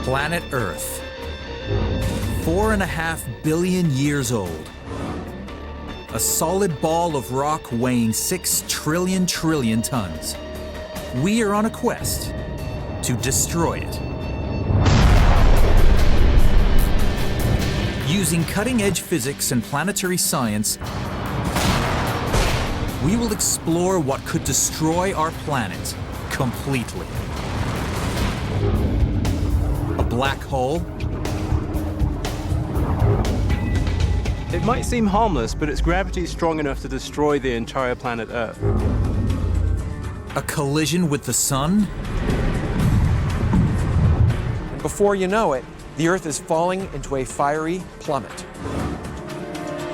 Planet Earth. 4.5 billion years old. A solid ball of rock weighing 6 trillion tons. We are on a quest to destroy it. Using cutting-edge physics and planetary science, we will explore what could destroy our planet completely. A black hole? It might seem harmless, but its gravity is strong enough to destroy the entire planet Earth. A collision with the sun? And before you know it, the Earth is falling into a fiery plummet.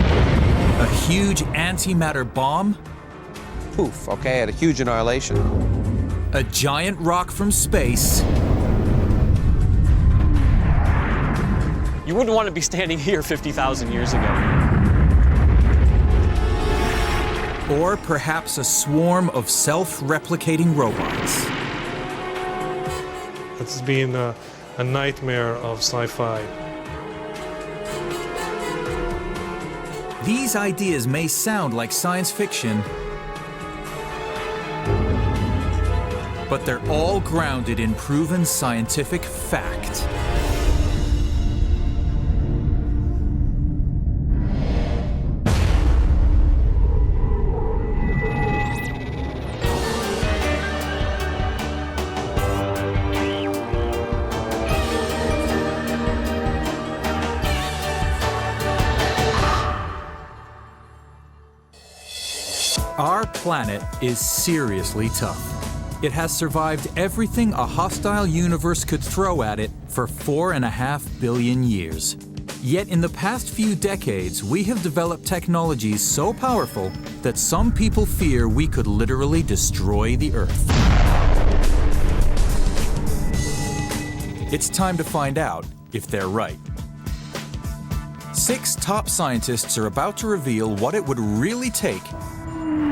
A huge antimatter bomb? Poof, okay, at a huge annihilation. A giant rock from space? You wouldn't want to be standing here 50,000 years ago. Or perhaps a swarm of self-replicating robots. It's been a nightmare of sci-fi. These ideas may sound like science fiction, but they're all grounded in proven scientific fact. Our planet is seriously tough. It has survived everything a hostile universe could throw at it for 4.5 billion years. Yet in the past few decades, we have developed technologies so powerful that some people fear we could literally destroy the Earth. It's time to find out if they're right. 6 top scientists are about to reveal what it would really take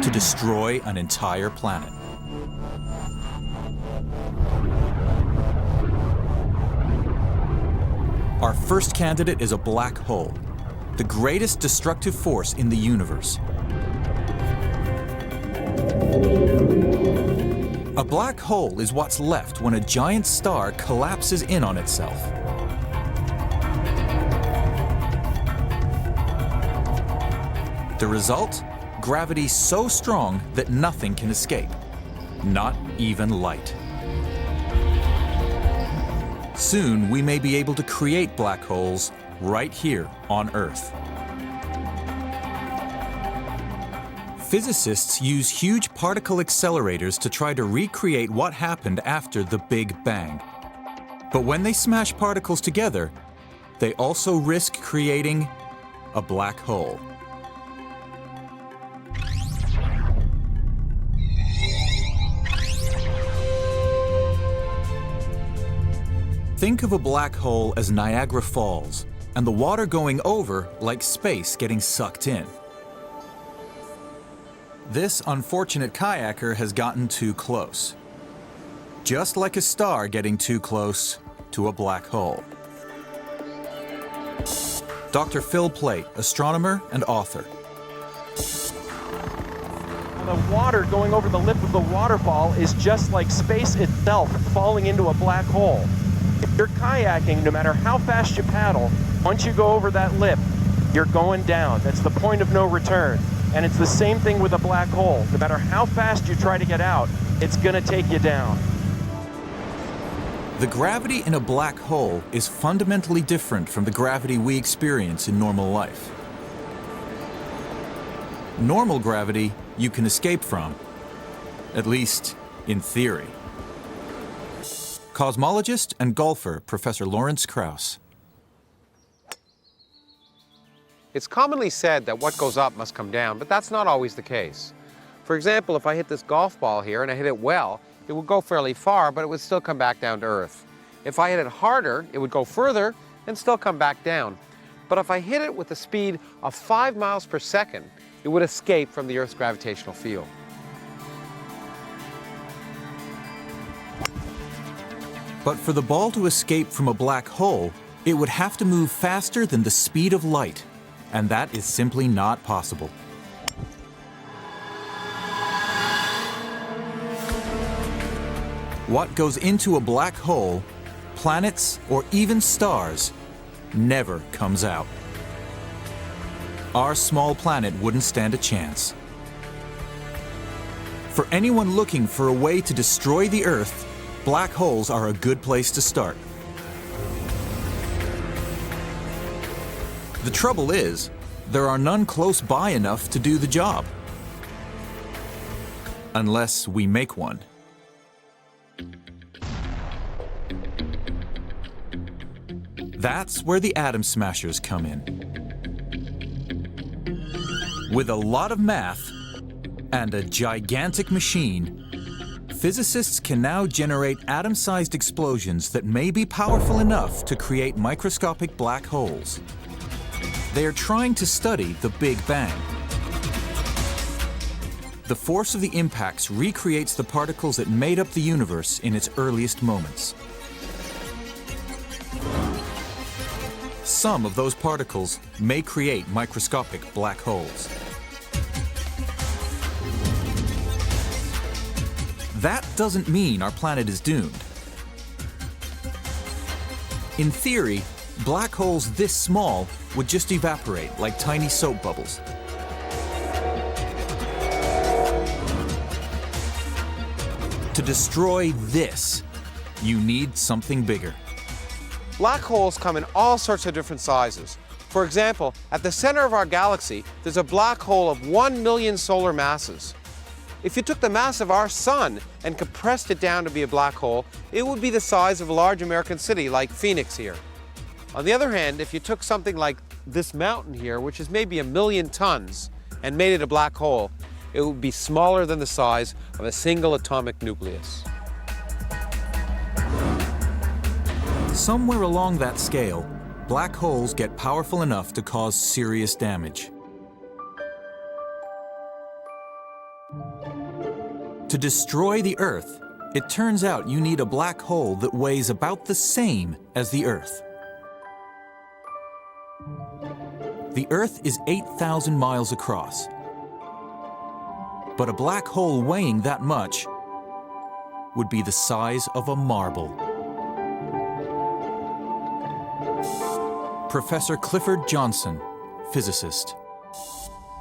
to destroy an entire planet. Our first candidate is a black hole, the greatest destructive force in the universe. A black hole is what's left when a giant star collapses in on itself. The result? Gravity so strong that nothing can escape, not even light. Soon, we may be able to create black holes right here on Earth. Physicists use huge particle accelerators to try to recreate what happened after the Big Bang. But when they smash particles together, they also risk creating a black hole. Think of a black hole as Niagara Falls, and the water going over like space getting sucked in. This unfortunate kayaker has gotten too close. Just like a star getting too close to a black hole. Dr. Phil Plait, astronomer and author. The water going over the lip of the waterfall is just like space itself falling into a black hole. If you're kayaking, no matter how fast you paddle, once you go over that lip, you're going down. That's the point of no return. And it's the same thing with a black hole. No matter how fast you try to get out, it's going to take you down. The gravity in a black hole is fundamentally different from the gravity we experience in normal life. Normal gravity you can escape from, at least in theory. Cosmologist and golfer Professor Lawrence Krauss. It's commonly said that what goes up must come down, but that's not always the case. For example, if I hit this golf ball here and I hit it well, it would go fairly far, but it would still come back down to Earth. If I hit it harder, it would go further and still come back down. But if I hit it with a speed of 5 miles per second, it would escape from the Earth's gravitational field. But for the ball to escape from a black hole, it would have to move faster than the speed of light, and that is simply not possible. What goes into a black hole, planets, or even stars, never comes out. Our small planet wouldn't stand a chance. For anyone looking for a way to destroy the Earth, black holes are a good place to start. The trouble is, there are none close by enough to do the job. Unless we make one. That's where the atom smashers come in. With a lot of math and a gigantic machine, physicists can now generate atom-sized explosions that may be powerful enough to create microscopic black holes. They are trying to study the Big Bang. The force of the impacts recreates the particles that made up the universe in its earliest moments. Some of those particles may create microscopic black holes. That doesn't mean our planet is doomed. In theory, black holes this small would just evaporate like tiny soap bubbles. To destroy this, you need something bigger. Black holes come in all sorts of different sizes. For example, at the center of our galaxy, there's a black hole of 1 million solar masses. If you took the mass of our sun and compressed it down to be a black hole, it would be the size of a large American city like Phoenix here. On the other hand, if you took something like this mountain here, which is maybe 1 million tons, and made it a black hole, it would be smaller than the size of a single atomic nucleus. Somewhere along that scale, black holes get powerful enough to cause serious damage. To destroy the Earth, it turns out you need a black hole that weighs about the same as the Earth. The Earth is 8,000 miles across. But a black hole weighing that much would be the size of a marble. Professor Clifford Johnson, physicist.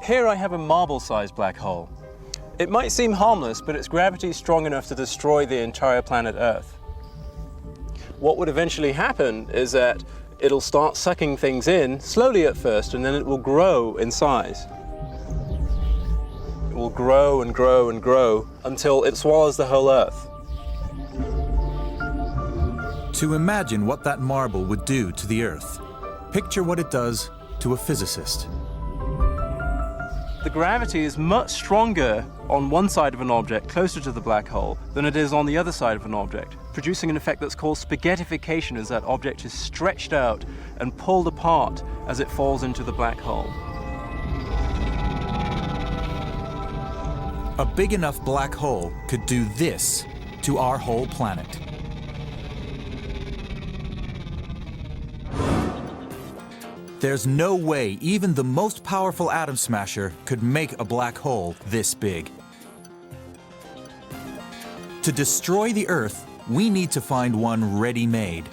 Here I have a marble-sized black hole. It might seem harmless, but its gravity is strong enough to destroy the entire planet Earth. What would eventually happen is that it'll start sucking things in, slowly at first, and then it will grow in size. It will grow and grow and grow until it swallows the whole Earth. To imagine what that marble would do to the Earth, picture what it does to a physicist. The gravity is much stronger on one side of an object closer to the black hole than it is on the other side of an object, producing an effect that's called spaghettification, as that object is stretched out and pulled apart as it falls into the black hole. A big enough black hole could do this to our whole planet. There's no way even the most powerful atom smasher could make a black hole this big. To destroy the Earth, we need to find one ready-made.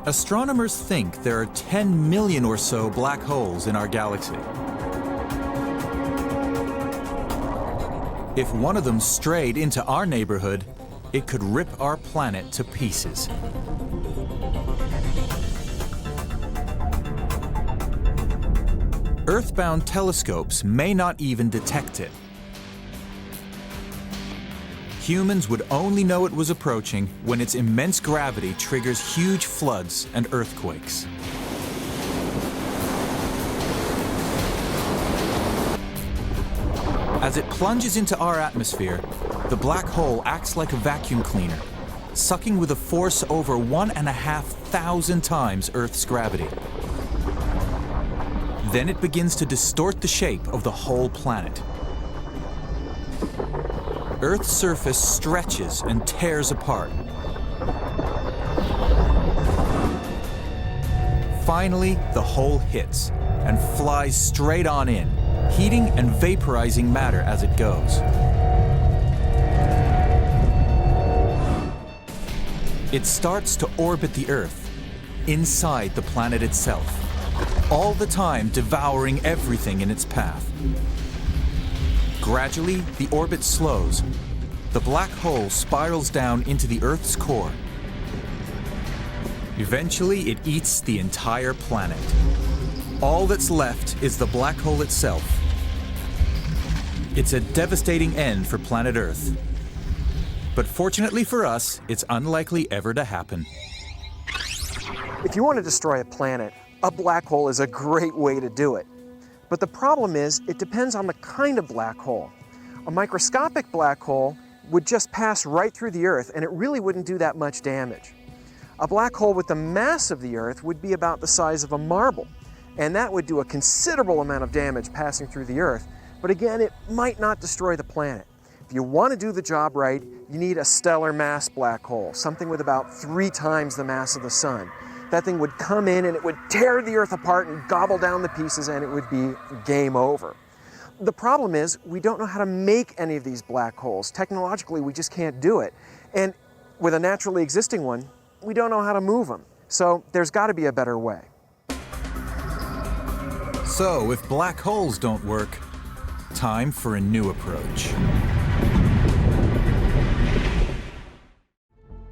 Astronomers think there are 10 million or so black holes in our galaxy. If one of them strayed into our neighborhood, it could rip our planet to pieces. Earthbound telescopes may not even detect it. Humans would only know it was approaching when its immense gravity triggers huge floods and earthquakes. As it plunges into our atmosphere, the black hole acts like a vacuum cleaner, sucking with a force over 1,500 times Earth's gravity. Then it begins to distort the shape of the whole planet. Earth's surface stretches and tears apart. Finally, the hole hits and flies straight on in, heating and vaporizing matter as it goes. It starts to orbit the Earth, inside the planet itself, all the time devouring everything in its path. Gradually, the orbit slows. The black hole spirals down into the Earth's core. Eventually, it eats the entire planet. All that's left is the black hole itself. It's a devastating end for planet Earth. But fortunately for us, it's unlikely ever to happen. If you want to destroy a planet, a black hole is a great way to do it. But the problem is, it depends on the kind of black hole. A microscopic black hole would just pass right through the Earth, and it really wouldn't do that much damage. A black hole with the mass of the Earth would be about the size of a marble, and that would do a considerable amount of damage passing through the Earth, but again, it might not destroy the planet. If you want to do the job right, you need a stellar mass black hole, something with about 3 times the mass of the Sun. That thing would come in and it would tear the Earth apart and gobble down the pieces, and it would be game over. The problem is, we don't know how to make any of these black holes. Technologically, we just can't do it. And with a naturally existing one, we don't know how to move them. So there's got to be a better way. So if black holes don't work, time for a new approach.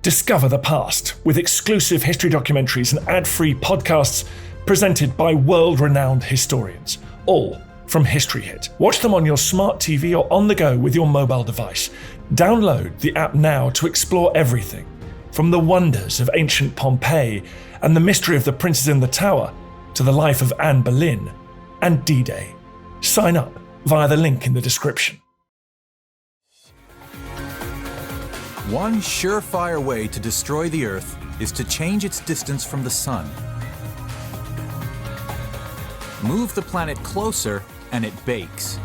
Discover the past with exclusive history documentaries and ad-free podcasts presented by world-renowned historians, all from History Hit. Watch them on your smart TV or on the go with your mobile device. Download the app now to explore everything, from the wonders of ancient Pompeii and the mystery of the princes in the tower to the life of Anne Boleyn and D-Day. Sign up via the link in the description. One surefire way to destroy the Earth is to change its distance from the Sun. Move the planet closer and it bakes.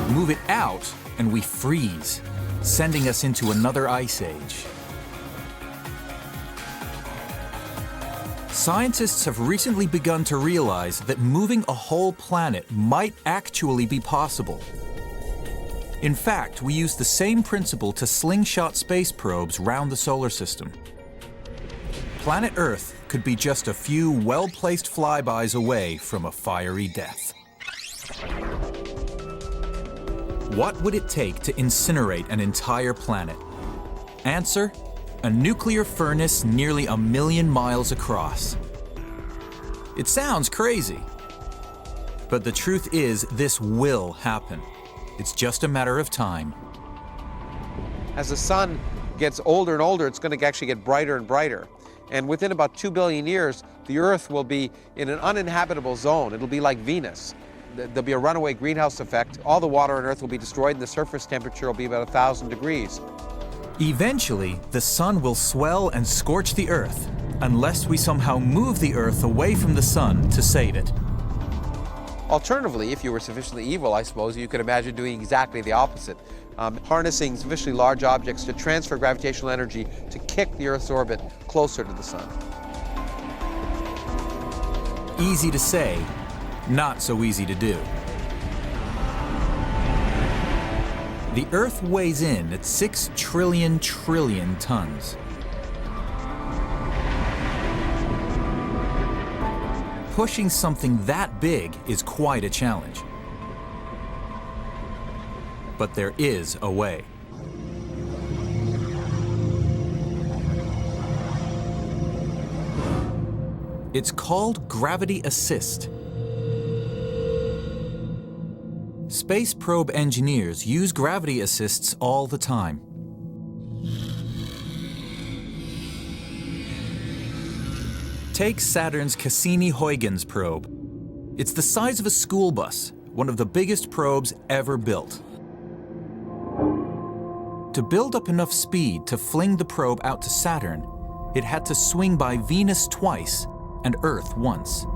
Move it out and we freeze, sending us into another ice age. Scientists have recently begun to realize that moving a whole planet might actually be possible. In fact, we use the same principle to slingshot space probes round the solar system. Planet Earth could be just a few well-placed flybys away from a fiery death. What would it take to incinerate an entire planet? Answer: a nuclear furnace nearly 1 million miles across. It sounds crazy, but the truth is this will happen. It's just a matter of time. As the sun gets older and older, it's going to actually get brighter and brighter. And within about 2 billion years, the Earth will be in an uninhabitable zone. It'll be like Venus. There'll be a runaway greenhouse effect. All the water on Earth will be destroyed, and the surface temperature will be about 1,000 degrees. Eventually, the sun will swell and scorch the Earth, unless we somehow move the Earth away from the sun to save it. Alternatively, if you were sufficiently evil, I suppose, you could imagine doing exactly the opposite. Harnessing sufficiently large objects to transfer gravitational energy to kick the Earth's orbit closer to the sun. Easy to say, not so easy to do. The Earth weighs in at 6 trillion tons. Pushing something that big is quite a challenge. But there is a way. It's called gravity assist. Space probe engineers use gravity assists all the time. Take Saturn's Cassini-Huygens probe. It's the size of a school bus, one of the biggest probes ever built. To build up enough speed to fling the probe out to Saturn, it had to swing by Venus twice and Earth once.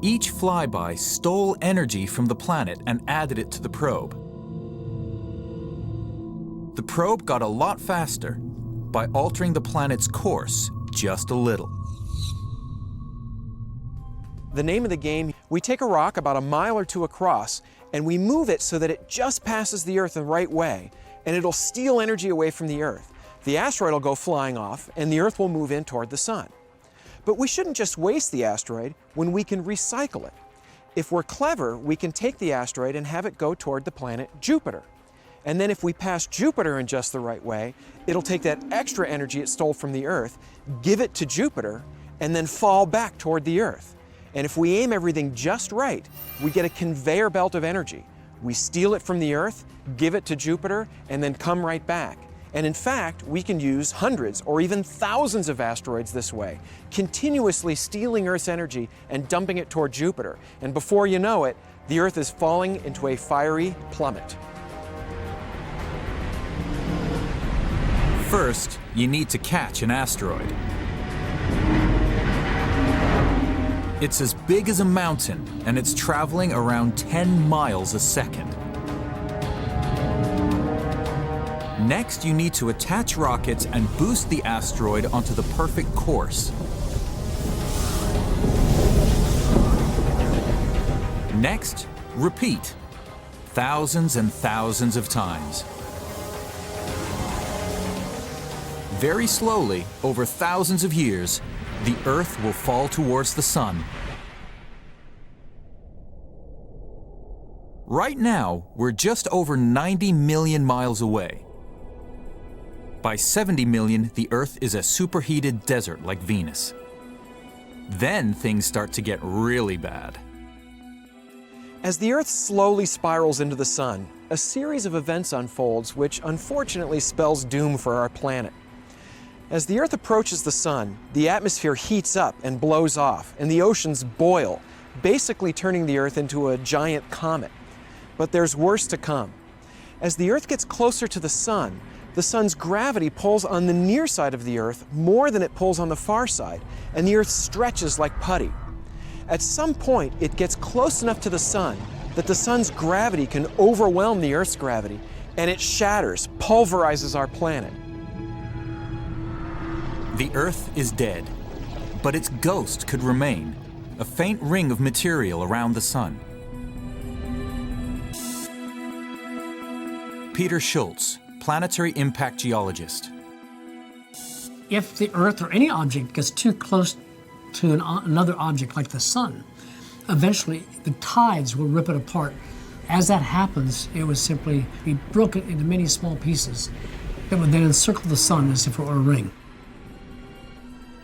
Each flyby stole energy from the planet and added it to the probe. The probe got a lot faster by altering the planet's course just a little. The name of the game, we take a rock about a mile or two across and we move it so that it just passes the Earth the right way, and it'll steal energy away from the Earth. The asteroid will go flying off and the Earth will move in toward the Sun. But we shouldn't just waste the asteroid when we can recycle it. If we're clever, we can take the asteroid and have it go toward the planet Jupiter. And then if we pass Jupiter in just the right way, it'll take that extra energy it stole from the Earth, give it to Jupiter, and then fall back toward the Earth. And if we aim everything just right, we get a conveyor belt of energy. We steal it from the Earth, give it to Jupiter, and then come right back. And in fact, we can use hundreds or even thousands of asteroids this way, continuously stealing Earth's energy and dumping it toward Jupiter. And before you know it, the Earth is falling into a fiery plummet. First, you need to catch an asteroid. It's as big as a mountain, and it's traveling around 10 miles a second. Next, you need to attach rockets and boost the asteroid onto the perfect course. Next, repeat, thousands and thousands of times. Very slowly, over thousands of years, the Earth will fall towards the Sun. Right now, we're just over 90 million miles away. By 70 million, the Earth is a superheated desert like Venus. Then things start to get really bad. As the Earth slowly spirals into the Sun, a series of events unfolds which unfortunately spells doom for our planet. As the Earth approaches the Sun, the atmosphere heats up and blows off, and the oceans boil, basically turning the Earth into a giant comet. But there's worse to come. As the Earth gets closer to the Sun's gravity pulls on the near side of the Earth more than it pulls on the far side, and the Earth stretches like putty. At some point, it gets close enough to the Sun that the Sun's gravity can overwhelm the Earth's gravity, and it shatters, pulverizes our planet. The Earth is dead, but its ghost could remain, a faint ring of material around the Sun. Peter Schultz, planetary impact geologist. If the Earth or any object gets too close to another object like the Sun, eventually the tides will rip it apart. As that happens, it would simply be broken into many small pieces that would then encircle the Sun as if it were a ring.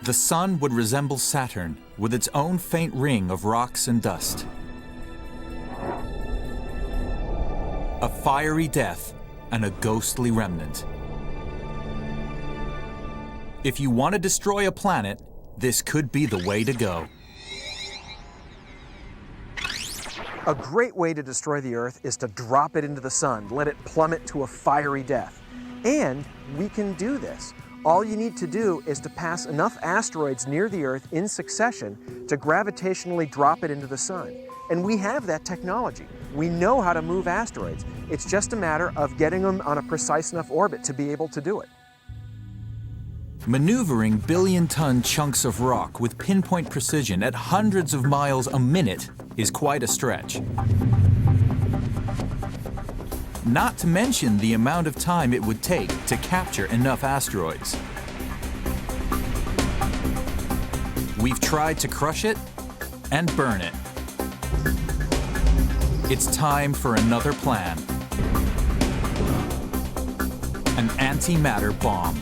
The Sun would resemble Saturn with its own faint ring of rocks and dust. A fiery death and a ghostly remnant. If you want to destroy a planet, this could be the way to go. A great way to destroy the Earth is to drop it into the Sun, let it plummet to a fiery death. And we can do this. All you need to do is to pass enough asteroids near the Earth in succession to gravitationally drop it into the Sun. And we have that technology. We know how to move asteroids. It's just a matter of getting them on a precise enough orbit to be able to do it. Maneuvering billion-ton chunks of rock with pinpoint precision at hundreds of miles a minute is quite a stretch. Not to mention the amount of time it would take to capture enough asteroids. We've tried to crush it and burn it. It's time for another plan. An antimatter bomb.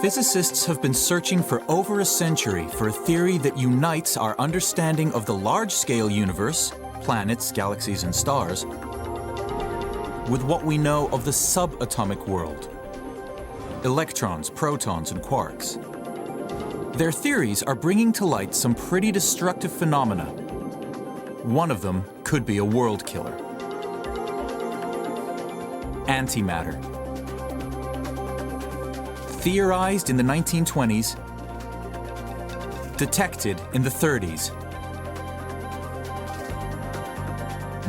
Physicists have been searching for over a century for a theory that unites our understanding of the large-scale universe, planets, galaxies, and stars, with what we know of the subatomic world, electrons, protons, and quarks. Their theories are bringing to light some pretty destructive phenomena. One of them could be a world killer. antimatter. Theorized in the 1920s, detected in the 30s.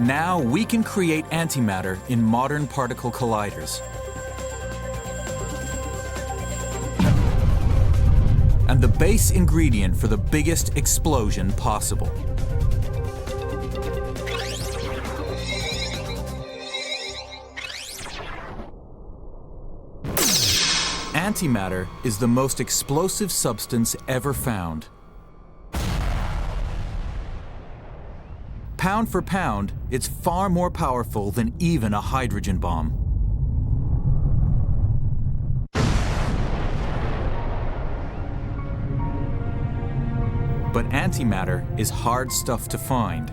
Now we can create antimatter in modern particle colliders. And the base ingredient for the biggest explosion possible. Antimatter is the most explosive substance ever found. Pound for pound, it's far more powerful than even a hydrogen bomb. But antimatter is hard stuff to find.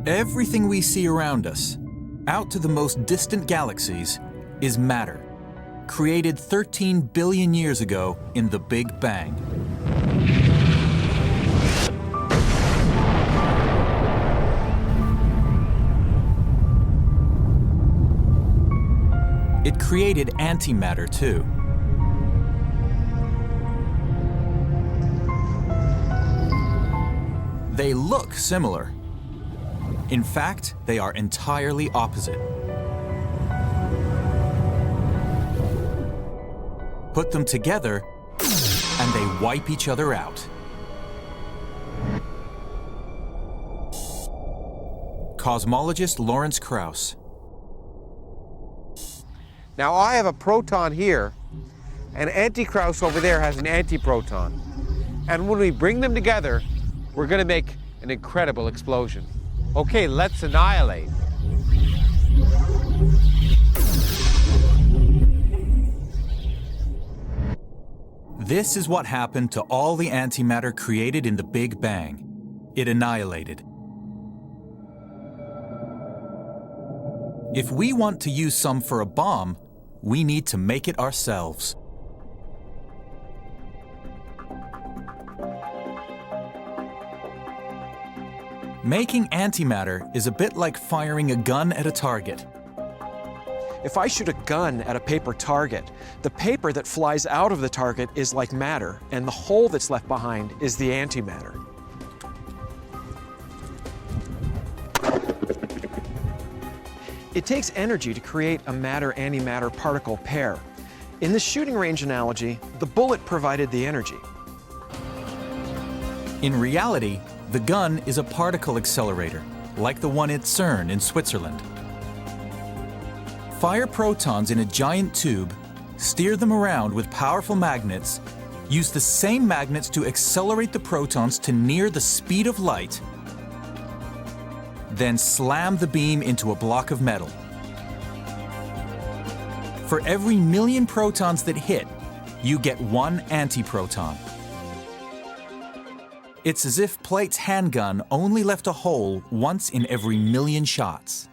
Everything we see around us, out to the most distant galaxies, is matter, created 13 billion years ago in the Big Bang. It created antimatter too. They look similar. In fact, they are entirely opposite. Put them together, and they wipe each other out. Cosmologist Lawrence Krauss. Now I have a proton here, and anti-Krauss over there has an antiproton. And when we bring them together, we're going to make an incredible explosion. Okay, let's annihilate. This is what happened to all the antimatter created in the Big Bang. It annihilated. If we want to use some for a bomb, we need to make it ourselves. Making antimatter is a bit like firing a gun at a target. If I shoot a gun at a paper target, the paper that flies out of the target is like matter, and the hole that's left behind is the antimatter. It takes energy to create a matter-antimatter particle pair. In the shooting range analogy, the bullet provided the energy. In reality, the gun is a particle accelerator, like the one at CERN in Switzerland. Fire protons in a giant tube, steer them around with powerful magnets, use the same magnets to accelerate the protons to near the speed of light, then slam the beam into a block of metal. For every million protons that hit, you get one antiproton. It's as if Plate's handgun only left a hole once in every million shots.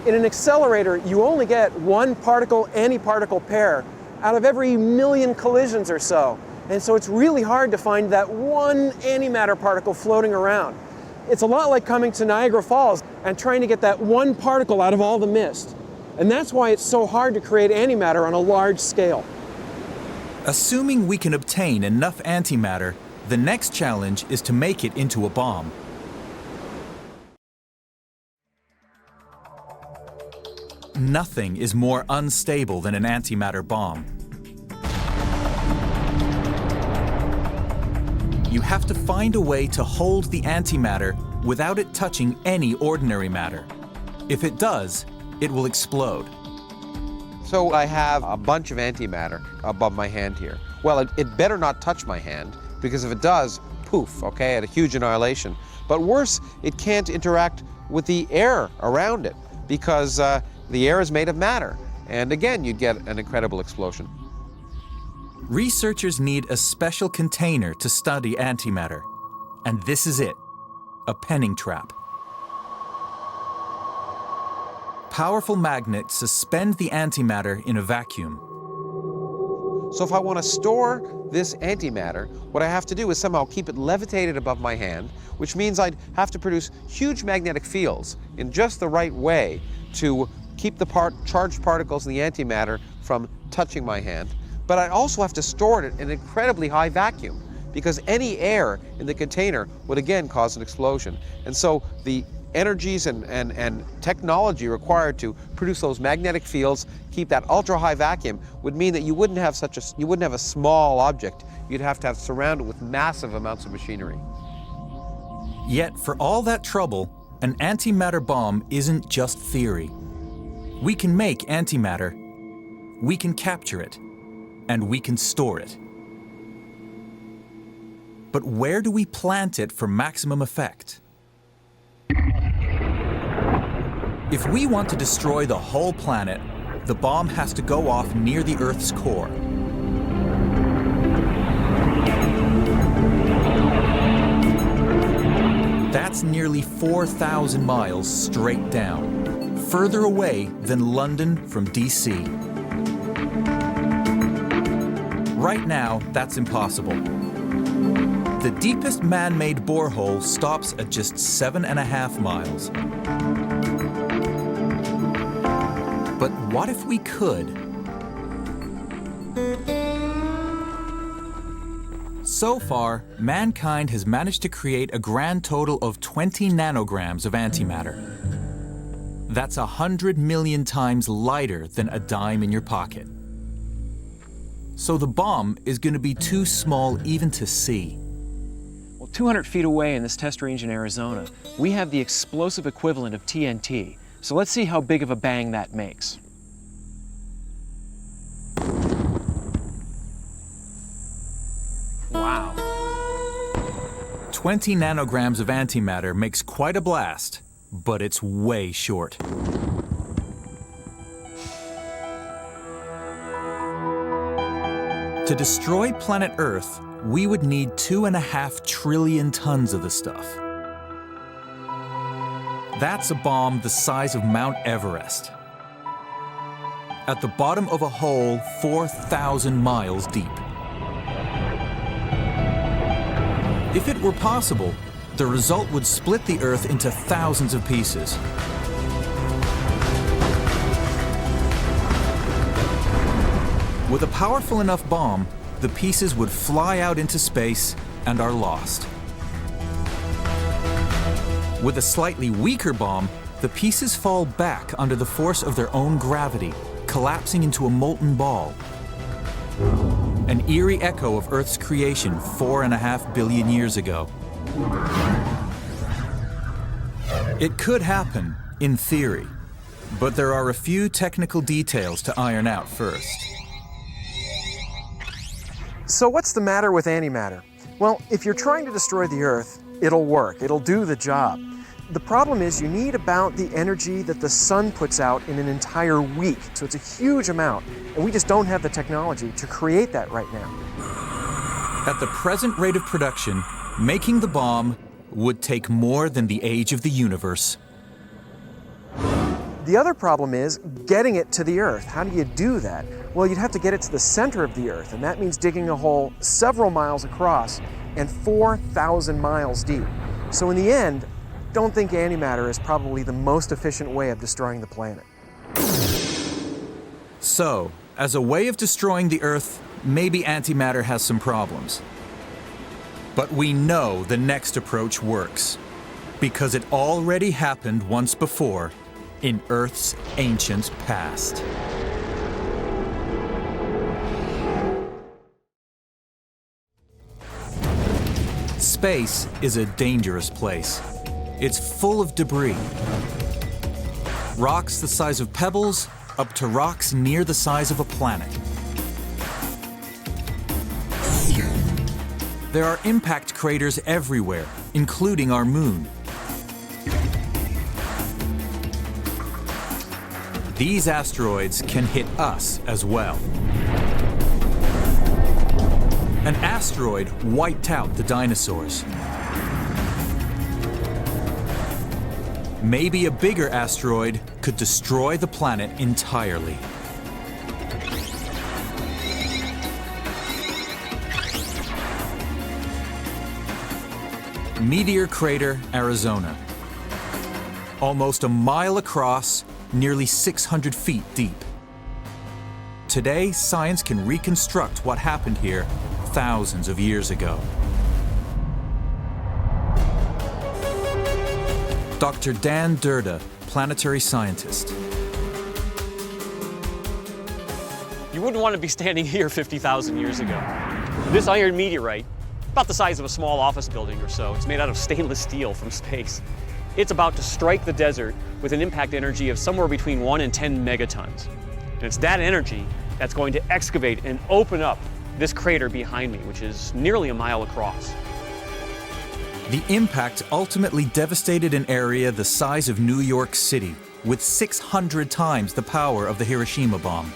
In an accelerator, you only get one particle-antiparticle pair out of every million collisions or so. And so it's really hard to find that one antimatter particle floating around. It's a lot like coming to Niagara Falls and trying to get that one particle out of all the mist. And that's why it's so hard to create antimatter on a large scale. Assuming we can obtain enough antimatter, the next challenge is to make it into a bomb. Nothing is more unstable than an antimatter bomb. You have to find a way to hold the antimatter without it touching any ordinary matter. If it does, it will explode. So I have a bunch of antimatter above my hand here. Well, it better not touch my hand, because if it does, poof, okay, at a huge annihilation. But worse, it can't interact with the air around it, because the air is made of matter. And again, you'd get an incredible explosion. Researchers need a special container to study antimatter. And this is it, a penning trap. Powerful magnets suspend the antimatter in a vacuum. So if I want to store this antimatter, what I have to do is somehow keep it levitated above my hand, which means I'd have to produce huge magnetic fields in just the right way to keep the charged particles in the antimatter from touching my hand. But I also have to store it in an incredibly high vacuum, because any air in the container would again cause an explosion. And so the energies and technology required to produce those magnetic fields, keep that ultra high vacuum, would mean that you wouldn't have a small object. You'd have to have surrounded with massive amounts of machinery. Yet for all that trouble, an antimatter bomb isn't just theory. We can make antimatter, we can capture it, and we can store it. But where do we plant it for maximum effect? If we want to destroy the whole planet, the bomb has to go off near the Earth's core. That's nearly 4,000 miles straight down, further away than London from DC. Right now, that's impossible. The deepest man-made borehole stops at just 7.5 miles. But what if we could? So far, mankind has managed to create a grand total of 20 nanograms of antimatter. That's 100 million times lighter than a dime in your pocket. So the bomb is going to be too small even to see. Well, 200 feet away in this test range in Arizona, we have the explosive equivalent of TNT. So let's see how big of a bang that makes. Wow. 20 nanograms of antimatter makes quite a blast, but it's way short. To destroy planet Earth, we would need 2.5 trillion tons of the stuff. That's a bomb the size of Mount Everest, at the bottom of a hole 4,000 miles deep. If it were possible, the result would split the Earth into thousands of pieces. With a powerful enough bomb, the pieces would fly out into space and are lost. With a slightly weaker bomb, the pieces fall back under the force of their own gravity, collapsing into a molten ball. An eerie echo of Earth's creation 4.5 billion years ago. It could happen, in theory, but there are a few technical details to iron out first. So what's the matter with antimatter? Well, if you're trying to destroy the Earth, it'll work, it'll do the job. The problem is you need about the energy that the sun puts out in an entire week. So it's a huge amount, and we just don't have the technology to create that right now. At the present rate of production, making the bomb would take more than the age of the universe. The other problem is getting it to the Earth. How do you do that? Well, you'd have to get it to the center of the Earth, and that means digging a hole several miles across and 4,000 miles deep. So in the end, don't think antimatter is probably the most efficient way of destroying the planet. So, as a way of destroying the Earth, maybe antimatter has some problems. But we know the next approach works, because it already happened once before in Earth's ancient past. Space is a dangerous place. It's full of debris. Rocks the size of pebbles, up to rocks near the size of a planet. There are impact craters everywhere, including our moon. These asteroids can hit us as well. An asteroid wiped out the dinosaurs. Maybe a bigger asteroid could destroy the planet entirely. Meteor Crater, Arizona. Almost a mile across, nearly 600 feet deep. Today, science can reconstruct what happened here thousands of years ago. Dr. Dan Durda, planetary scientist. You wouldn't want to be standing here 50,000 years ago. This iron meteorite, about the size of a small office building or so, it's made out of stainless steel from space. It's about to strike the desert with an impact energy of somewhere between 1 and 10 megatons. And it's that energy that's going to excavate and open up this crater behind me, which is nearly a mile across. The impact ultimately devastated an area the size of New York City, with 600 times the power of the Hiroshima bomb.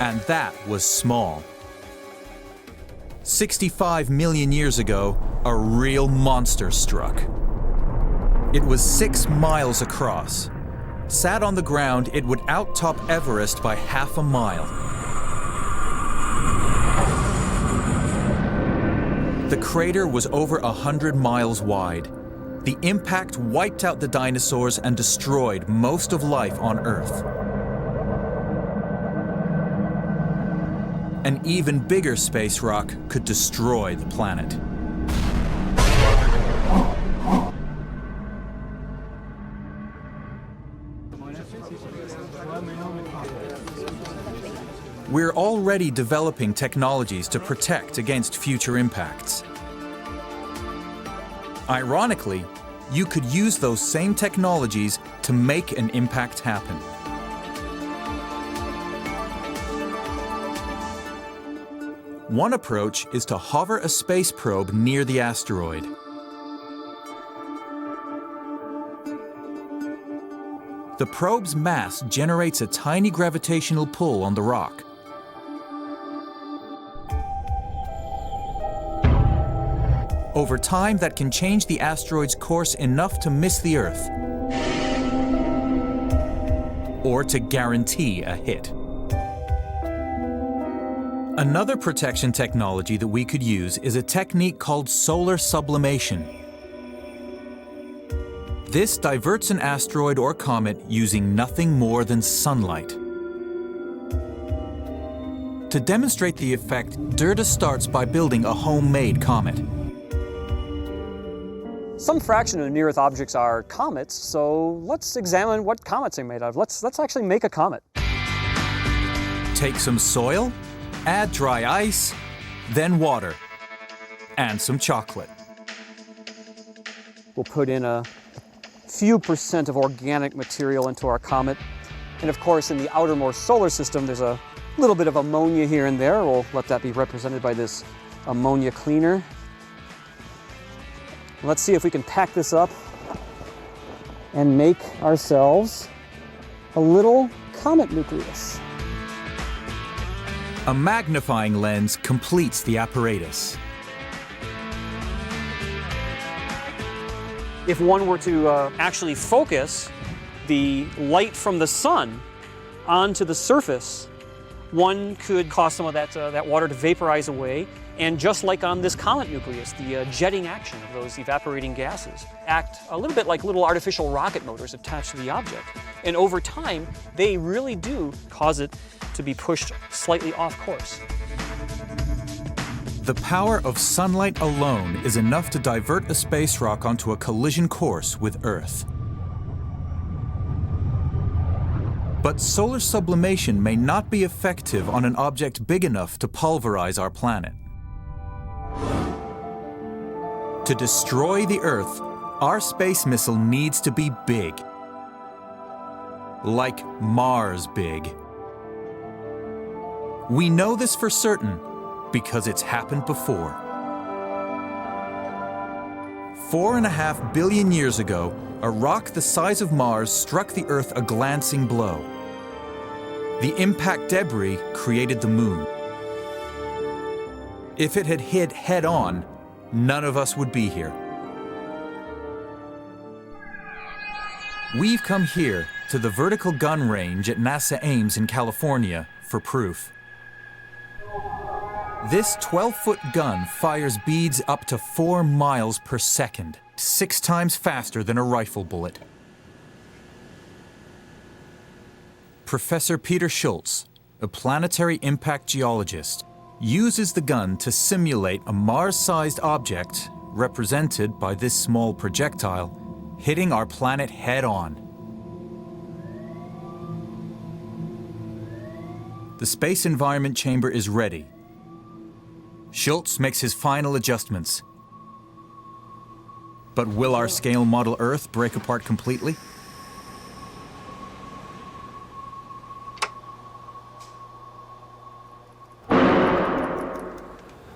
And that was small. 65 million years ago, a real monster struck. It was 6 miles across. Sat on the ground, it would outtop Everest by half a mile. The crater was over 100 miles wide. The impact wiped out the dinosaurs and destroyed most of life on Earth. An even bigger space rock could destroy the planet. We're already developing technologies to protect against future impacts. Ironically, you could use those same technologies to make an impact happen. One approach is to hover a space probe near the asteroid. The probe's mass generates a tiny gravitational pull on the rock. Over time, that can change the asteroid's course enough to miss the Earth, or to guarantee a hit. Another protection technology that we could use is a technique called solar sublimation. This diverts an asteroid or comet using nothing more than sunlight. To demonstrate the effect, Durda starts by building a homemade comet. Some fraction of near-Earth objects are comets, so let's examine what comets are made of. Let's actually make a comet. Take some soil, add dry ice, then water, and some chocolate. We'll put in a few percent of organic material into our comet. And of course, in the outermost solar system, there's a little bit of ammonia here and there. We'll let that be represented by this ammonia cleaner. Let's see if we can pack this up and make ourselves a little comet nucleus. A magnifying lens completes the apparatus. If one were to actually focus the light from the sun onto the surface, one could cause some of that water to vaporize away. And just like on this comet nucleus, the jetting action of those evaporating gases act a little bit like little artificial rocket motors attached to the object. And over time, they really do cause it to be pushed slightly off course. The power of sunlight alone is enough to divert a space rock onto a collision course with Earth. But solar sublimation may not be effective on an object big enough to pulverize our planet. To destroy the Earth, our space missile needs to be big. Like Mars big. We know this for certain because it's happened before. 4.5 billion years ago, a rock the size of Mars struck the Earth a glancing blow. The impact debris created the Moon. If it had hit head-on, none of us would be here. We've come here to the vertical gun range at NASA Ames in California for proof. This 12-foot gun fires beads up to 4 miles per second, 6 times faster than a rifle bullet. Professor Peter Schultz, a planetary impact geologist, uses the gun to simulate a Mars-sized object, represented by this small projectile, hitting our planet head-on. The Space Environment Chamber is ready. Schultz makes his final adjustments. But will our scale model Earth break apart completely?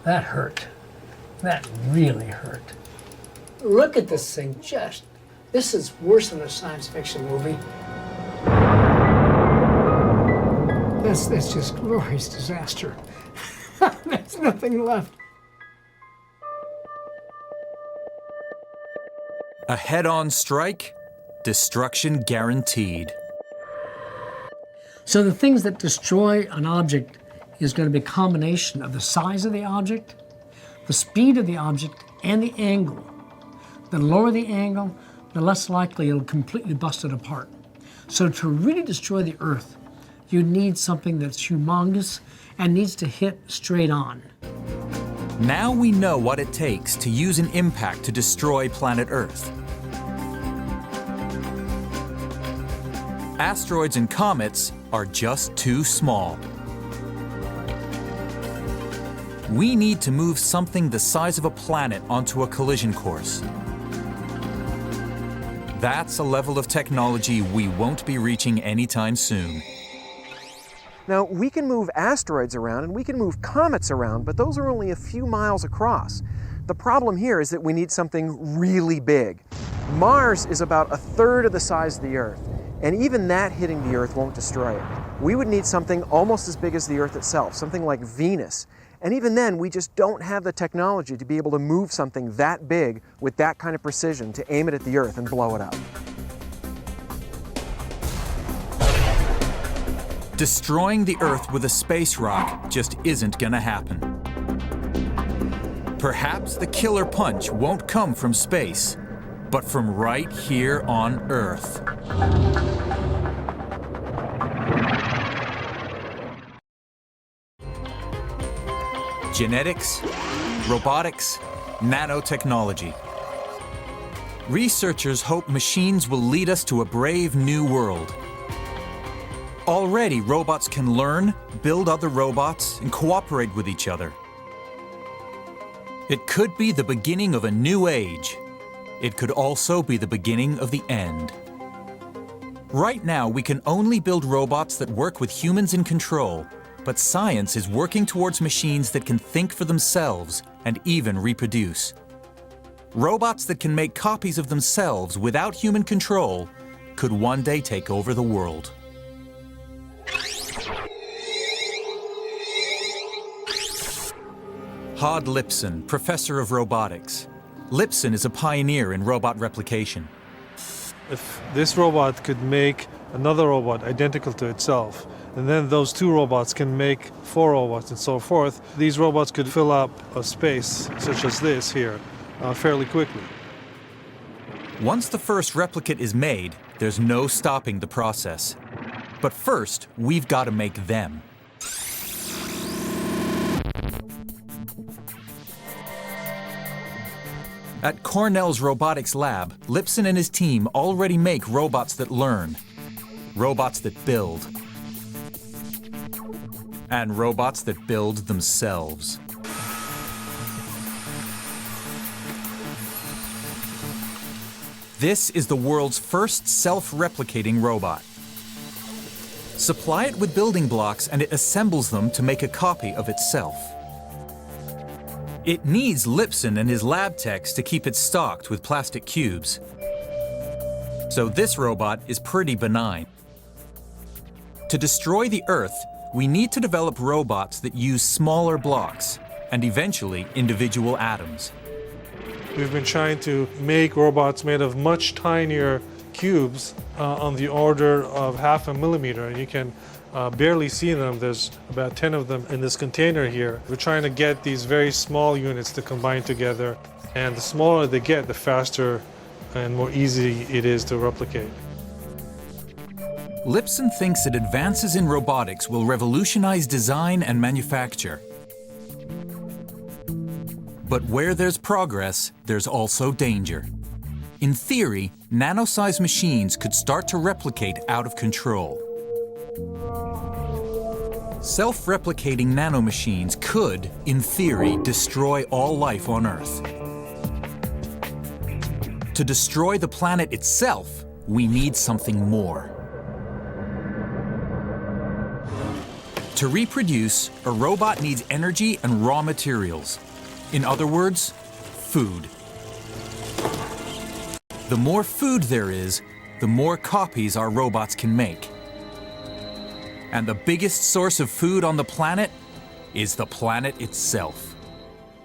That hurt. That really hurt. Look at this thing, this is worse than a science fiction movie. That's just glorious disaster. There's nothing left. A head-on strike, destruction guaranteed. So the things that destroy an object is going to be a combination of the size of the object, the speed of the object, and the angle. The lower the angle, the less likely it'll completely bust it apart. So to really destroy the Earth, you need something that's humongous and needs to hit straight on. Now we know what it takes to use an impact to destroy planet Earth. Asteroids and comets are just too small. We need to move something the size of a planet onto a collision course. That's a level of technology we won't be reaching anytime soon. Now, we can move asteroids around and we can move comets around, but those are only a few miles across. The problem here is that we need something really big. Mars is about 1/3 of the size of the Earth, and even that hitting the Earth won't destroy it. We would need something almost as big as the Earth itself, something like Venus. And even then, we just don't have the technology to be able to move something that big with that kind of precision to aim it at the Earth and blow it up. Destroying the Earth with a space rock just isn't gonna happen. Perhaps the killer punch won't come from space, but from right here on Earth. Genetics, robotics, nanotechnology. Researchers hope machines will lead us to a brave new world. Already, robots can learn, build other robots, and cooperate with each other. It could be the beginning of a new age. It could also be the beginning of the end. Right now, we can only build robots that work with humans in control, but science is working towards machines that can think for themselves and even reproduce. Robots that can make copies of themselves without human control could one day take over the world. Hod Lipson, professor of robotics. Lipson is a pioneer in robot replication. If this robot could make another robot identical to itself, and then those two robots can make 4 robots and so forth, these robots could fill up a space such as this here fairly quickly. Once the first replicate is made, there's no stopping the process. But first, we've got to make them. At Cornell's robotics lab, Lipson and his team already make robots that learn, robots that build, and robots that build themselves. This is the world's first self-replicating robot. Supply it with building blocks and it assembles them to make a copy of itself. It needs Lipson and his lab techs to keep it stocked with plastic cubes. So this robot is pretty benign. To destroy the Earth, we need to develop robots that use smaller blocks and eventually individual atoms. We've been trying to make robots made of much tinier cubes on the order of 0.5 millimeter. And you can barely see them. There's about 10 of them in this container here. We're trying to get these very small units to combine together, and the smaller they get, the faster and more easy it is to replicate. Lipson thinks that advances in robotics will revolutionize design and manufacture. But where there's progress, there's also danger. In theory, nano-sized machines could start to replicate out of control. Self-replicating nanomachines could, in theory, destroy all life on Earth. To destroy the planet itself, we need something more. To reproduce, a robot needs energy and raw materials. In other words, food. The more food there is, the more copies our robots can make. And the biggest source of food on the planet is the planet itself.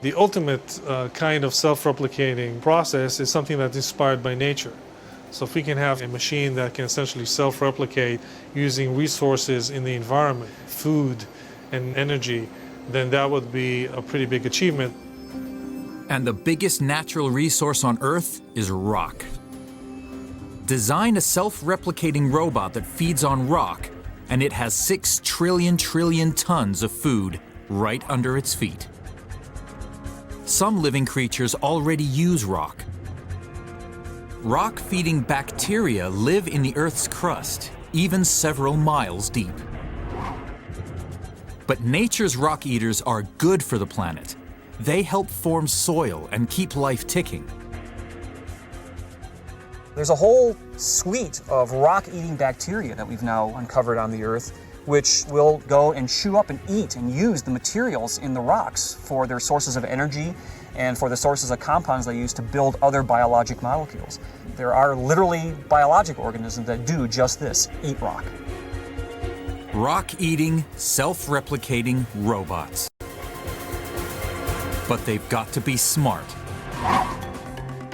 The ultimate kind of self-replicating process is something that's inspired by nature. So if we can have a machine that can essentially self-replicate using resources in the environment, food and energy, then that would be a pretty big achievement. And the biggest natural resource on Earth is rock. Design a self-replicating robot that feeds on rock, and it has 6 trillion tons of food right under its feet. Some living creatures already use rock. Rock-feeding bacteria live in the Earth's crust, even several miles deep. But nature's rock eaters are good for the planet. They help form soil and keep life ticking. There's a whole suite of rock-eating bacteria that we've now uncovered on the Earth, which will go and chew up and eat and use the materials in the rocks for their sources of energy and for the sources of compounds they use to build other biologic molecules. There are literally biologic organisms that do just this, eat rock. Rock-eating, self-replicating robots. But they've got to be smart.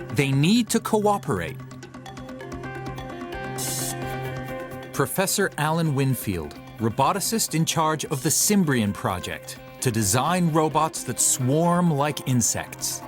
They need to cooperate. Professor Alan Winfield, roboticist in charge of the Symbrian project, to design robots that swarm like insects.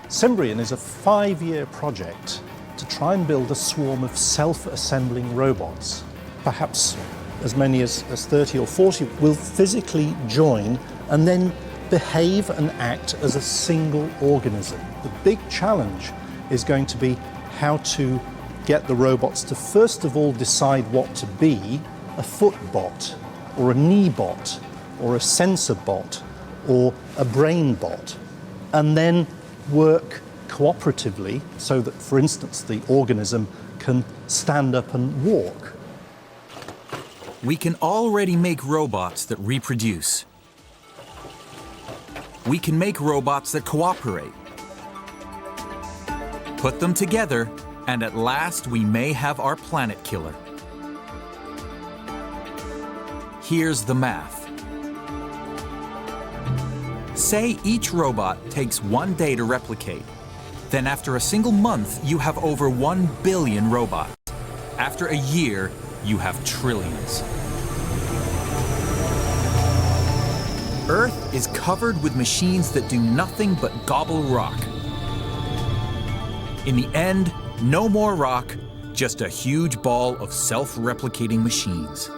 Symbrian is a 5-year project to try and build a swarm of self-assembling robots. Perhaps as many as 30 or 40 will physically join and then behave and act as a single organism. The big challenge is going to be how to get the robots to first of all decide what to be: a foot bot, or a knee bot, or a sensor bot, or a brain bot, and then work cooperatively so that, for instance, the organism can stand up and walk. We can already make robots that reproduce. We can make robots that cooperate. Put them together, and at last we may have our planet killer. Here's the math. Say each robot takes 1 day to replicate. Then after a single month, you have over 1 billion robots. After a year, you have trillions. Earth is covered with machines that do nothing but gobble rock. In the end, no more rock, just a huge ball of self-replicating machines.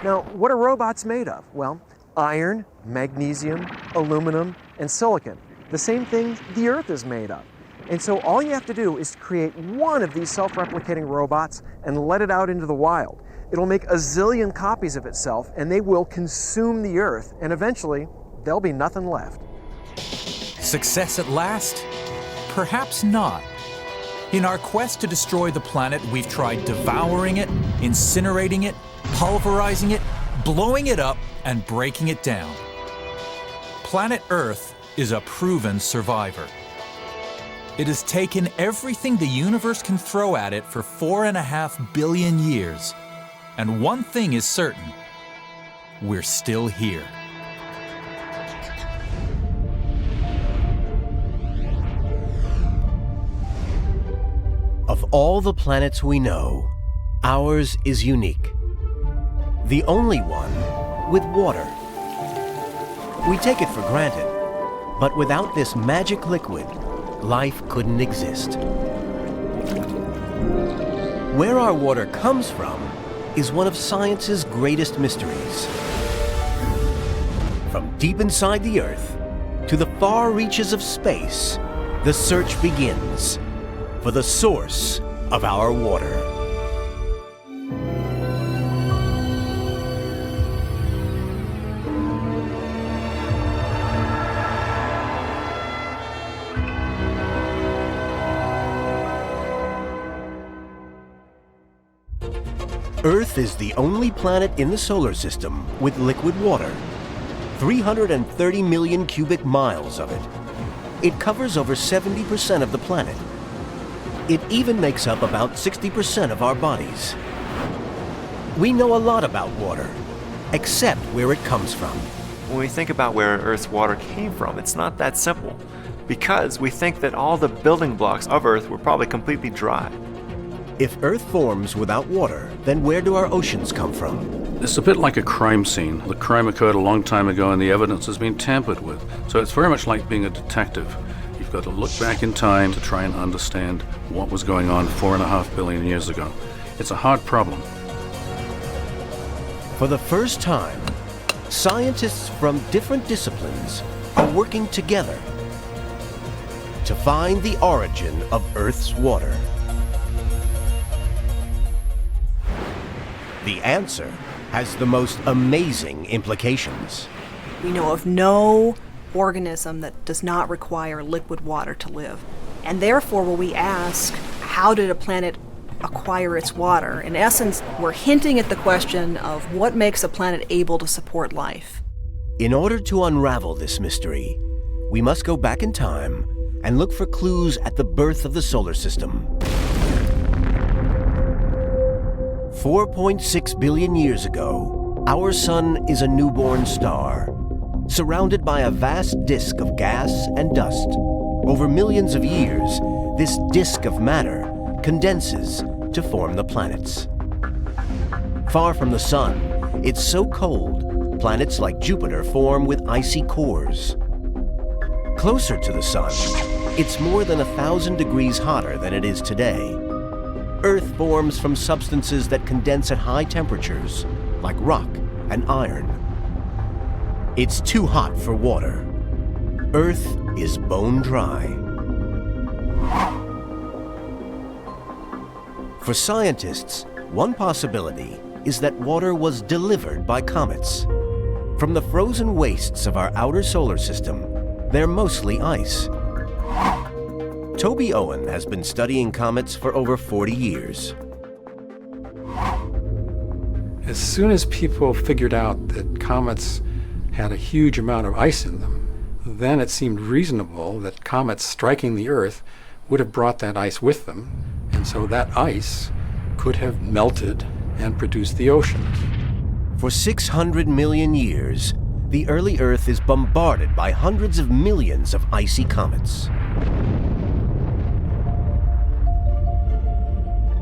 Now, what are robots made of? Well, iron, magnesium, aluminum, and silicon. The same thing the Earth is made of. And so all you have to do is create one of these self-replicating robots and let it out into the wild. It'll make a zillion copies of itself, and they will consume the Earth, and eventually there'll be nothing left. Success at last? Perhaps not. In our quest to destroy the planet, we've tried devouring it, incinerating it, pulverizing it, blowing it up, and breaking it down. Planet Earth is a proven survivor. It has taken everything the universe can throw at it for 4.5 billion years. And one thing is certain: we're still here. Of all the planets we know, ours is unique. The only one with water. We take it for granted, but without this magic liquid, life couldn't exist. Where our water comes from is one of science's greatest mysteries. From deep inside the Earth to the far reaches of space, the search begins for the source of our water. Earth is the only planet in the solar system with liquid water. 330 million cubic miles of it. It covers over 70% of the planet. It even makes up about 60% of our bodies. We know a lot about water, except where it comes from. When we think about where Earth's water came from, it's not that simple, because we think that all the building blocks of Earth were probably completely dry. If Earth forms without water, then where do our oceans come from? It's a bit like a crime scene. The crime occurred a long time ago and the evidence has been tampered with. So it's very much like being a detective. You've got to look back in time to try and understand what was going on 4.5 billion years ago. It's a hard problem. For the first time, scientists from different disciplines are working together to find the origin of Earth's water. The answer has the most amazing implications. We know of no organism that does not require liquid water to live. And therefore, when we ask, how did a planet acquire its water? In essence, we're hinting at the question of what makes a planet able to support life. In order to unravel this mystery, we must go back in time and look for clues at the birth of the solar system. 4.6 billion years ago, our sun is a newborn star, surrounded by a vast disk of gas and dust. Over millions of years, this disk of matter condenses to form the planets. Far from the sun, it's so cold, planets like Jupiter form with icy cores. Closer to the sun, it's more than 1,000 degrees hotter than it is today. Earth forms from substances that condense at high temperatures, like rock and iron. It's too hot for water. Earth is bone dry. For scientists, one possibility is that water was delivered by comets. From the frozen wastes of our outer solar system, they're mostly ice. Toby Owen has been studying comets for over 40 years. As soon as people figured out that comets had a huge amount of ice in them, then it seemed reasonable that comets striking the Earth would have brought that ice with them, and so that ice could have melted and produced the oceans. For 600 million years, the early Earth is bombarded by hundreds of millions of icy comets.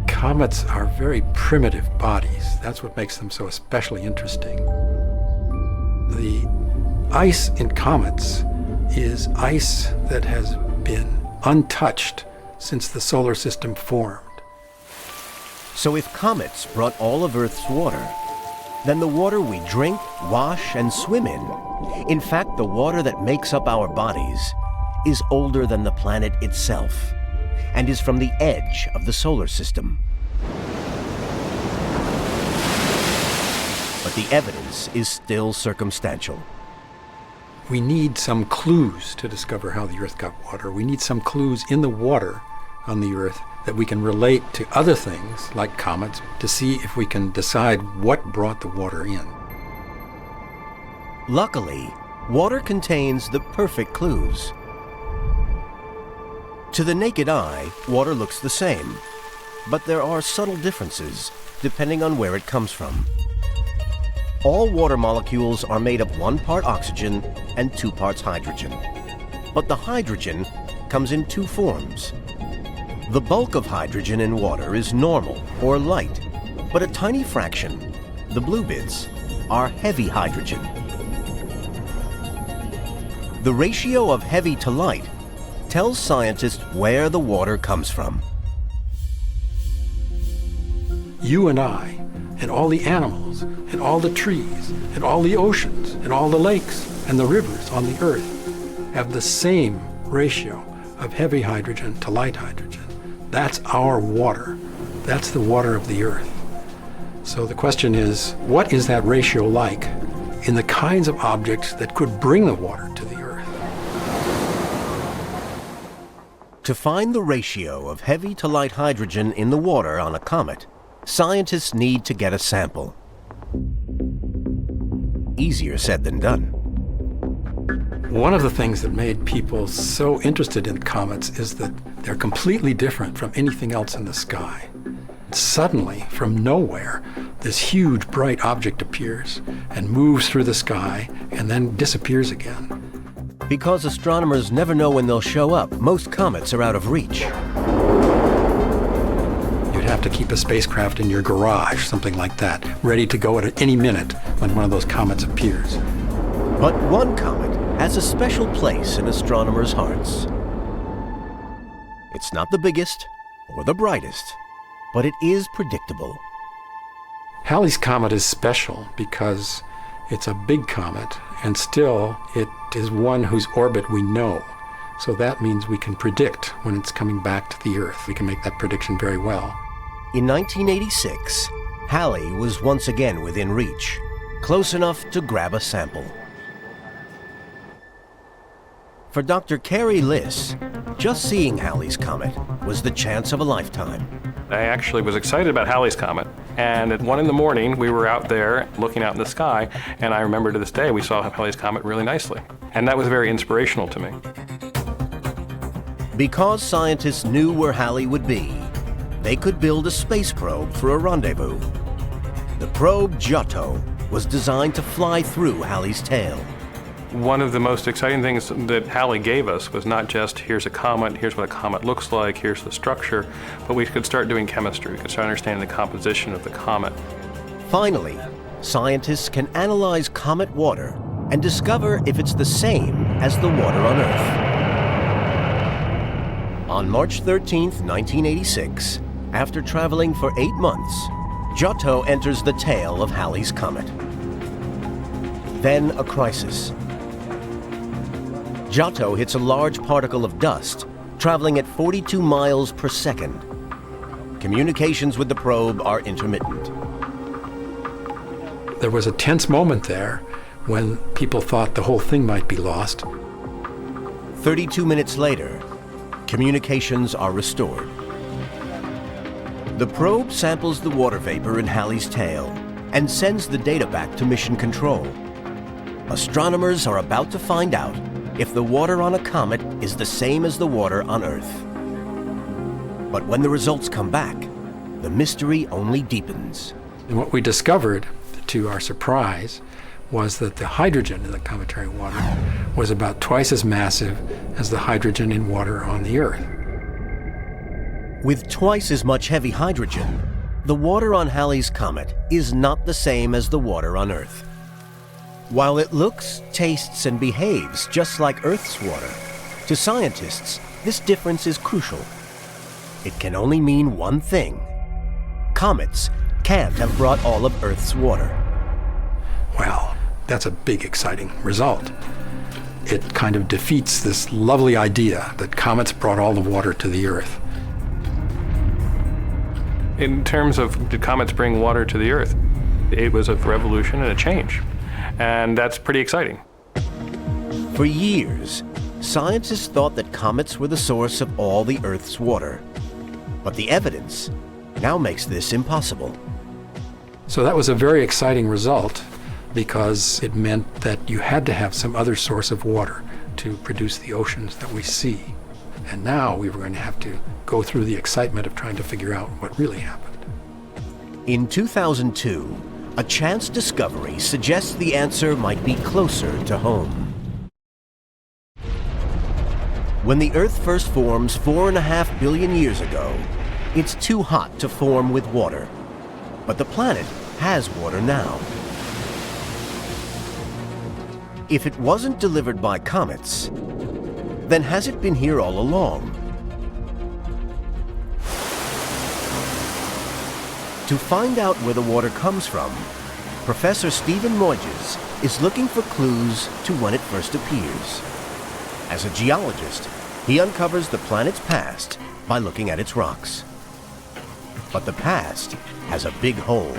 Comets are very primitive bodies. That's what makes them so especially interesting. The ice in comets is ice that has been untouched since the solar system formed. So if comets brought all of Earth's water, then the water we drink, wash, and swim in fact, the water that makes up our bodies, is older than the planet itself and is from the edge of the solar system. But the evidence is still circumstantial. We need some clues to discover how the Earth got water. We need some clues in the water on the Earth that we can relate to other things, like comets, to see if we can decide what brought the water in. Luckily, water contains the perfect clues. To the naked eye, water looks the same, but there are subtle differences depending on where it comes from. All water molecules are made of 1 part oxygen and 2 parts hydrogen. But the hydrogen comes in 2 forms. The bulk of hydrogen in water is normal or light, but a tiny fraction, the blue bits, are heavy hydrogen. The ratio of heavy to light tells scientists where the water comes from. You and I, and all the animals, and all the trees, and all the oceans, and all the lakes, and the rivers on the Earth have the same ratio of heavy hydrogen to light hydrogen. That's our water. That's the water of the Earth. So the question is, what is that ratio like in the kinds of objects that could bring the water to the Earth? To find the ratio of heavy to light hydrogen in the water on a comet, scientists need to get a sample. Easier said than done. One of the things that made people so interested in comets is that they're completely different from anything else in the sky. Suddenly, from nowhere, this huge bright object appears and moves through the sky and then disappears again. Because astronomers never know when they'll show up, most comets are out of reach. You'd have to keep a spacecraft in your garage, something like that, ready to go at any minute when one of those comets appears. But one comet has a special place in astronomers' hearts. It's not the biggest or the brightest, but it is predictable. Halley's Comet is special because it's a big comet, and still it is one whose orbit we know. So that means we can predict when it's coming back to the Earth. We can make that prediction very well. In 1986, Halley was once again within reach, close enough to grab a sample. For Dr. Carey Liss, just seeing Halley's Comet was the chance of a lifetime. I actually was excited about Halley's Comet, and at 1 in the morning we were out there looking out in the sky, and I remember to this day we saw Halley's Comet really nicely, and that was very inspirational to me. Because scientists knew where Halley would be, they could build a space probe for a rendezvous. The probe Giotto was designed to fly through Halley's tail. One of the most exciting things that Halley gave us was not just here's a comet, here's what a comet looks like, here's the structure, but we could start doing chemistry. We could start understanding the composition of the comet. Finally, scientists can analyze comet water and discover if it's the same as the water on Earth. On March 13, 1986, after traveling for 8 months, Giotto enters the tail of Halley's Comet. Then a crisis. Giotto hits a large particle of dust, traveling at 42 miles per second. Communications with the probe are intermittent. There was a tense moment there when people thought the whole thing might be lost. 32 minutes later, communications are restored. The probe samples the water vapor in Halley's tail and sends the data back to mission control. Astronomers are about to find out if the water on a comet is the same as the water on Earth. But when the results come back, the mystery only deepens. And what we discovered, to our surprise, was that the hydrogen in the cometary water was about twice as massive as the hydrogen in water on the Earth. With twice as much heavy hydrogen, the water on Halley's Comet is not the same as the water on Earth. While it looks, tastes, and behaves just like Earth's water, to scientists, this difference is crucial. It can only mean one thing. Comets can't have brought all of Earth's water. Well, that's a big, exciting result. It kind of defeats this lovely idea that comets brought all the water to the Earth. In terms of did comets bring water to the Earth, it was a revolution and a change. And that's pretty exciting. For years, scientists thought that comets were the source of all the Earth's water. But the evidence now makes this impossible. So that was a very exciting result because it meant that you had to have some other source of water to produce the oceans that we see. And now we were going to have to go through the excitement of trying to figure out what really happened. In 2002, a chance discovery suggests the answer might be closer to home. When the Earth first forms 4.5 billion years ago, it's too hot to form with water. But the planet has water now. If it wasn't delivered by comets, then has it been here all along? To find out where the water comes from, Professor Stephen Moyges is looking for clues to when it first appears. As a geologist, he uncovers the planet's past by looking at its rocks. But the past has a big hole.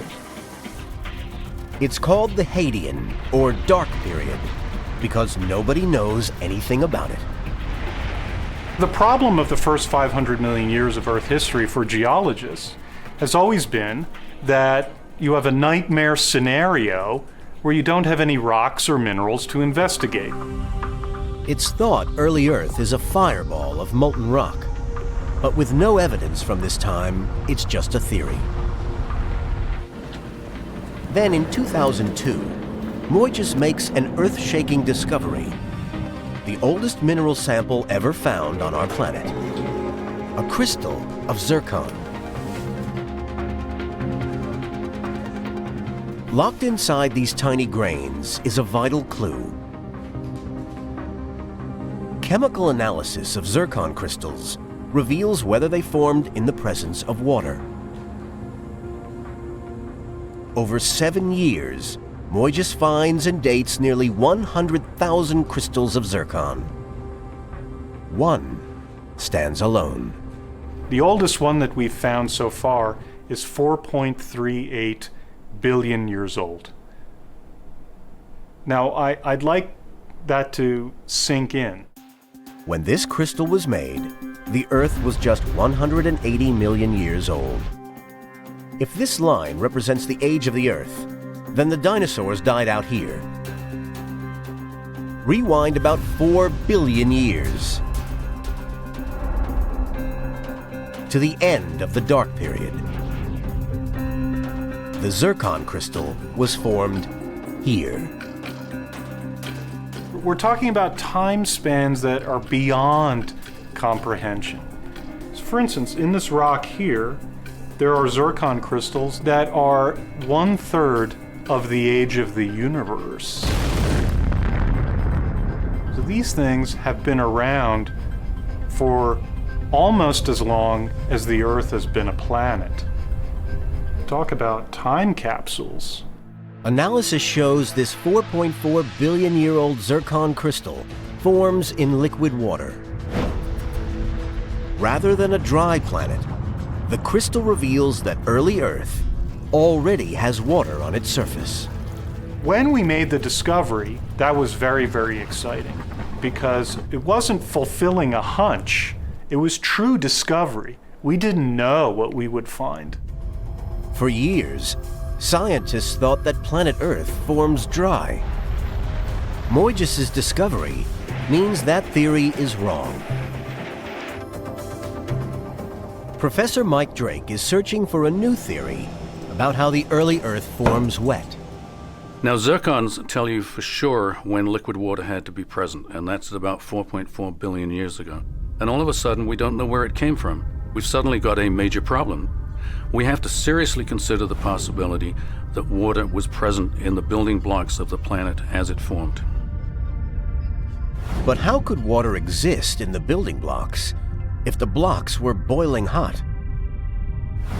It's called the Hadean, or Dark Period, because nobody knows anything about it. The problem of the first 500 million years of Earth history for geologists has always been that you have a nightmare scenario where you don't have any rocks or minerals to investigate. It's thought early Earth is a fireball of molten rock, but with no evidence from this time, it's just a theory. Then in 2002, Moyges makes an earth-shaking discovery: the oldest mineral sample ever found on our planet, a crystal of zircon. Locked inside these tiny grains is a vital clue. Chemical analysis of zircon crystals reveals whether they formed in the presence of water. Over 7 years, Moyges finds and dates nearly 100,000 crystals of zircon. One stands alone. The oldest one that we've found so far is 4.38 billion years old. Now, I'd like that to sink in. When this crystal was made, the Earth was just 180 million years old. If this line represents the age of the Earth, then the dinosaurs died out here. Rewind about 4 billion years to the end of the Dark Period. The zircon crystal was formed here. We're talking about time spans that are beyond comprehension. So for instance, in this rock here, there are zircon crystals that are 1/3 of the age of the universe. So these things have been around for almost as long as the Earth has been a planet. Talk about time capsules. Analysis shows this 4.4 billion year old zircon crystal forms in liquid water. Rather than a dry planet, the crystal reveals that early Earth already has water on its surface. When we made the discovery, that was very, very exciting because it wasn't fulfilling a hunch, it was true discovery. We didn't know what we would find. For years, scientists thought that planet Earth forms dry. Moyges' discovery means that theory is wrong. Professor Mike Drake is searching for a new theory about how the early Earth forms wet. Now, zircons tell you for sure when liquid water had to be present, and that's at about 4.4 billion years ago. And all of a sudden, we don't know where it came from. We've suddenly got a major problem. We have to seriously consider the possibility that water was present in the building blocks of the planet as it formed. But how could water exist in the building blocks if the blocks were boiling hot?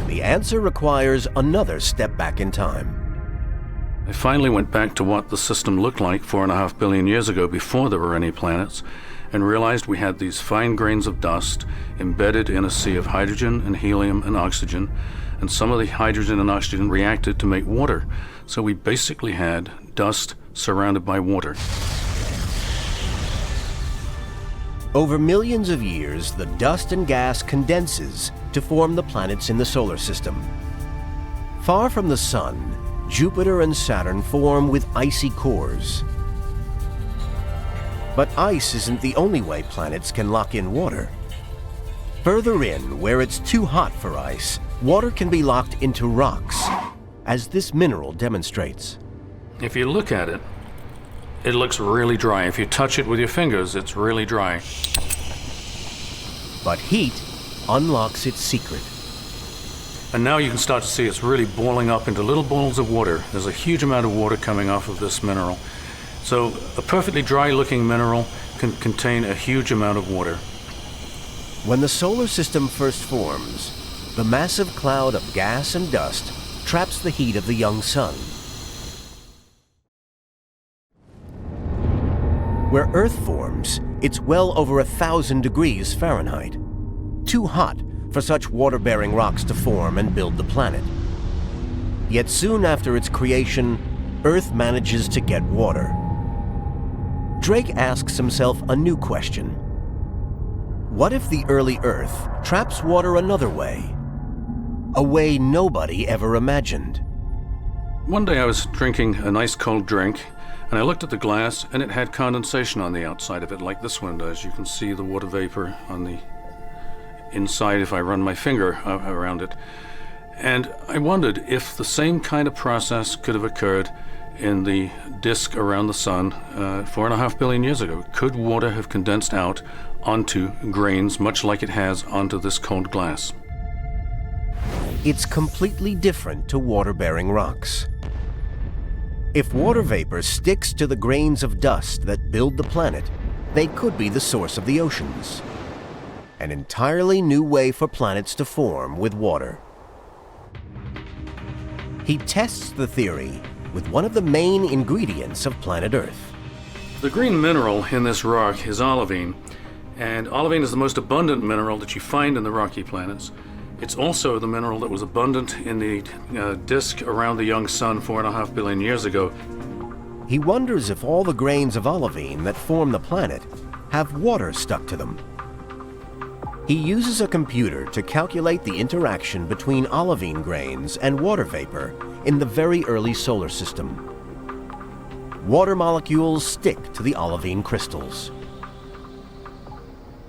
The answer requires another step back in time. I finally went back to what the system looked like 4.5 billion years ago before there were any planets, and realized we had these fine grains of dust embedded in a sea of hydrogen and helium and oxygen, and some of the hydrogen and oxygen reacted to make water. So we basically had dust surrounded by water. Over millions of years, the dust and gas condenses to form the planets in the solar system. Far from the Sun, Jupiter and Saturn form with icy cores. But ice isn't the only way planets can lock in water. Further in, where it's too hot for ice, water can be locked into rocks, as this mineral demonstrates. If you look at it looks really dry. If you touch it with your fingers, it's really dry. But heat unlocks its secret. And now you can start to see it's really boiling up into little balls of water. There's a huge amount of water coming off of this mineral. So a perfectly dry-looking mineral can contain a huge amount of water. When the solar system first forms, the massive cloud of gas and dust traps the heat of the young sun. Where Earth forms, it's well over 1,000 degrees Fahrenheit. Too hot for such water-bearing rocks to form and build the planet. Yet soon after its creation, Earth manages to get water. Drake asks himself a new question. What if the early Earth traps water another way? A way nobody ever imagined. One day I was drinking a nice cold drink, and I looked at the glass, and it had condensation on the outside of it, like this one does. You can see the water vapor on the inside if I run my finger around it. And I wondered if the same kind of process could have occurred in the disk around the sun 4.5 billion years ago. Could water have condensed out onto grains, much like it has onto this cold glass? It's completely different to water-bearing rocks. If water vapor sticks to the grains of dust that build the planet, they could be the source of the oceans. An entirely new way for planets to form with water. He tests the theory with one of the main ingredients of planet Earth. The green mineral in this rock is olivine, and olivine is the most abundant mineral that you find in the rocky planets. It's also the mineral that was abundant in the disk around the young sun 4.5 billion years ago. He wonders if all the grains of olivine that form the planet have water stuck to them. He uses a computer to calculate the interaction between olivine grains and water vapor in the very early solar system. Water molecules stick to the olivine crystals.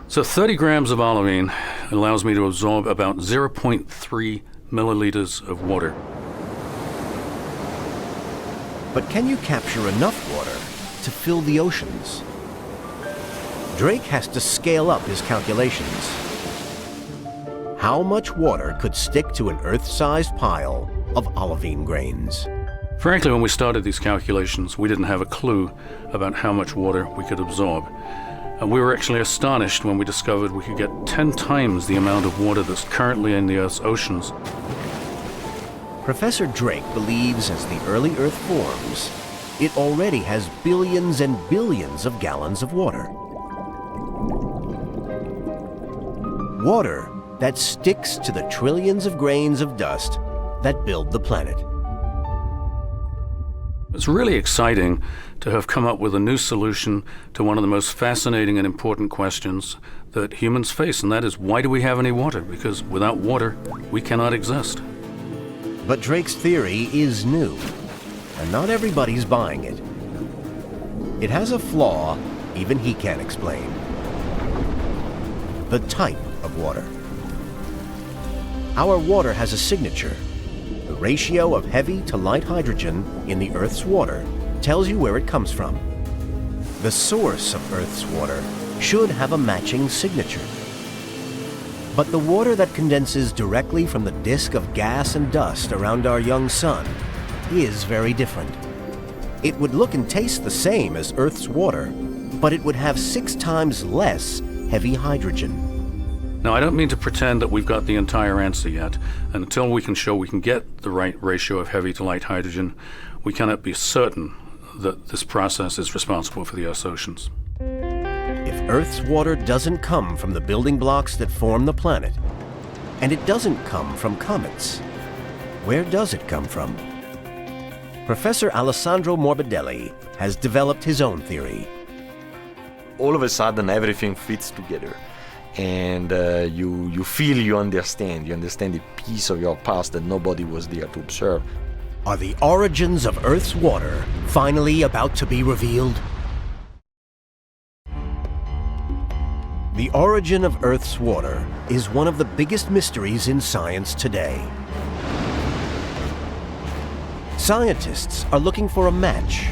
So 30 grams of olivine allows me to absorb about 0.3 milliliters of water. But can you capture enough water to fill the oceans? Drake has to scale up his calculations. How much water could stick to an Earth-sized pile of olivine grains? Frankly, when we started these calculations, we didn't have a clue about how much water we could absorb. And we were actually astonished when we discovered we could get 10 times the amount of water that's currently in the Earth's oceans. Professor Drake believes as the early Earth forms, it already has billions and billions of gallons of water. Water that sticks to the trillions of grains of dust that build the planet. It's really exciting to have come up with a new solution to one of the most fascinating and important questions that humans face, and that is, why do we have any water? Because without water, we cannot exist. But Drake's theory is new, and not everybody's buying it. It has a flaw even he can't explain. The type of water. Our water has a signature. The ratio of heavy to light hydrogen in the Earth's water tells you where it comes from. The source of Earth's water should have a matching signature. But the water that condenses directly from the disk of gas and dust around our young sun is very different. It would look and taste the same as Earth's water, but it would have 6 times less heavy hydrogen. Now, I don't mean to pretend that we've got the entire answer yet, and until we can show we can get the right ratio of heavy to light hydrogen, we cannot be certain that this process is responsible for the Earth's oceans. If Earth's water doesn't come from the building blocks that form the planet, and it doesn't come from comets, where does it come from? Professor Alessandro Morbidelli has developed his own theory. All of a sudden, everything fits together. And you feel you understand a piece of your past that nobody was there to observe. Are the origins of Earth's water finally about to be revealed? The origin of Earth's water is one of the biggest mysteries in science today. Scientists are looking for a match.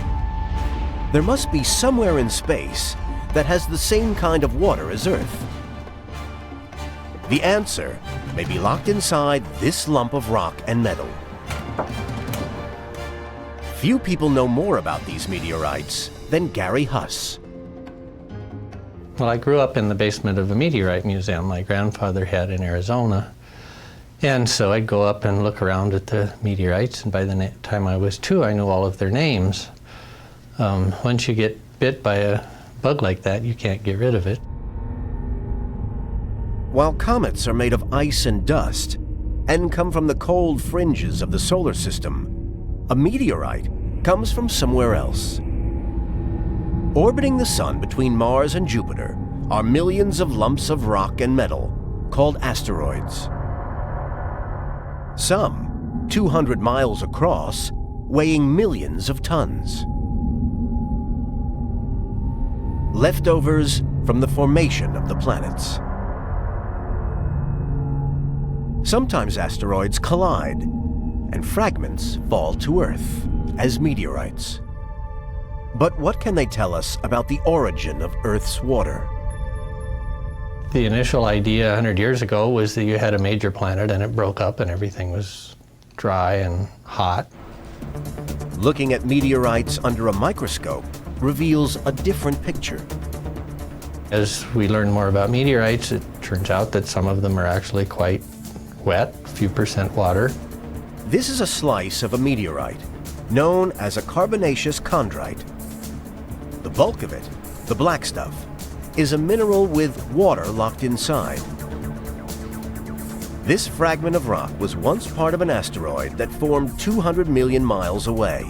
There must be somewhere in space that has the same kind of water as Earth. The answer may be locked inside this lump of rock and metal. Few people know more about these meteorites than Gary Huss. Well, I grew up in the basement of a meteorite museum my grandfather had in Arizona. And so I'd go up and look around at the meteorites, and by the time I was 2, I knew all of their names. Once you get bit by a bug like that, you can't get rid of it. While comets are made of ice and dust and come from the cold fringes of the solar system, a meteorite comes from somewhere else. Orbiting the Sun between Mars and Jupiter are millions of lumps of rock and metal called asteroids. Some 200 miles across, weighing millions of tons. Leftovers from the formation of the planets. Sometimes asteroids collide, and fragments fall to Earth as meteorites. But what can they tell us about the origin of Earth's water? The initial idea 100 years ago was that you had a major planet and it broke up and everything was dry and hot. Looking at meteorites under a microscope reveals a different picture. As we learn more about meteorites, it turns out that some of them are actually quite wet, a few percent water. This is a slice of a meteorite, known as a carbonaceous chondrite. The bulk of it, the black stuff, is a mineral with water locked inside. This fragment of rock was once part of an asteroid that formed 200 million miles away.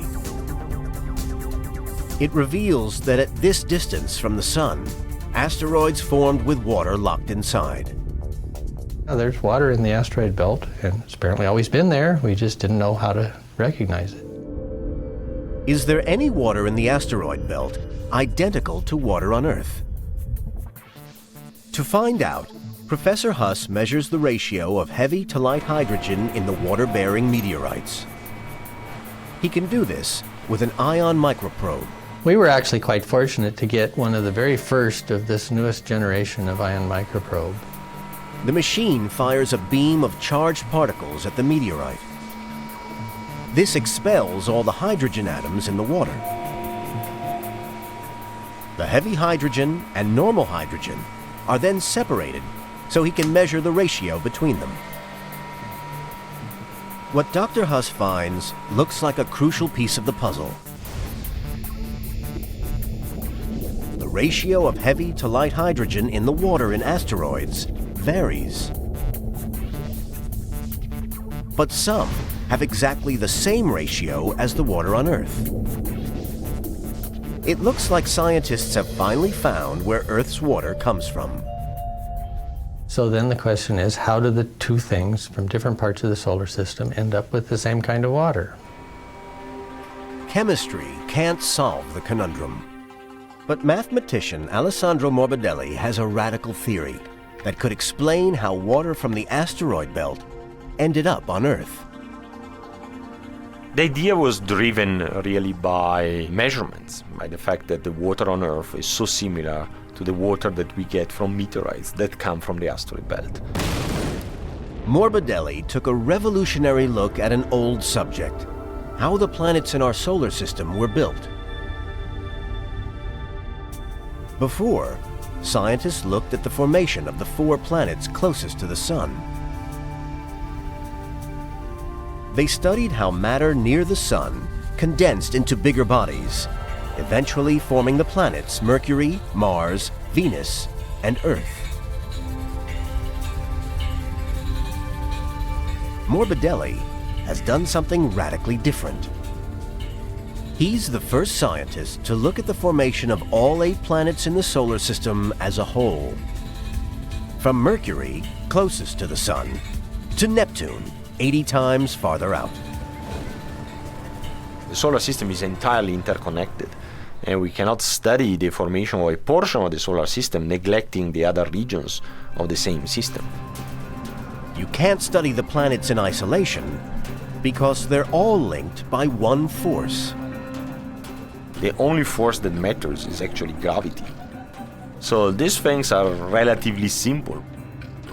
It reveals that at this distance from the Sun, asteroids formed with water locked inside. There's water in the asteroid belt, and it's apparently always been there. We just didn't know how to recognize it. Is there any water in the asteroid belt identical to water on Earth? To find out, Professor Huss measures the ratio of heavy to light hydrogen in the water-bearing meteorites. He can do this with an ion microprobe. We were actually quite fortunate to get one of the very first of this newest generation of ion microprobe. The machine fires a beam of charged particles at the meteorite. This expels all the hydrogen atoms in the water. The heavy hydrogen and normal hydrogen are then separated so he can measure the ratio between them. What Dr. Huss finds looks like a crucial piece of the puzzle. The ratio of heavy to light hydrogen in the water in asteroids varies. But some have exactly the same ratio as the water on Earth. It looks like scientists have finally found where Earth's water comes from. So then the question is, how do the two things from different parts of the solar system end up with the same kind of water? Chemistry can't solve the conundrum. But mathematician Alessandro Morbidelli has a radical theory that could explain how water from the asteroid belt ended up on Earth. The idea was driven really by measurements, by the fact that the water on Earth is so similar to the water that we get from meteorites that come from the asteroid belt. Morbidelli took a revolutionary look at an old subject, how the planets in our solar system were built. Before, scientists looked at the formation of the 4 planets closest to the Sun. They studied how matter near the Sun condensed into bigger bodies, eventually forming the planets Mercury, Mars, Venus, and Earth. Morbidelli has done something radically different. He's the first scientist to look at the formation of all 8 planets in the solar system as a whole. From Mercury, closest to the Sun, to Neptune, 80 times farther out. The solar system is entirely interconnected, and we cannot study the formation of a portion of the solar system neglecting the other regions of the same system. You can't study the planets in isolation because they're all linked by one force. The only force that matters is actually gravity. So these things are relatively simple.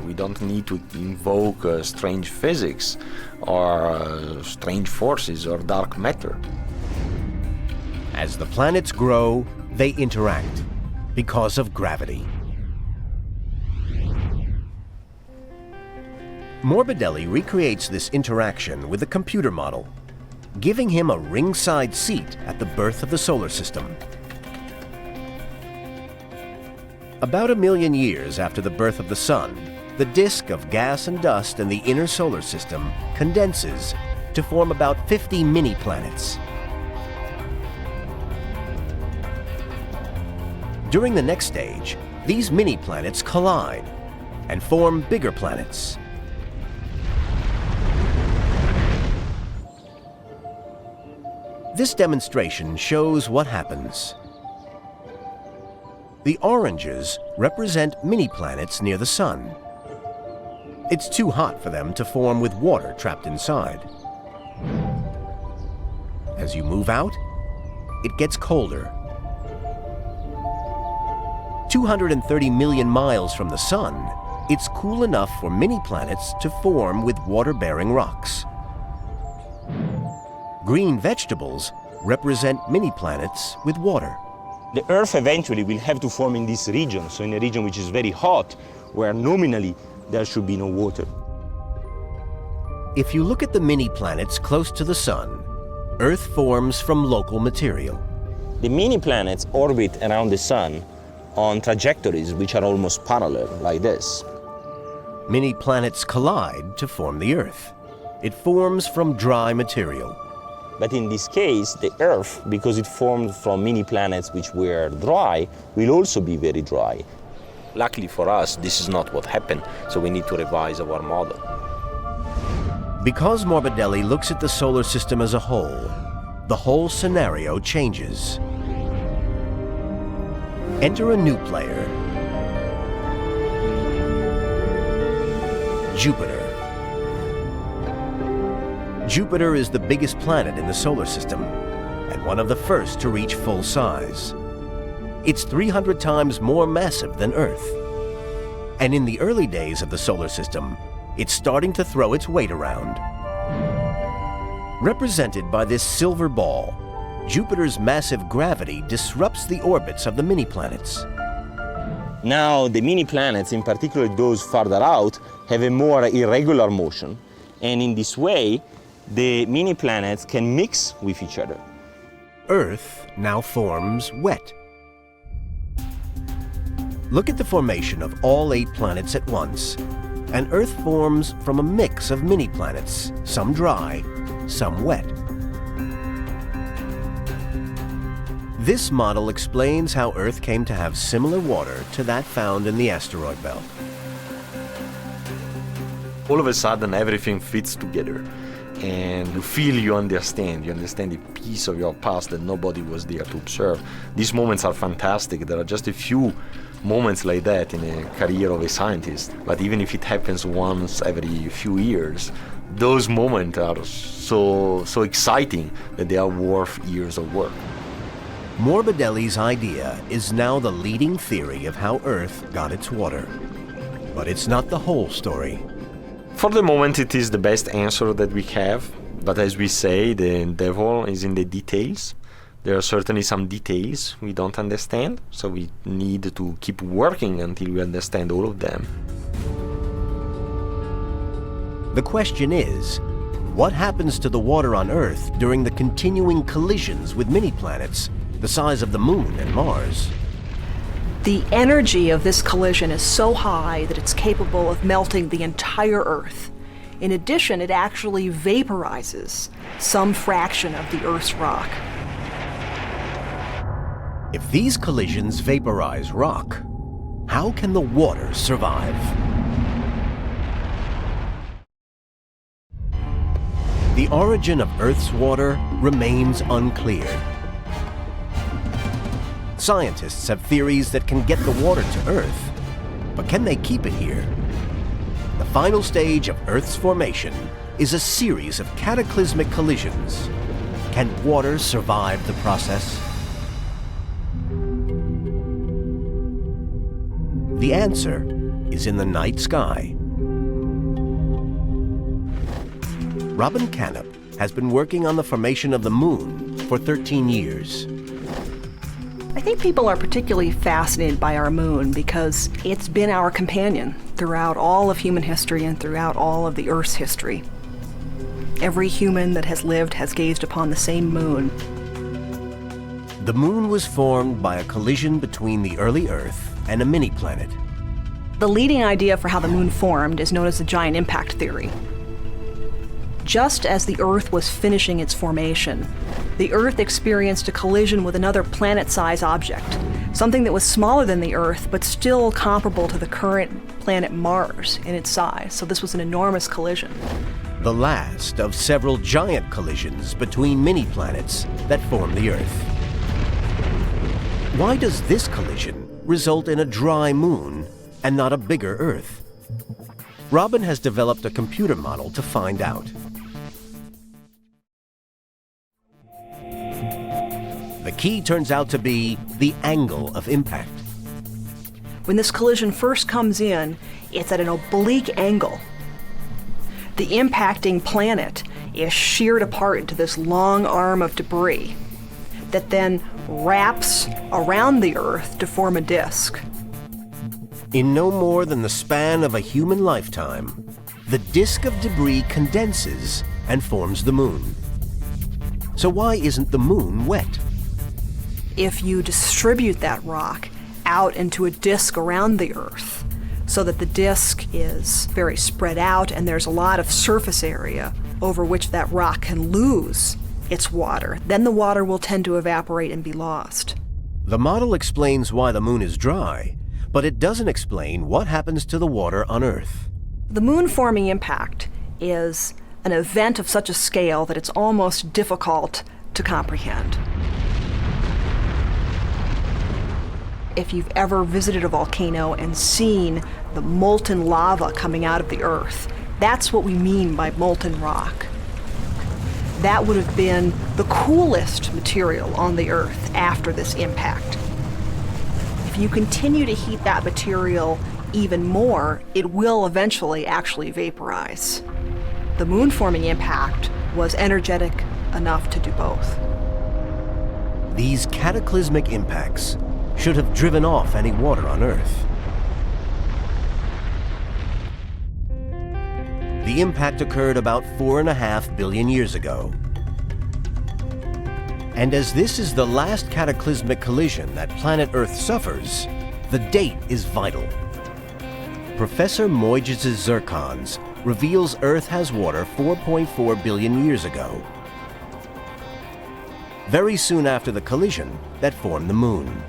We don't need to invoke strange physics or strange forces or dark matter. As the planets grow, they interact because of gravity. Morbidelli recreates this interaction with a computer model, giving him a ringside seat at the birth of the solar system. About 1 million years after the birth of the Sun, the disk of gas and dust in the inner solar system condenses to form about 50 mini-planets. During the next stage, these mini-planets collide and form bigger planets. This demonstration shows what happens. The oranges represent mini-planets near the Sun. It's too hot for them to form with water trapped inside. As you move out, it gets colder. 230 million miles from the Sun, it's cool enough for mini-planets to form with water-bearing rocks. Green vegetables represent mini-planets with water. The Earth eventually will have to form in this region, so in a region which is very hot, where nominally there should be no water. If you look at the mini-planets close to the Sun, Earth forms from local material. The mini-planets orbit around the Sun on trajectories which are almost parallel, like this. Mini-planets collide to form the Earth. It forms from dry material. But in this case, the Earth, because it formed from mini-planets which were dry, will also be very dry. Luckily for us, this is not what happened, so we need to revise our model. Because Morbidelli looks at the solar system as a whole, the whole scenario changes. Enter a new player, Jupiter. Jupiter is the biggest planet in the solar system and one of the first to reach full size. It's 300 times more massive than Earth. And in the early days of the solar system, it's starting to throw its weight around. Represented by this silver ball, Jupiter's massive gravity disrupts the orbits of the mini-planets. Now, the mini-planets, in particular those farther out, have a more irregular motion, and in this way, the mini-planets can mix with each other. Earth now forms wet. Look at the formation of all 8 planets at once, and Earth forms from a mix of mini-planets, some dry, some wet. This model explains how Earth came to have similar water to that found in the asteroid belt. All of a sudden, everything fits together. And you feel you understand a piece of your past that nobody was there to observe. These moments are fantastic. There are just a few moments like that in a career of a scientist, but even if it happens once every few years, those moments are so exciting that they are worth years of work. Morbidelli's idea is now the leading theory of how Earth got its water. But it's not the whole story. For the moment, it is the best answer that we have. But as we say, the devil is in the details. There are certainly some details we don't understand, so we need to keep working until we understand all of them. The question is, what happens to the water on Earth during the continuing collisions with mini-planets the size of the Moon and Mars? The energy of this collision is so high that it's capable of melting the entire Earth. In addition, it actually vaporizes some fraction of the Earth's rock. If these collisions vaporize rock, how can the water survive? The origin of Earth's water remains unclear. Scientists have theories that can get the water to Earth, but can they keep it here? The final stage of Earth's formation is a series of cataclysmic collisions. Can water survive the process? The answer is in the night sky. Robin Canup has been working on the formation of the moon for 13 years. I think people are particularly fascinated by our moon because it's been our companion throughout all of human history and throughout all of the Earth's history. Every human that has lived has gazed upon the same moon. The moon was formed by a collision between the early Earth and a mini-planet. The leading idea for how the moon formed is known as the giant impact theory. Just as the Earth was finishing its formation, the Earth experienced a collision with another planet-sized object, something that was smaller than the Earth, but still comparable to the current planet Mars in its size. So this was an enormous collision. The last of several giant collisions between mini-planets that form the Earth. Why does this collision result in a dry moon and not a bigger Earth? Robin has developed a computer model to find out. The key turns out to be the angle of impact. When this collision first comes in, it's at an oblique angle. The impacting planet is sheared apart into this long arm of debris that then wraps around the Earth to form a disk. In no more than the span of a human lifetime, the disk of debris condenses and forms the moon. So why isn't the moon wet? If you distribute that rock out into a disk around the Earth so that the disk is very spread out and there's a lot of surface area over which that rock can lose its water, then the water will tend to evaporate and be lost. The model explains why the moon is dry, but it doesn't explain what happens to the water on Earth. The moon-forming impact is an event of such a scale that it's almost difficult to comprehend. If you've ever visited a volcano and seen the molten lava coming out of the Earth, that's what we mean by molten rock. That would have been the coolest material on the Earth after this impact. If you continue to heat that material even more, it will eventually actually vaporize. The moon-forming impact was energetic enough to do both. These cataclysmic impacts should have driven off any water on Earth. The impact occurred about 4.5 billion years ago. And as this is the last cataclysmic collision that planet Earth suffers, the date is vital. Professor Moiges' zircons reveals Earth has water 4.4 billion years ago, very soon after the collision that formed the moon.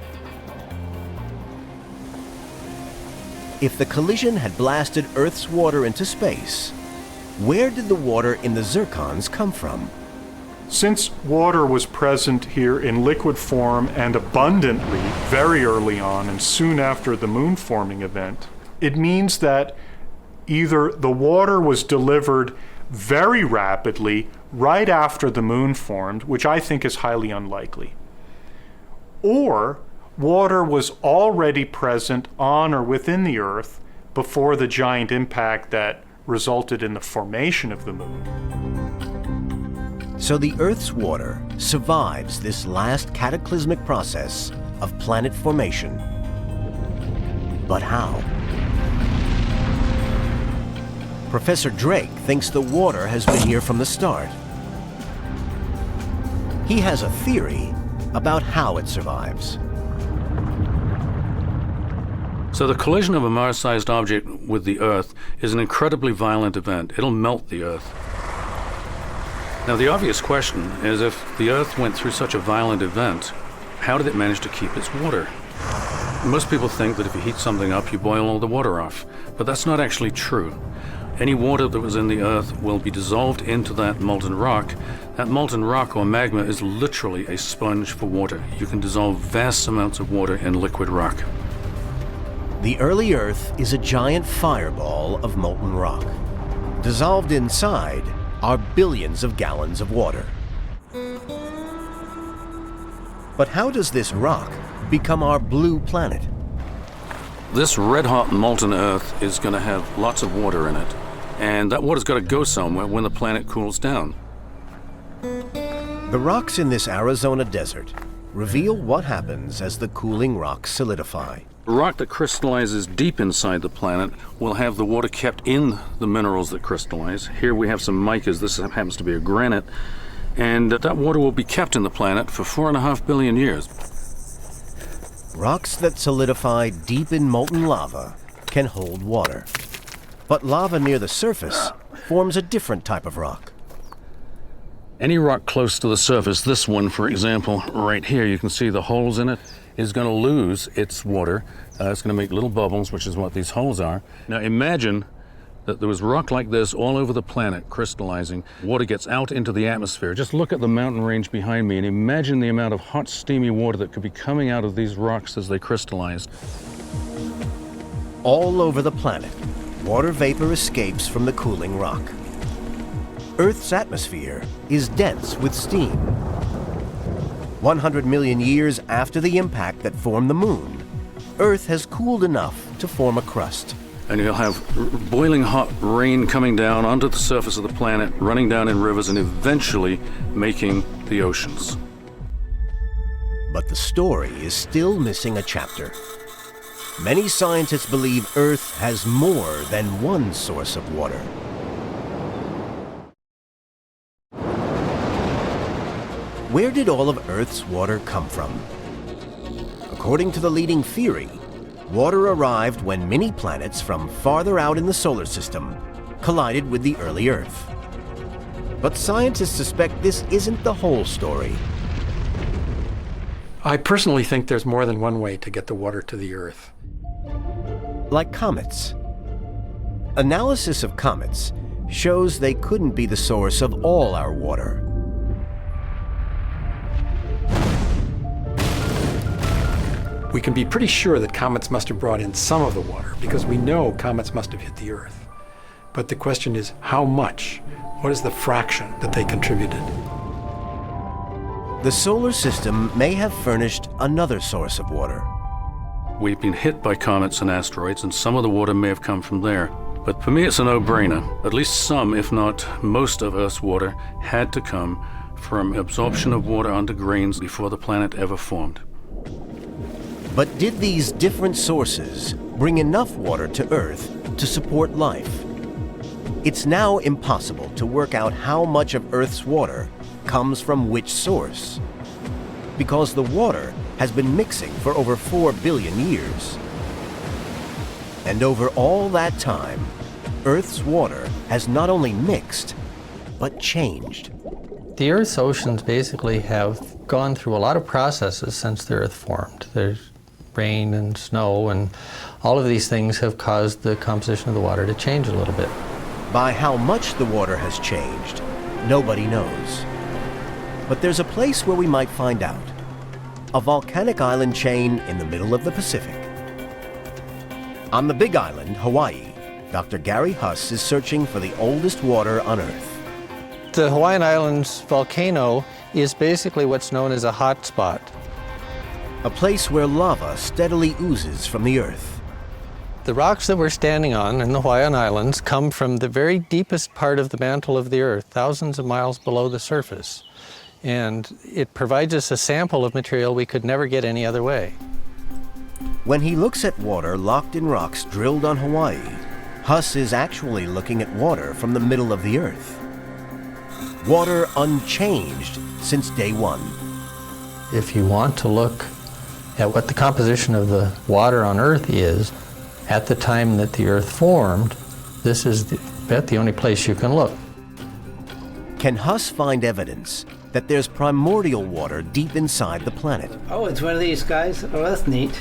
If the collision had blasted Earth's water into space, where did the water in the zircons come from? Since water was present here in liquid form and abundantly very early on and soon after the moon forming event, it means that either the water was delivered very rapidly right after the moon formed, which I think is highly unlikely, or water was already present on or within the Earth before the giant impact that resulted in the formation of the moon. So the Earth's water survives this last cataclysmic process of planet formation. But how? Professor Drake thinks the water has been here from the start. He has a theory about how it survives. So the collision of a Mars-sized object with the Earth is an incredibly violent event. It'll melt the Earth. Now the obvious question is, if the Earth went through such a violent event, how did it manage to keep its water? Most people think that if you heat something up, you boil all the water off, but that's not actually true. Any water that was in the Earth will be dissolved into that molten rock. That molten rock or magma is literally a sponge for water. You can dissolve vast amounts of water in liquid rock. The early Earth is a giant fireball of molten rock. Dissolved inside are billions of gallons of water. But how does this rock become our blue planet? This red-hot molten Earth is going to have lots of water in it. And that water's got to go somewhere when the planet cools down. The rocks in this Arizona desert reveal what happens as the cooling rocks solidify. Rock that crystallizes deep inside the planet will have the water kept in the minerals that crystallize. Here we have some micas. This happens to be a granite. And that water will be kept in the planet for 4.5 billion years. Rocks that solidify deep in molten lava can hold water. But lava near the surface forms a different type of rock. Any rock close to the surface, this one, for example, right here, you can see the holes in it, is going to lose its water. It's going to make little bubbles, which is what these holes are. Now imagine that there was rock like this all over the planet crystallizing. Water gets out into the atmosphere. Just look at the mountain range behind me and imagine the amount of hot, steamy water that could be coming out of these rocks as they crystallized. All over the planet, water vapor escapes from the cooling rock. Earth's atmosphere is dense with steam. 100 million years after the impact that formed the moon, Earth has cooled enough to form a crust. And you'll have boiling hot rain coming down onto the surface of the planet, running down in rivers, and eventually making the oceans. But the story is still missing a chapter. Many scientists believe Earth has more than one source of water. Where did all of Earth's water come from? According to the leading theory, water arrived when mini-planets from farther out in the solar system collided with the early Earth. But scientists suspect this isn't the whole story. I personally think there's more than one way to get the water to the Earth. Like comets. Analysis of comets shows they couldn't be the source of all our water. We can be pretty sure that comets must have brought in some of the water, because we know comets must have hit the Earth. But the question is, how much? What is the fraction that they contributed? The solar system may have furnished another source of water. We've been hit by comets and asteroids, and some of the water may have come from there. But for me, it's a no-brainer. At least some, if not most, of Earth's water had to come from absorption of water under grains before the planet ever formed. But did these different sources bring enough water to Earth to support life? It's now impossible to work out how much of Earth's water comes from which source, because the water has been mixing for over 4 billion years. And over all that time, Earth's water has not only mixed, but changed. The Earth's oceans basically have gone through a lot of processes since the Earth formed. There's rain and snow, and all of these things have caused the composition of the water to change a little bit. By how much the water has changed, nobody knows. But there's a place where we might find out. A volcanic island chain in the middle of the Pacific. On the Big Island, Hawaii, Dr. Gary Huss is searching for the oldest water on Earth. The Hawaiian Islands volcano is basically what's known as a hot spot. A place where lava steadily oozes from the Earth. The rocks that we're standing on in the Hawaiian Islands come from the very deepest part of the mantle of the Earth, thousands of miles below the surface. And it provides us a sample of material we could never get any other way. When he looks at water locked in rocks drilled on Hawaii, Huss is actually looking at water from the middle of the Earth. Water unchanged since day one. If you want to look at what the composition of the water on Earth is at the time that the Earth formed, this is about the only place you can look. Can Huss find evidence that there's primordial water deep inside the planet? Oh, it's one of these guys? Oh, that's neat.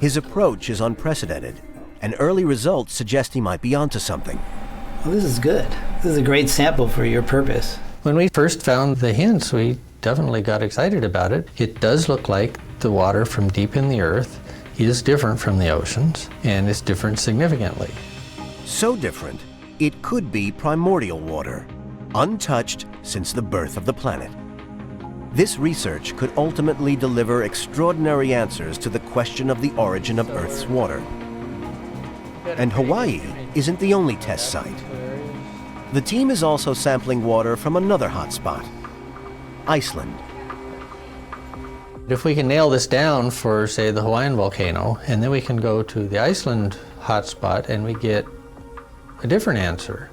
His approach is unprecedented, and early results suggest he might be onto something. Well, this is good. This is a great sample for your purpose. When we first found the hints, we definitely got excited about it. It does look like the water from deep in the Earth is different from the oceans, and it's different significantly. So different, it could be primordial water, untouched since the birth of the planet. This research could ultimately deliver extraordinary answers to the question of the origin of Earth's water. And Hawaii isn't the only test site. The team is also sampling water from another hotspot, Iceland. If we can nail this down for, say, the Hawaiian volcano, and then we can go to the Iceland hotspot and we get a different answer.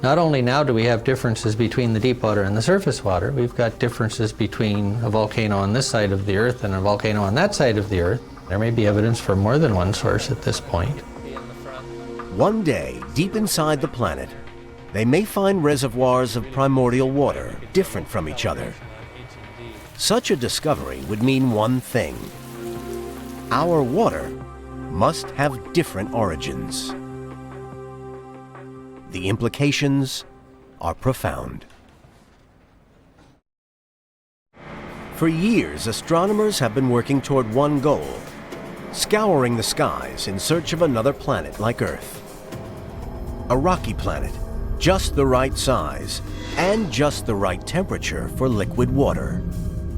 Not only now do we have differences between the deep water and the surface water, we've got differences between a volcano on this side of the Earth and a volcano on that side of the Earth. There may be evidence for more than one source at this point. One day, deep inside the planet, they may find reservoirs of primordial water different from each other. Such a discovery would mean one thing: our water must have different origins. The implications are profound. For years, astronomers have been working toward one goal: scouring the skies in search of another planet like Earth. A rocky planet, just the right size and just the right temperature for liquid water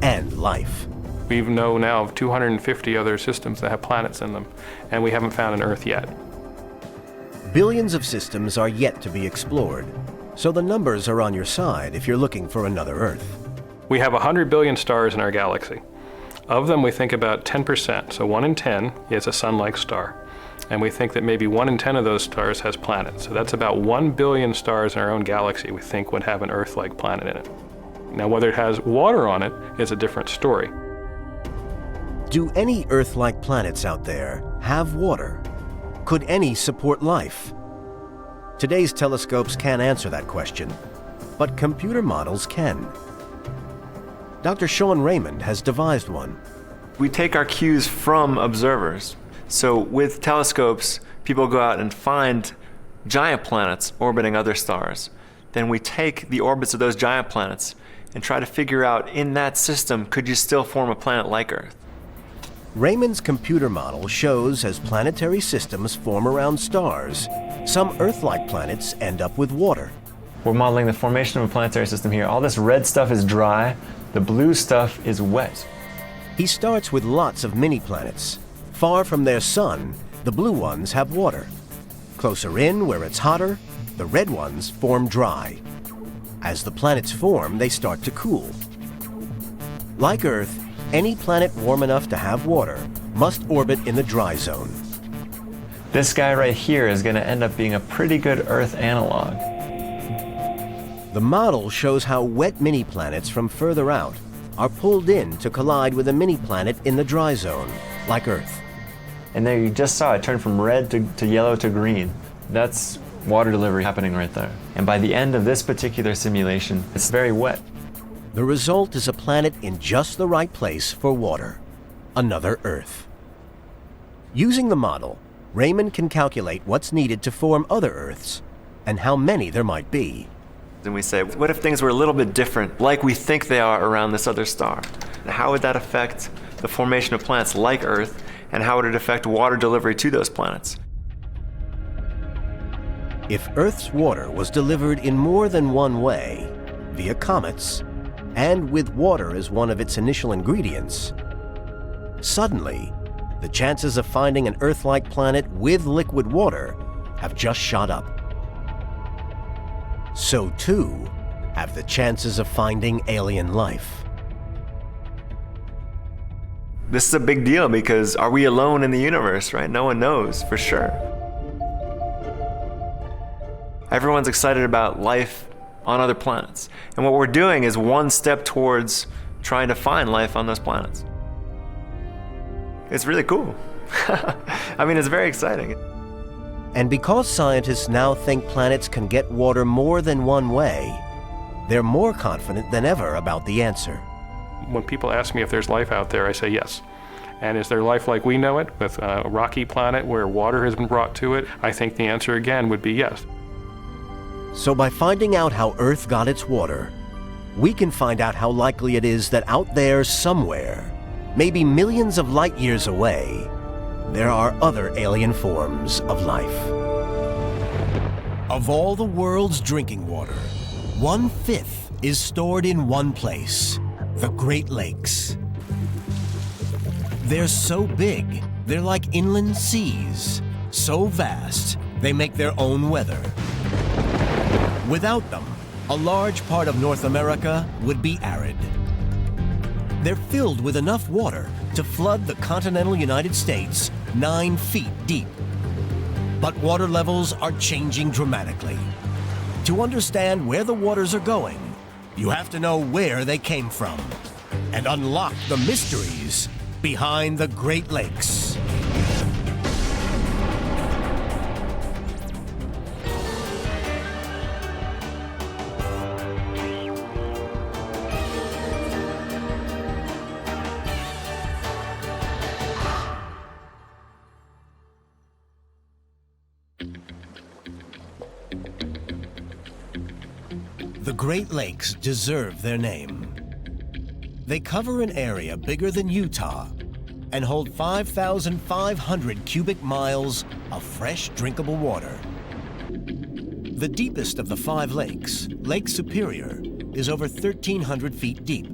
and life. We know now of 250 other systems that have planets in them, and we haven't found an Earth yet. Billions of systems are yet to be explored, so the numbers are on your side if you're looking for another Earth. We have 100 billion stars in our galaxy. Of them, we think about 10%, so 1 in 10 is a sun-like star. And we think that maybe 1 in 10 of those stars has planets. So that's about 1 billion stars in our own galaxy we think would have an Earth-like planet in it. Now, whether it has water on it is a different story. Do any Earth-like planets out there have water? Could any support life? Today's telescopes can't answer that question, but computer models can. Dr. Sean Raymond has devised one. We take our cues from observers. So with telescopes, people go out and find giant planets orbiting other stars. Then we take the orbits of those giant planets and try to figure out, in that system, could you still form a planet like Earth? Raymond's computer model shows as planetary systems form around stars, some Earth-like planets end up with water. We're modeling the formation of a planetary system here. All this red stuff is dry, the blue stuff is wet. He starts with lots of mini-planets. Far from their sun, the blue ones have water. Closer in, where it's hotter, the red ones form dry. As the planets form, they start to cool. Like Earth, any planet warm enough to have water must orbit in the dry zone. This guy right here is going to end up being a pretty good Earth analog. The model shows how wet mini-planets from further out are pulled in to collide with a mini-planet in the dry zone, like Earth. And there you just saw it turn from red to yellow to green. That's water delivery happening right there. And by the end of this particular simulation, it's very wet. The result is a planet in just the right place for water, another Earth. Using the model, Raymond can calculate what's needed to form other Earths and how many there might be. And we say, what if things were a little bit different, like we think they are around this other star? How would that affect the formation of planets like Earth, and how would it affect water delivery to those planets? If Earth's water was delivered in more than one way, via comets, and with water as one of its initial ingredients, suddenly, the chances of finding an Earth-like planet with liquid water have just shot up. So too have the chances of finding alien life. This is a big deal because are we alone in the universe, right? No one knows for sure. Everyone's excited about life on other planets. And what we're doing is one step towards trying to find life on those planets. It's really cool. I mean, it's very exciting. And because scientists now think planets can get water more than one way, they're more confident than ever about the answer. When people ask me if there's life out there, I say yes. And is there life like we know it, with a rocky planet where water has been brought to it? I think the answer again would be yes. So by finding out how Earth got its water, we can find out how likely it is that out there somewhere, maybe millions of light years away, there are other alien forms of life. Of all the world's drinking water, 1/5 is stored in one place, the Great Lakes. They're so big, they're like inland seas. So vast, they make their own weather. Without them, a large part of North America would be arid. They're filled with enough water to flood the continental United States 9 feet deep. But water levels are changing dramatically. To understand where the waters are going, you have to know where they came from and unlock the mysteries behind the Great Lakes. The Great Lakes deserve their name. They cover an area bigger than Utah and hold 5,500 cubic miles of fresh, drinkable water. The deepest of the 5 lakes, Lake Superior, is over 1,300 feet deep.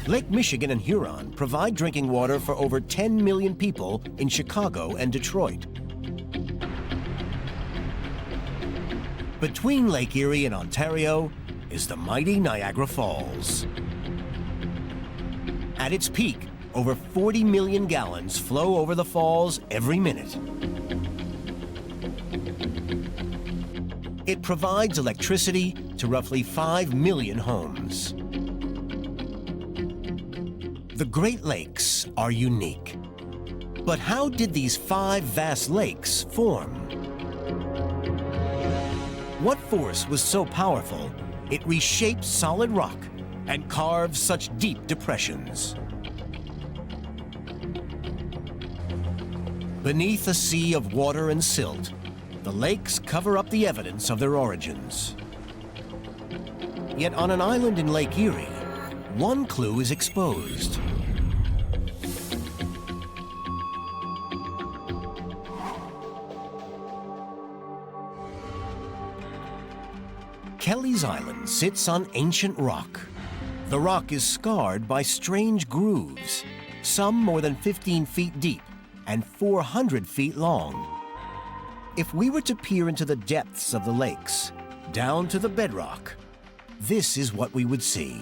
Lake Michigan and Huron provide drinking water for over 10 million people in Chicago and Detroit. Between Lake Erie and Ontario is the mighty Niagara Falls. At its peak, over 40 million gallons flow over the falls every minute. It provides electricity to roughly 5 million homes. The Great Lakes are unique. But how did these 5 vast lakes form? What force was so powerful it reshaped solid rock and carved such deep depressions? Beneath a sea of water and silt, the lakes cover up the evidence of their origins. Yet on an island in Lake Erie, one clue is exposed. Kelly's Island sits on ancient rock. The rock is scarred by strange grooves, some more than 15 feet deep and 400 feet long. If we were to peer into the depths of the lakes, down to the bedrock, this is what we would see.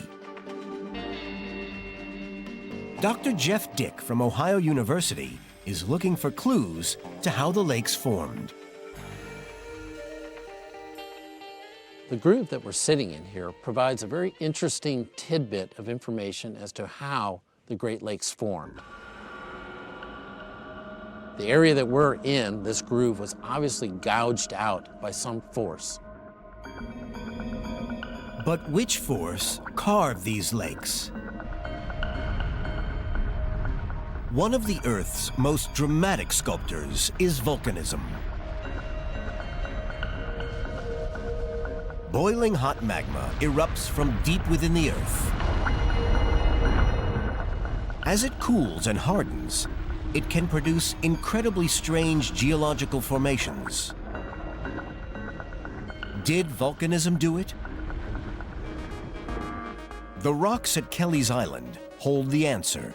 Dr. Jeff Dick from Ohio University is looking for clues to how the lakes formed. The groove that we're sitting in here provides a very interesting tidbit of information as to how the Great Lakes formed. The area that we're in, this groove, was obviously gouged out by some force. But which force carved these lakes? One of the Earth's most dramatic sculptors is volcanism. Boiling hot magma erupts from deep within the Earth. As it cools and hardens, it can produce incredibly strange geological formations. Did volcanism do it? The rocks at Kelly's Island hold the answer.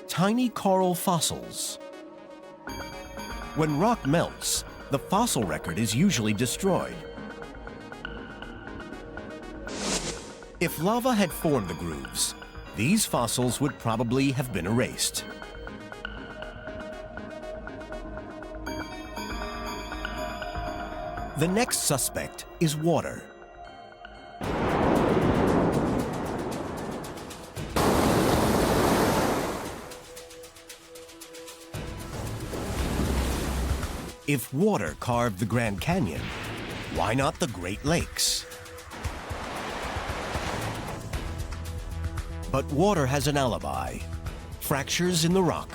Tiny coral fossils. When rock melts, the fossil record is usually destroyed. If lava had formed the grooves, these fossils would probably have been erased. The next suspect is water. If water carved the Grand Canyon, why not the Great Lakes? But water has an alibi: fractures in the rock.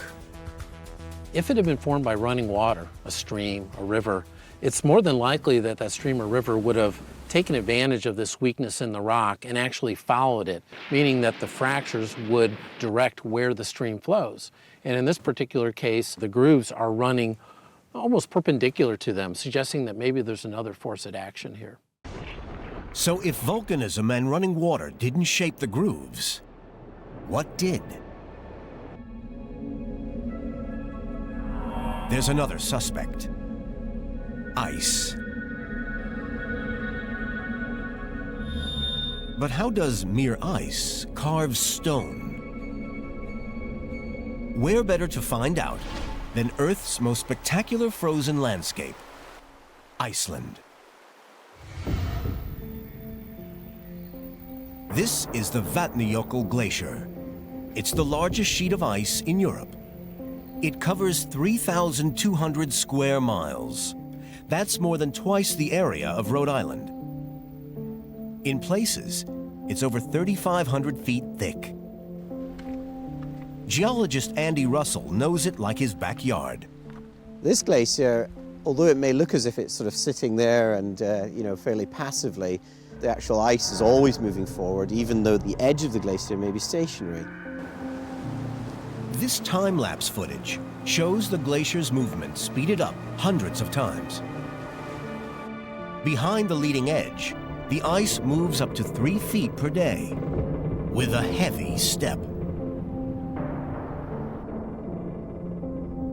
If it had been formed by running water, a stream, a river, it's more than likely that that stream or river would have taken advantage of this weakness in the rock and actually followed it, meaning that the fractures would direct where the stream flows. And in this particular case, the grooves are running almost perpendicular to them, suggesting that maybe there's another force at action here. So if volcanism and running water didn't shape the grooves, what did? There's another suspect. ice. But how does mere ice carve stone? Where better to find out than Earth's most spectacular frozen landscape, Iceland. This is the Vatnajökull Glacier. It's the largest sheet of ice in Europe. It covers 3,200 square miles. That's more than twice the area of Rhode Island. In places, it's over 3,500 feet thick. Geologist Andy Russell knows it like his backyard. This glacier, although it may look as if it's sort of sitting there and, fairly passively, the actual ice is always moving forward, even though the edge of the glacier may be stationary. This time-lapse footage shows the glacier's movement speeded up hundreds of times. Behind the leading edge, the ice moves up to 3 feet per day with a heavy step.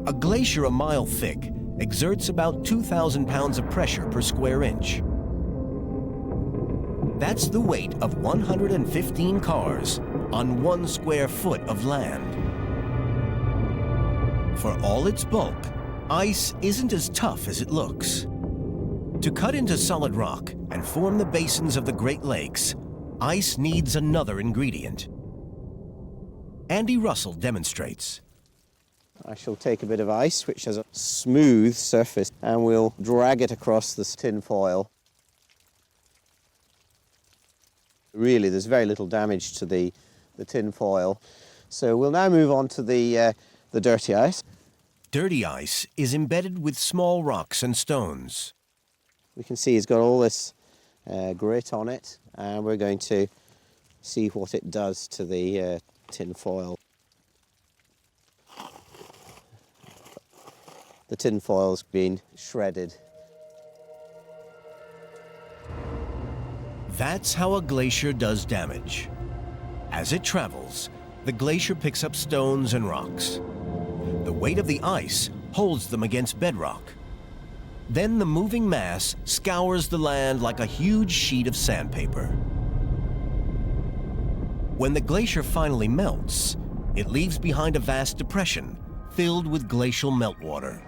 A glacier a mile thick exerts about 2,000 pounds of pressure per square inch. That's the weight of 115 cars on 1 square foot of land. For all its bulk, ice isn't as tough as it looks. To cut into solid rock and form the basins of the Great Lakes, ice needs another ingredient. Andy Russell demonstrates. I shall take a bit of ice, which has a smooth surface, and we'll drag it across this tin foil. Really, there's very little damage to the tin foil. So we'll now move on to the dirty ice. Dirty ice is embedded with small rocks and stones. We can see it's got all this grit on it, and we're going to see what it does to the tin foil. The tin foil's been shredded. That's how a glacier does damage. As it travels, the glacier picks up stones and rocks. The weight of the ice holds them against bedrock. Then the moving mass scours the land like a huge sheet of sandpaper. When the glacier finally melts, it leaves behind a vast depression filled with glacial meltwater.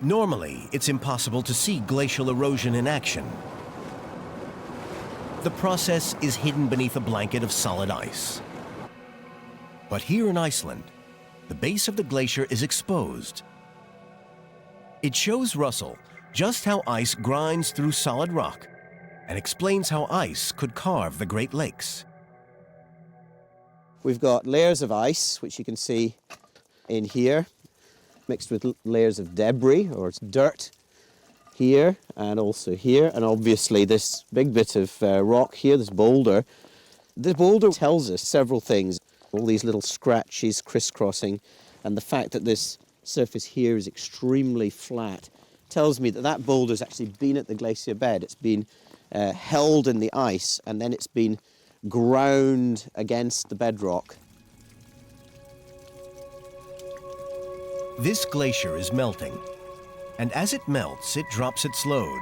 Normally, it's impossible to see glacial erosion in action. The process is hidden beneath a blanket of solid ice. But here in Iceland, the base of the glacier is exposed. It shows Russell just how ice grinds through solid rock and explains how ice could carve the Great Lakes. We've got layers of ice, which you can see in here, mixed with layers of debris, or dirt, here and also here, and obviously this big bit of rock here, this boulder. The boulder tells us several things. All these little scratches crisscrossing, and the fact that this surface here is extremely flat tells me that that boulder's actually been at the glacier bed. It's been held in the ice, and then it's been ground against the bedrock. This glacier is melting, and as it melts, it drops its load.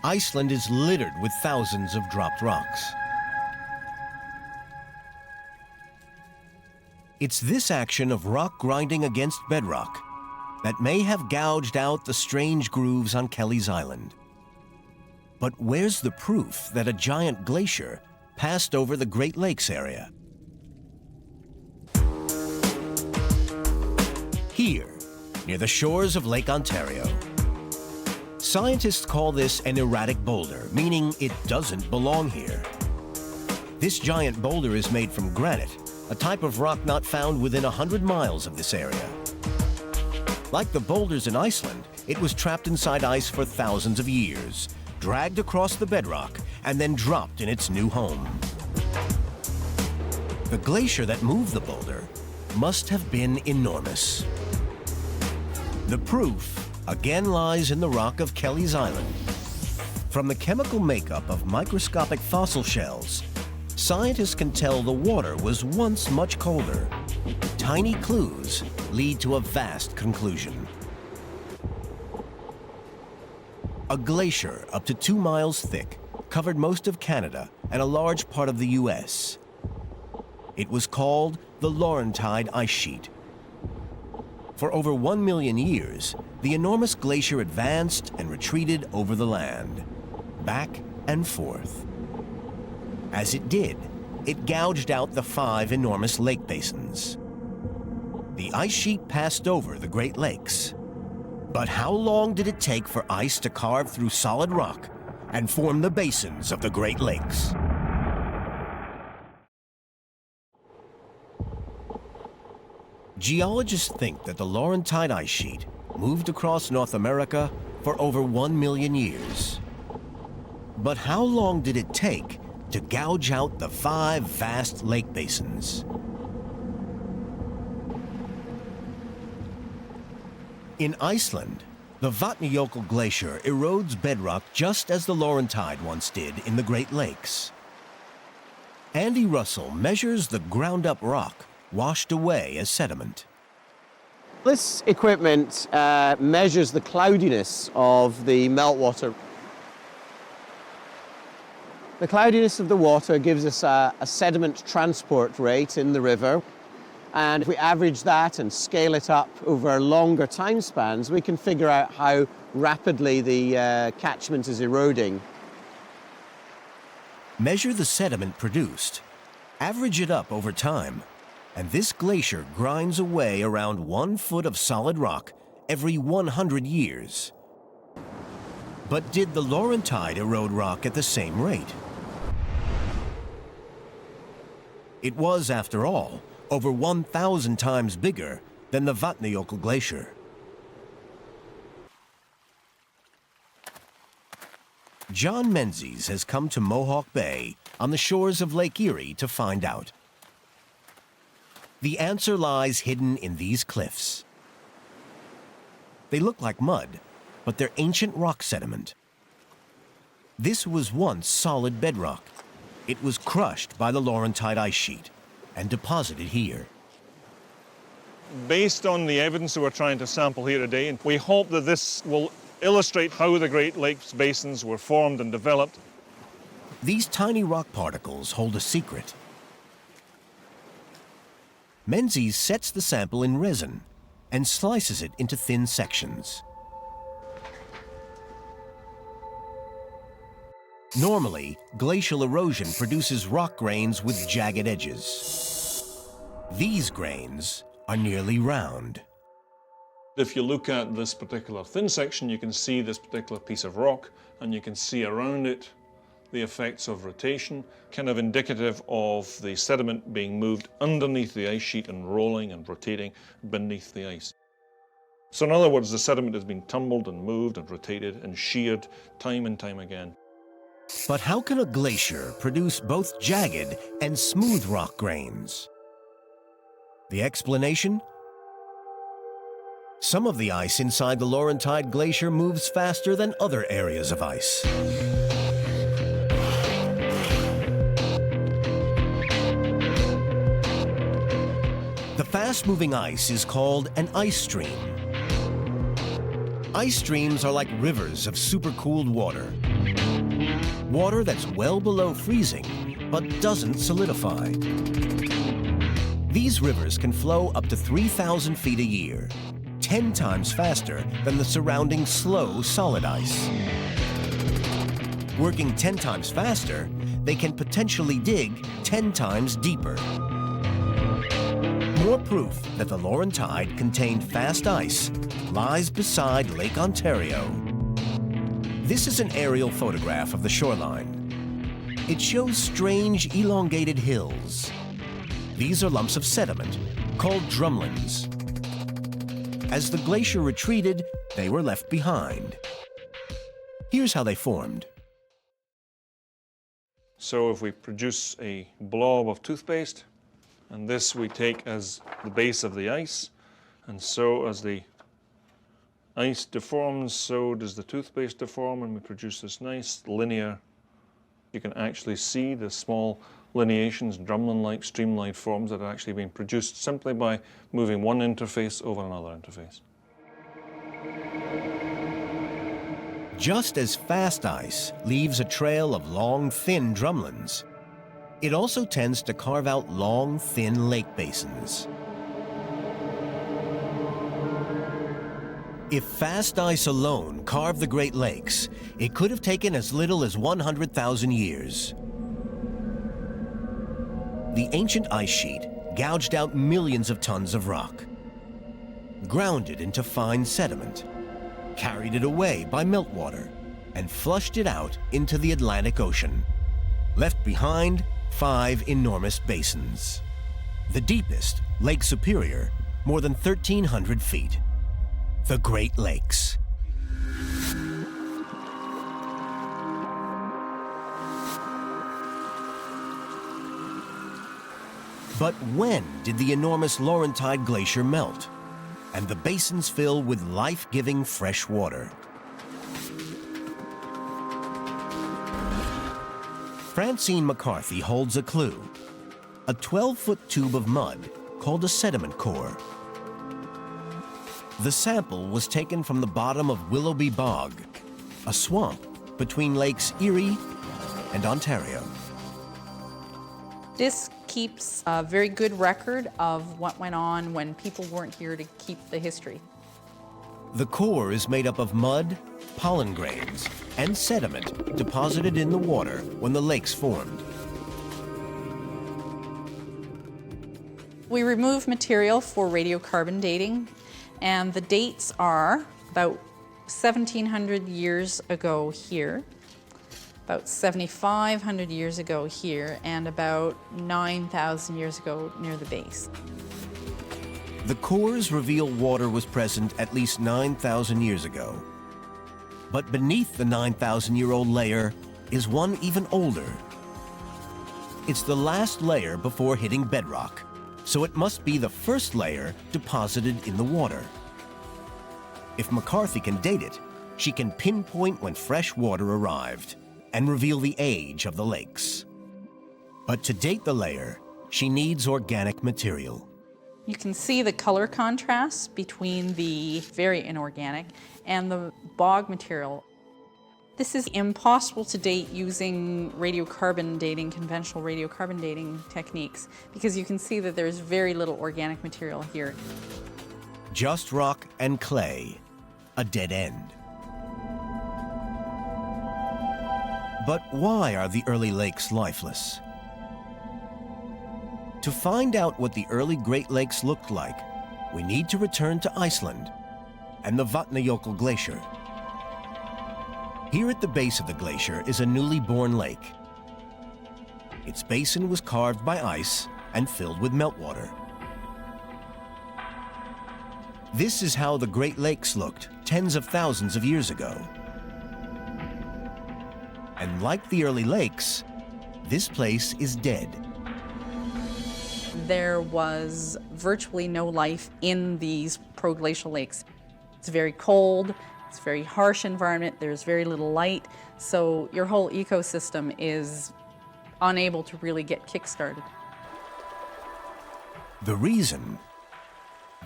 Iceland is littered with thousands of dropped rocks. It's this action of rock grinding against bedrock that may have gouged out the strange grooves on Kelly's Island. But where's the proof that a giant glacier passed over the Great Lakes area? Here, near the shores of Lake Ontario. Scientists call this an erratic boulder, meaning it doesn't belong here. This giant boulder is made from granite, a type of rock not found within 100 miles of this area. Like the boulders in Iceland, it was trapped inside ice for thousands of years, dragged across the bedrock, and then dropped in its new home. The glacier that moved the boulder must have been enormous. The proof again lies in the rock of Kelly's Island. From the chemical makeup of microscopic fossil shells, scientists can tell the water was once much colder, Tiny clues lead to a vast conclusion. A glacier up to 2 miles thick covered most of Canada and a large part of the US. It was called the Laurentide Ice Sheet. For over 1 million years, the enormous glacier advanced and retreated over the land, back and forth. As it did, it gouged out the 5 enormous lake basins. The ice sheet passed over the Great Lakes. But how long did it take for ice to carve through solid rock and form the basins of the Great Lakes? Geologists think that the Laurentide ice sheet moved across North America for over 1 million years. But how long did it take to gouge out the 5 vast lake basins? In Iceland, the Vatnajökull Glacier erodes bedrock just as the Laurentide once did in the Great Lakes. Andy Russell measures the ground-up rock washed away as sediment. This equipment measures the cloudiness of the meltwater. The cloudiness of the water gives us a sediment transport rate in the river. And if we average that and scale it up over longer time spans, we can figure out how rapidly the catchment is eroding. Measure the sediment produced, average it up over time, and this glacier grinds away around 1 foot of solid rock every 100 years. But did the Laurentide erode rock at the same rate? It was, after all, over 1,000 times bigger than the Vatnajökull Glacier. John Menzies has come to Mohawk Bay on the shores of Lake Erie to find out. The answer lies hidden in these cliffs. They look like mud, but they're ancient rock sediment. This was once solid bedrock. It was crushed by the Laurentide ice sheet and deposited here. Based on the evidence that we're trying to sample here today, and we hope that this will illustrate how the Great Lakes basins were formed and developed. These tiny rock particles hold a secret. Menzies sets the sample in resin and slices it into thin sections. Normally, glacial erosion produces rock grains with jagged edges. These grains are nearly round. If you look at this particular thin section, you can see this particular piece of rock, and you can see around it the effects of rotation, kind of indicative of the sediment being moved underneath the ice sheet and rolling and rotating beneath the ice. So in other words, the sediment has been tumbled and moved and rotated and sheared time and time again. But how can a glacier produce both jagged and smooth rock grains? The explanation? Some of the ice inside the Laurentide Glacier moves faster than other areas of ice. The fast-moving ice is called an ice stream. Ice streams are like rivers of supercooled water. Water that's well below freezing, but doesn't solidify. These rivers can flow up to 3,000 feet a year, 10 times faster than the surrounding slow solid ice. Working 10 times faster, they can potentially dig 10 times deeper. More proof that the Laurentide contained fast ice lies beside Lake Ontario. This is an aerial photograph of the shoreline. It shows strange elongated hills. These are lumps of sediment called drumlins. As the glacier retreated, they were left behind. Here's how they formed. So if we produce a blob of toothpaste, and this we take as the base of the ice, and so as the ice deforms, so does the toothpaste deform, and we produce this nice linear. You can actually see the small lineations, drumlin-like, streamlined forms that had actually been produced simply by moving one interface over another interface. Just as fast ice leaves a trail of long, thin drumlins, it also tends to carve out long, thin lake basins. If fast ice alone carved the Great Lakes, it could have taken as little as 100,000 years. The ancient ice sheet gouged out millions of tons of rock, ground it into fine sediment, carried it away by meltwater, and flushed it out into the Atlantic Ocean, left behind 5 enormous basins. The deepest, Lake Superior, more than 1,300 feet. The Great Lakes. But when did the enormous Laurentide Glacier melt and the basins fill with life-giving fresh water? Francine McCarthy holds a clue, a 12-foot tube of mud called a sediment core. The sample was taken from the bottom of Willoughby Bog, a swamp between Lakes Erie and Ontario. This keeps a very good record of what went on when people weren't here to keep the history. The core is made up of mud, pollen grains, and sediment deposited in the water when the lakes formed. We remove material for radiocarbon dating, and the dates are about 1,700 years ago here, about 7,500 years ago here, and about 9,000 years ago near the base. The cores reveal water was present at least 9,000 years ago. But beneath the 9,000-year-old layer is one even older. It's the last layer before hitting bedrock, so it must be the first layer deposited in the water. If McCarthy can date it, she can pinpoint when fresh water arrived and reveal the age of the lakes. But to date the layer, she needs organic material. You can see the color contrast between the very inorganic and the bog material. This is impossible to date using radiocarbon dating, conventional radiocarbon dating techniques, because you can see that there's very little organic material here. Just rock and clay, a dead end. But why are the early lakes lifeless? To find out what the early Great Lakes looked like, we need to return to Iceland and the Vatnajökull Glacier. Here at the base of the glacier is a newly born lake. Its basin was carved by ice and filled with meltwater. This is how the Great Lakes looked tens of thousands of years ago. And like the early lakes, this place is dead. There was virtually no life in these proglacial lakes. It's very cold, it's a very harsh environment, there's very little light, so your whole ecosystem is unable to really get kick-started. The reason?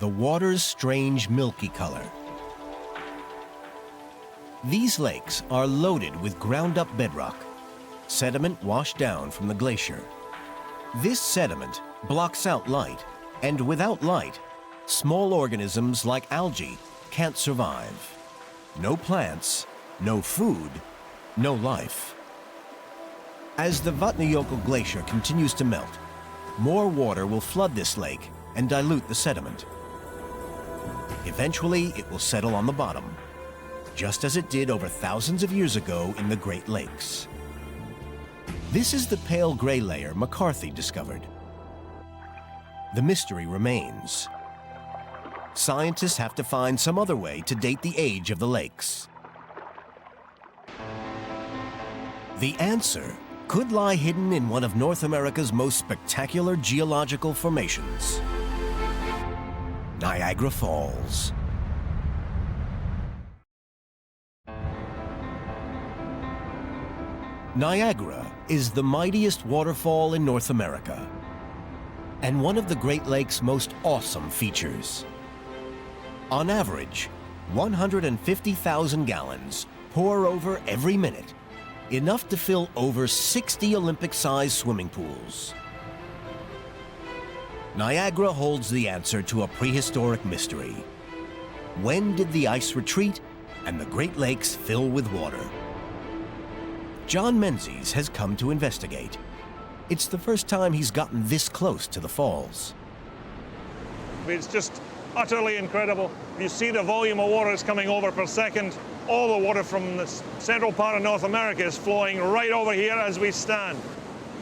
The water's strange milky color. These lakes are loaded with ground-up bedrock, sediment washed down from the glacier. This sediment blocks out light, and without light, small organisms like algae can't survive. No plants, no food, no life. As the Vatnajökull Glacier continues to melt, more water will flood this lake and dilute the sediment. Eventually, it will settle on the bottom, just as it did over thousands of years ago in the Great Lakes. This is the pale gray layer McCarthy discovered. The mystery remains. Scientists have to find some other way to date the age of the lakes. The answer could lie hidden in one of North America's most spectacular geological formations, Niagara Falls. Niagara is the mightiest waterfall in North America and one of the Great Lakes' most awesome features. On average, 150,000 gallons pour over every minute, enough to fill over 60 Olympic-sized swimming pools. Niagara holds the answer to a prehistoric mystery. When did the ice retreat and the Great Lakes fill with water? John Menzies has come to investigate. It's the first time he's gotten this close to the falls. It's just utterly incredible. You see the volume of water that's coming over per second. All the water from the central part of North America is flowing right over here as we stand.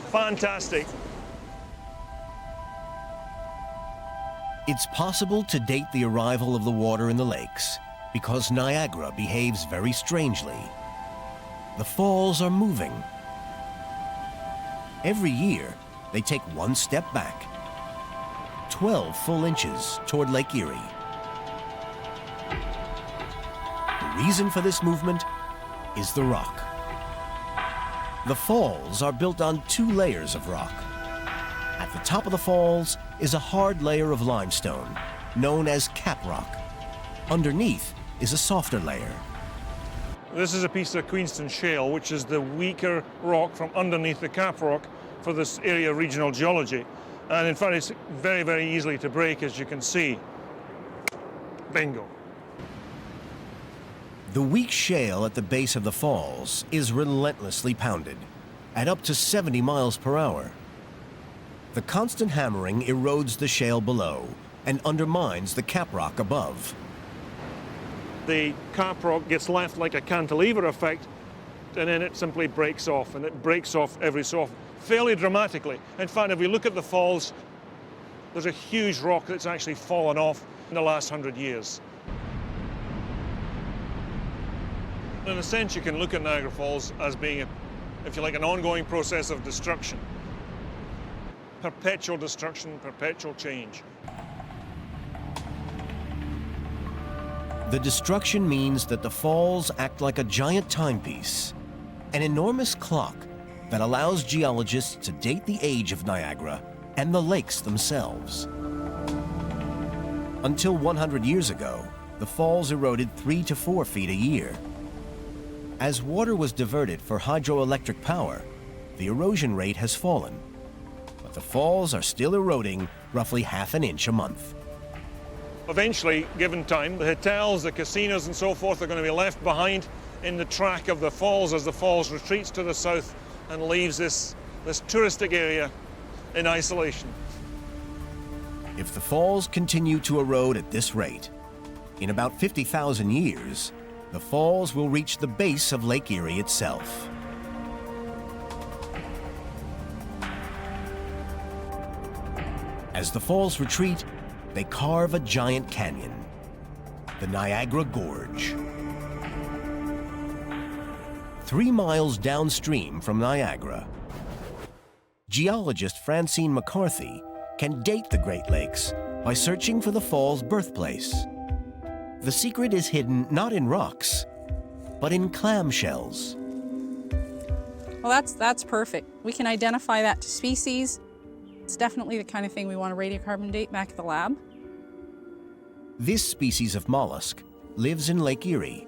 Fantastic. It's possible to date the arrival of the water in the lakes because Niagara behaves very strangely. The falls are moving. Every year, they take one step back, 12 full inches toward Lake Erie. The reason for this movement is the rock. The falls are built on 2 layers of rock. At the top of the falls is a hard layer of limestone, known as cap rock. Underneath is a softer layer. This is a piece of Queenston shale, which is the weaker rock from underneath the cap rock for this area of regional geology. And in fact, it's very, very easily to break, as you can see. Bingo. The weak shale at the base of the falls is relentlessly pounded at up to 70 miles per hour. The constant hammering erodes the shale below and undermines the cap rock above. The cap rock gets left like a cantilever effect, and then it simply breaks off, and it breaks off every so often, fairly dramatically. In fact, if we look at the falls, there's a huge rock that's actually fallen off in the last 100 years. In a sense, you can look at Niagara Falls as being, if you like, an ongoing process of destruction. Perpetual destruction, perpetual change. The destruction means that the falls act like a giant timepiece, an enormous clock that allows geologists to date the age of Niagara and the lakes themselves. Until 100 years ago, the falls eroded 3 to 4 feet a year. As water was diverted for hydroelectric power, the erosion rate has fallen, but the falls are still eroding roughly ½ an inch a month. Eventually, given time, the hotels, the casinos and so forth are going to be left behind in the track of the falls as the falls retreats to the south and leaves this touristic area in isolation. If the falls continue to erode at this rate, in about 50,000 years, the falls will reach the base of Lake Erie itself. As the falls retreat, they carve a giant canyon, the Niagara Gorge. 3 miles downstream from Niagara, geologist Francine McCarthy can date the Great Lakes by searching for the fall's birthplace. The secret is hidden not in rocks, but in clamshells. Well, that's perfect. We can identify that to species. It's definitely the kind of thing we want to radiocarbon date back at the lab. This species of mollusk lives in Lake Erie.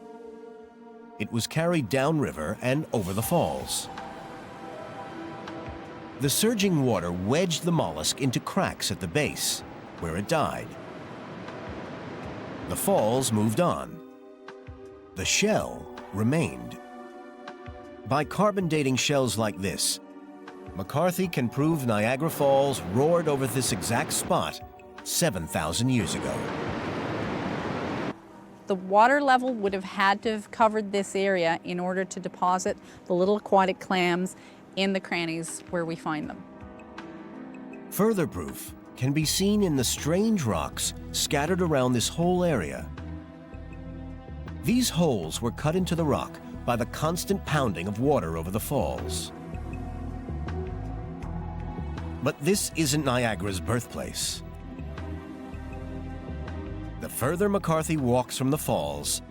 It was carried downriver and over the falls. The surging water wedged the mollusk into cracks at the base, where it died. The falls moved on. The shell remained. By carbon dating shells like this, McCarthy can prove Niagara Falls roared over this exact spot 7,000 years ago. The water level would have had to have covered this area in order to deposit the little aquatic clams in the crannies where we find them. Further proof can be seen in the strange rocks scattered around this whole area. These holes were cut into the rock by the constant pounding of water over the falls. But this isn't Niagara's birthplace. The further McCarthy walks from the falls,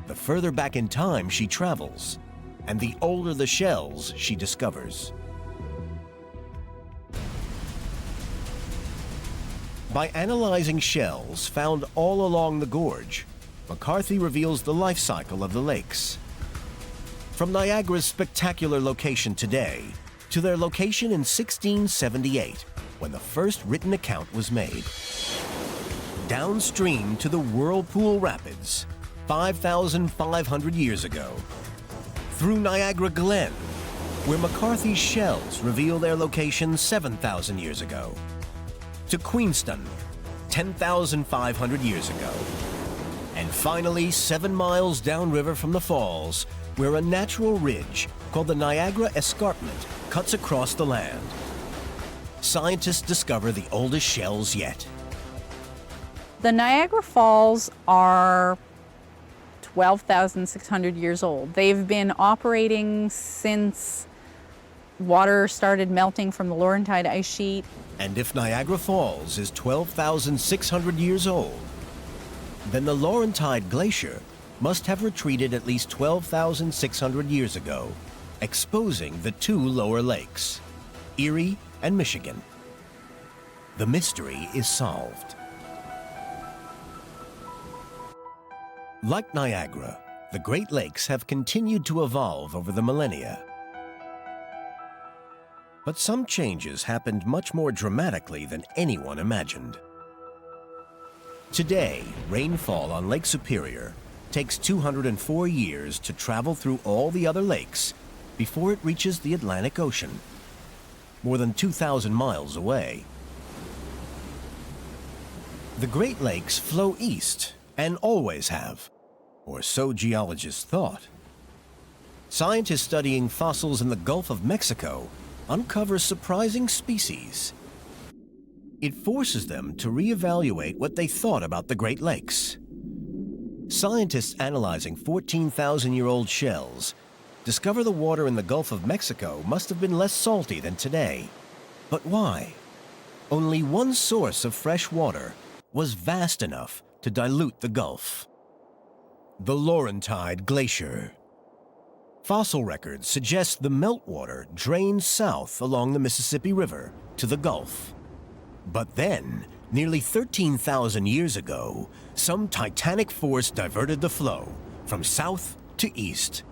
the further back in time she travels, and the older the shells she discovers. By analyzing shells found all along the gorge, McCarthy reveals the life cycle of the lakes. From Niagara's spectacular location today to their location in 1678, when the first written account was made. Downstream to the Whirlpool Rapids, 5,500 years ago. Through Niagara Glen, where McCarthy's shells reveal their location 7,000 years ago. To Queenston, 10,500 years ago. And finally, 7 miles downriver from the falls, where a natural ridge called the Niagara Escarpment cuts across the land. Scientists discover the oldest shells yet. The Niagara Falls are 12,600 years old. They've been operating since water started melting from the Laurentide ice sheet. And if Niagara Falls is 12,600 years old, then the Laurentide Glacier must have retreated at least 12,600 years ago, exposing the 2 lower lakes, Erie and Michigan. The mystery is solved. Like Niagara, the Great Lakes have continued to evolve over the millennia. But some changes happened much more dramatically than anyone imagined. Today, rainfall on Lake Superior takes 204 years to travel through all the other lakes before it reaches the Atlantic Ocean, more than 2,000 miles away. The Great Lakes flow east, and always have, or so geologists thought. Scientists studying fossils in the Gulf of Mexico uncover surprising species. It forces them to reevaluate what they thought about the Great Lakes. Scientists analyzing 14,000-year-old shells discover the water in the Gulf of Mexico must have been less salty than today. But why? Only one source of fresh water was vast enough to dilute the Gulf: the Laurentide Glacier. Fossil records suggest the meltwater drained south along the Mississippi River to the Gulf. But then, nearly 13,000 years ago, some titanic force diverted the flow from south to east.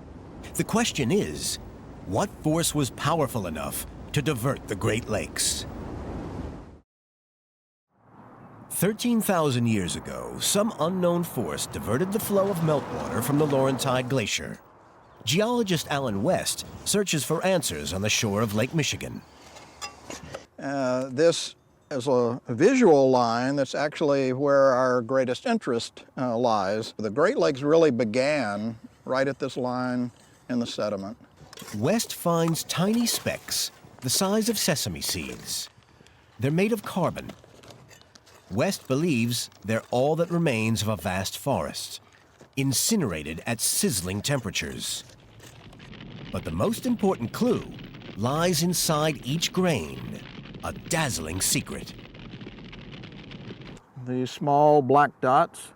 The question is, what force was powerful enough to divert the Great Lakes? 13,000 years ago, some unknown force diverted the flow of meltwater from the Laurentide Glacier. Geologist Alan West searches for answers on the shore of Lake Michigan. This is a visual line that's actually where our greatest interest lies. The Great Lakes really began right at this line in the sediment. West finds tiny specks the size of sesame seeds. They're made of carbon. West believes they're all that remains of a vast forest, incinerated at sizzling temperatures. But the most important clue lies inside each grain, a dazzling secret. These small black dots,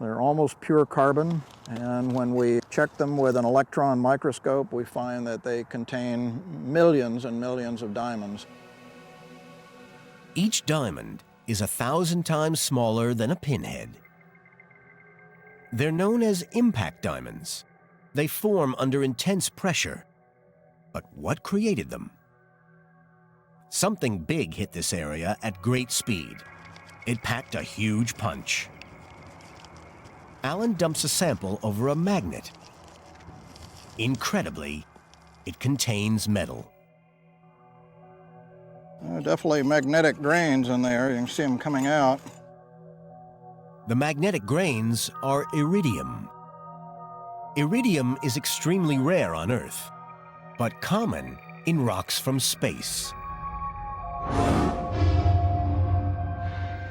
they're almost pure carbon, and when we check them with an electron microscope, we find that they contain millions and millions of diamonds. Each diamond is 1,000 times smaller than a pinhead. They're known as impact diamonds. They form under intense pressure. But what created them? Something big hit this area at great speed. It packed a huge punch. Alan dumps a sample over a magnet. Incredibly, it contains metal. Definitely magnetic grains in there. You can see them coming out. The magnetic grains are iridium. Iridium is extremely rare on Earth, but common in rocks from space.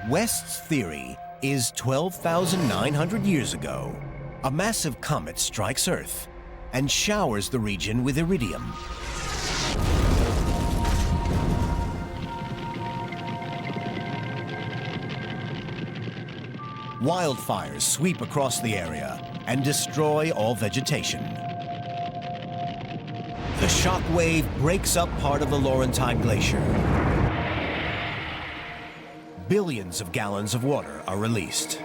West's theory is 12,900 years ago, a massive comet strikes Earth and showers the region with iridium. Wildfires sweep across the area and destroy all vegetation. The shock wave breaks up part of the Laurentide Glacier. Billions of gallons of water are released.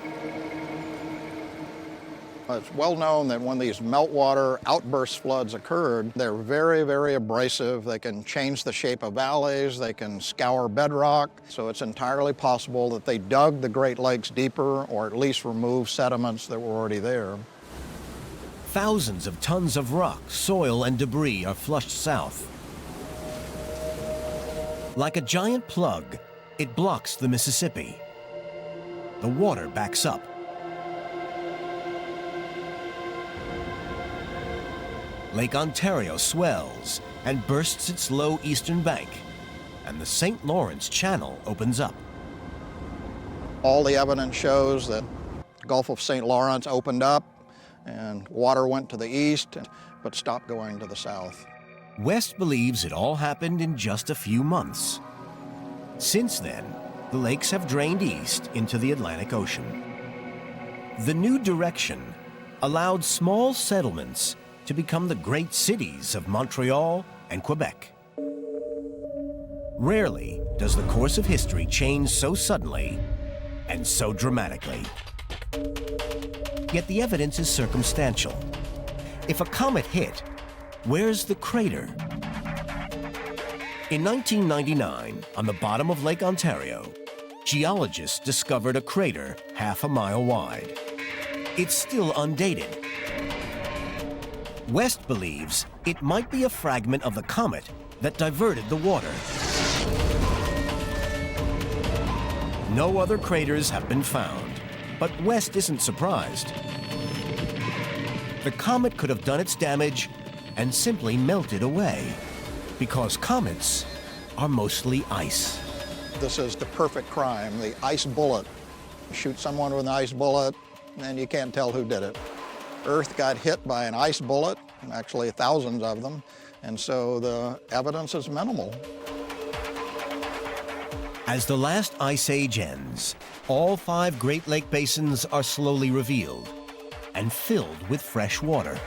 It's well known that when these meltwater outburst floods occurred, they're very, very abrasive. They can change the shape of valleys, they can scour bedrock, so it's entirely possible that they dug the Great Lakes deeper or at least removed sediments that were already there. Thousands of tons of rock, soil, and debris are flushed south. Like a giant plug, it blocks the Mississippi. The water backs up. Lake Ontario swells and bursts its low eastern bank, and the St. Lawrence Channel opens up. All the evidence shows that the Gulf of St. Lawrence opened up and water went to the east, but stopped going to the south. West believes it all happened in just a few months. Since then, the lakes have drained east into the Atlantic Ocean. The new direction allowed small settlements to become the great cities of Montreal and Quebec. Rarely does the course of history change so suddenly and so dramatically. Yet the evidence is circumstantial. If a comet hit, where's the crater? In 1999, on the bottom of Lake Ontario, geologists discovered a crater half a mile wide. It's still undated. West believes it might be a fragment of the comet that diverted the water. No other craters have been found, but West isn't surprised. The comet could have done its damage and simply melted away, because comets are mostly ice. This is the perfect crime, the ice bullet. Shoot someone with an ice bullet, and you can't tell who did it. Earth got hit by an ice bullet, actually thousands of them, and so the evidence is minimal. As the last ice age ends, all 5 Great Lake basins are slowly revealed and filled with fresh water.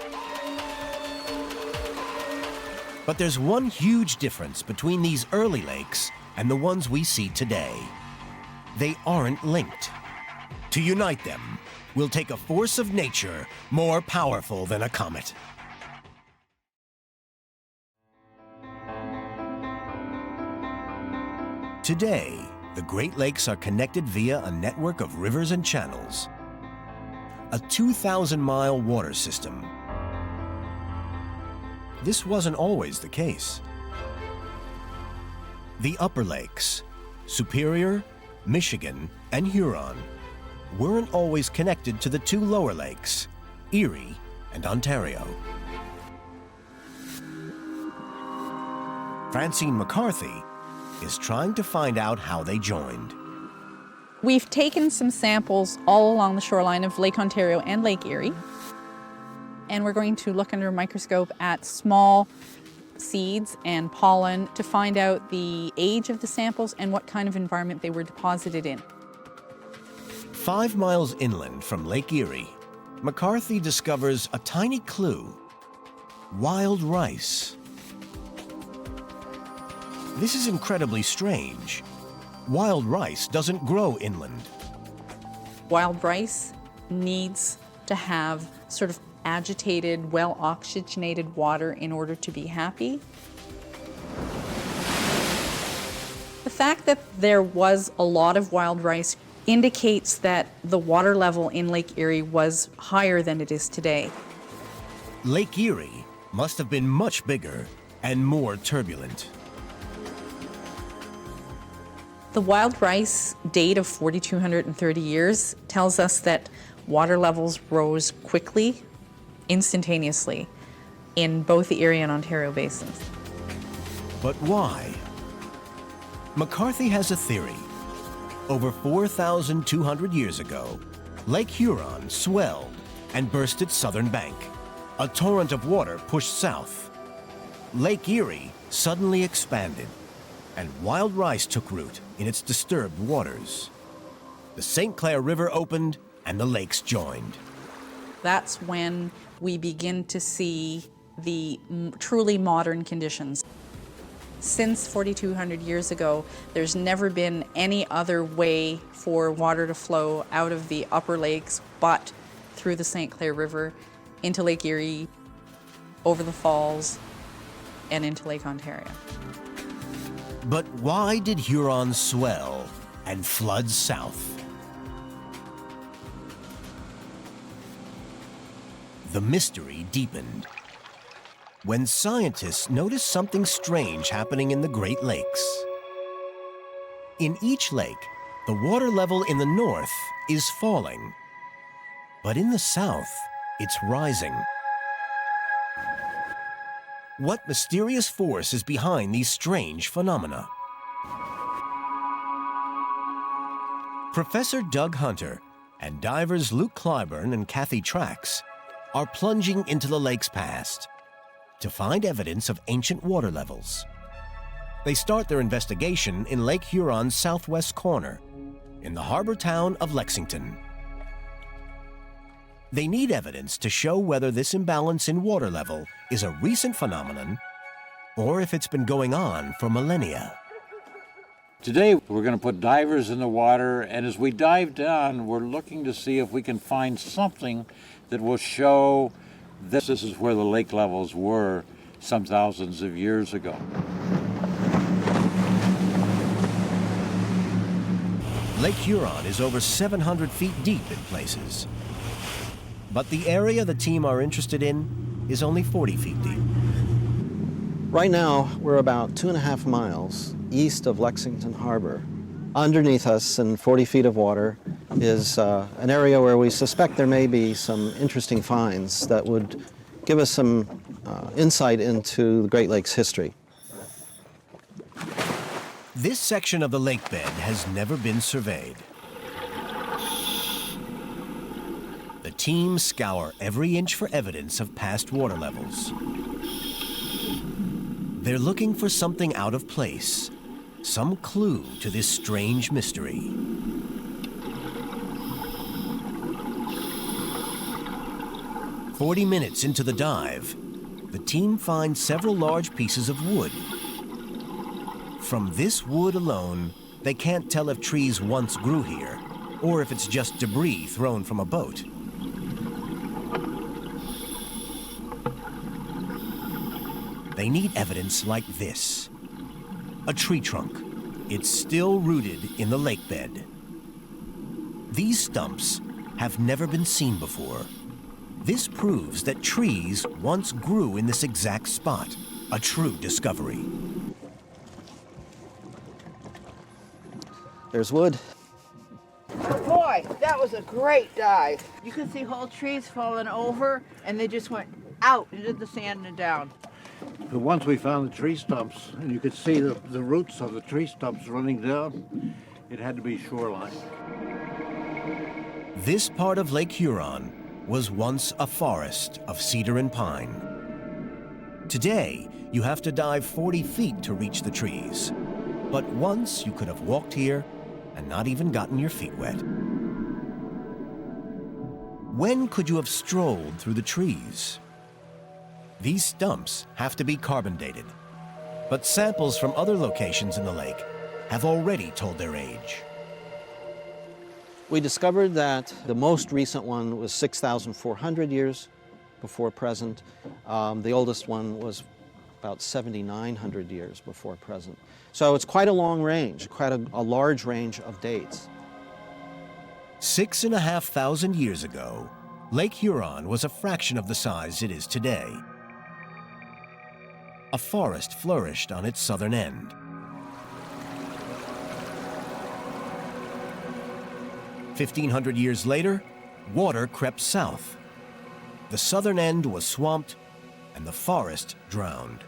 But there's one huge difference between these early lakes and the ones we see today. They aren't linked. To unite them will take a force of nature more powerful than a comet. Today, the Great Lakes are connected via a network of rivers and channels, a 2,000-mile water system. This wasn't always the case. The upper lakes, Superior, Michigan, and Huron, weren't always connected to the 2 lower lakes, Erie and Ontario. Francine McCarthy is trying to find out how they joined. We've taken some samples all along the shoreline of Lake Ontario and Lake Erie, and we're going to look under a microscope at small seeds and pollen to find out the age of the samples and what kind of environment they were deposited in. 5 miles inland from Lake Erie, McCarthy discovers a tiny clue: wild rice. This is incredibly strange. Wild rice doesn't grow inland. Wild rice needs to have sort of agitated, well-oxygenated water in order to be happy. The fact that there was a lot of wild rice indicates that the water level in Lake Erie was higher than it is today. Lake Erie must have been much bigger and more turbulent. The wild rice date of 4,230 years tells us that water levels rose quickly, instantaneously, in both the Erie and Ontario basins. But why? McCarthy has a theory. Over 4,200 years ago, Lake Huron swelled and burst its southern bank. A torrent of water pushed south. Lake Erie suddenly expanded, and wild rice took root in its disturbed waters. The St. Clair River opened and the lakes joined. That's when we begin to see the truly modern conditions. Since 4,200 years ago, there's never been any other way for water to flow out of the upper lakes but through the St. Clair River into Lake Erie, over the falls, and into Lake Ontario. But why did Huron swell and flood south? The mystery deepened when scientists noticed something strange happening in the Great Lakes. In each lake, the water level in the north is falling, but in the south, it's rising. What mysterious force is behind these strange phenomena? Professor Doug Hunter and divers Luke Clyburn and Kathy Trax are plunging into the lake's past to find evidence of ancient water levels. They start their investigation in Lake Huron's southwest corner, in the harbor town of Lexington. They need evidence to show whether this imbalance in water level is a recent phenomenon or if it's been going on for millennia. Today, we're going to put divers in the water, and as we dive down, we're looking to see if we can find something that will show this is where the lake levels were some thousands of years ago. Lake Huron is over 700 feet deep in places. But the area the team are interested in is only 40 feet deep. Right now, we're about 2.5 miles east of Lexington Harbor. Underneath us, in 40 feet of water, is an area where we suspect there may be some interesting finds that would give us some insight into the Great Lakes history. This section of the lake bed has never been surveyed. The team scour every inch for evidence of past water levels. They're looking for something out of place, some clue to this strange mystery. "40 minutes into the dive, the team finds several large pieces of wood. From this wood alone, they can't tell if trees once grew here, or if it's just debris thrown from a boat. They need evidence like this. A tree trunk. It's still rooted in the lake bed. These stumps have never been seen before. This proves that trees once grew in this exact spot. A true discovery. There's wood. Oh boy, that was a great dive. You could see whole trees falling over, and they just went out into the sand and down. But once we found the tree stumps, and you could see the roots of the tree stumps running down, it had to be shoreline. This part of Lake Huron was once a forest of cedar and pine. Today, you have to dive 40 feet to reach the trees. But once you could have walked here and not even gotten your feet wet. When could you have strolled through the trees? These stumps have to be carbon dated, but samples from other locations in the lake have already told their age. We discovered that the most recent one was 6,400 years before present. The oldest one was about 7,900 years before present. So it's quite a long range, quite a large range of dates. 6,500 years ago, Lake Huron was a fraction of the size it is today. A forest flourished on its southern end. 1,500 years later, water crept south. The southern end was swamped and the forest drowned.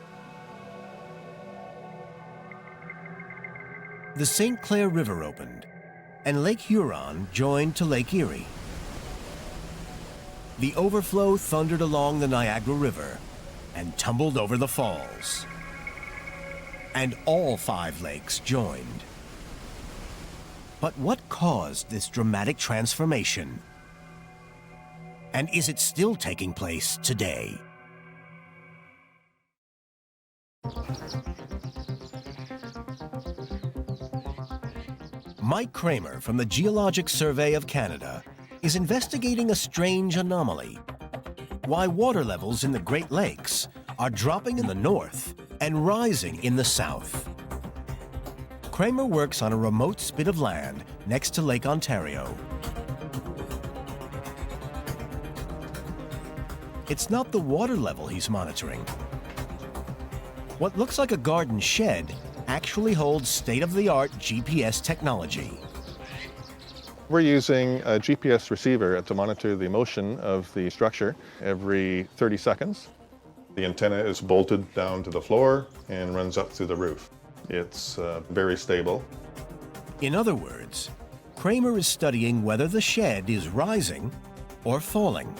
The St. Clair River opened, and Lake Huron joined to Lake Erie. The overflow thundered along the Niagara River and tumbled over the falls. And all 5 lakes joined. But what caused this dramatic transformation? And is it still taking place today? Mike Kramer from the Geologic Survey of Canada is investigating a strange anomaly. Why water levels in the Great Lakes are dropping in the north and rising in the south. Kramer works on a remote spit of land next to Lake Ontario. It's not the water level he's monitoring. What looks like a garden shed actually holds state-of-the-art GPS technology. We're using a GPS receiver to monitor the motion of the structure every 30 seconds. The antenna is bolted down to the floor and runs up through the roof. It's very stable. In other words, Kramer is studying whether the shed is rising or falling.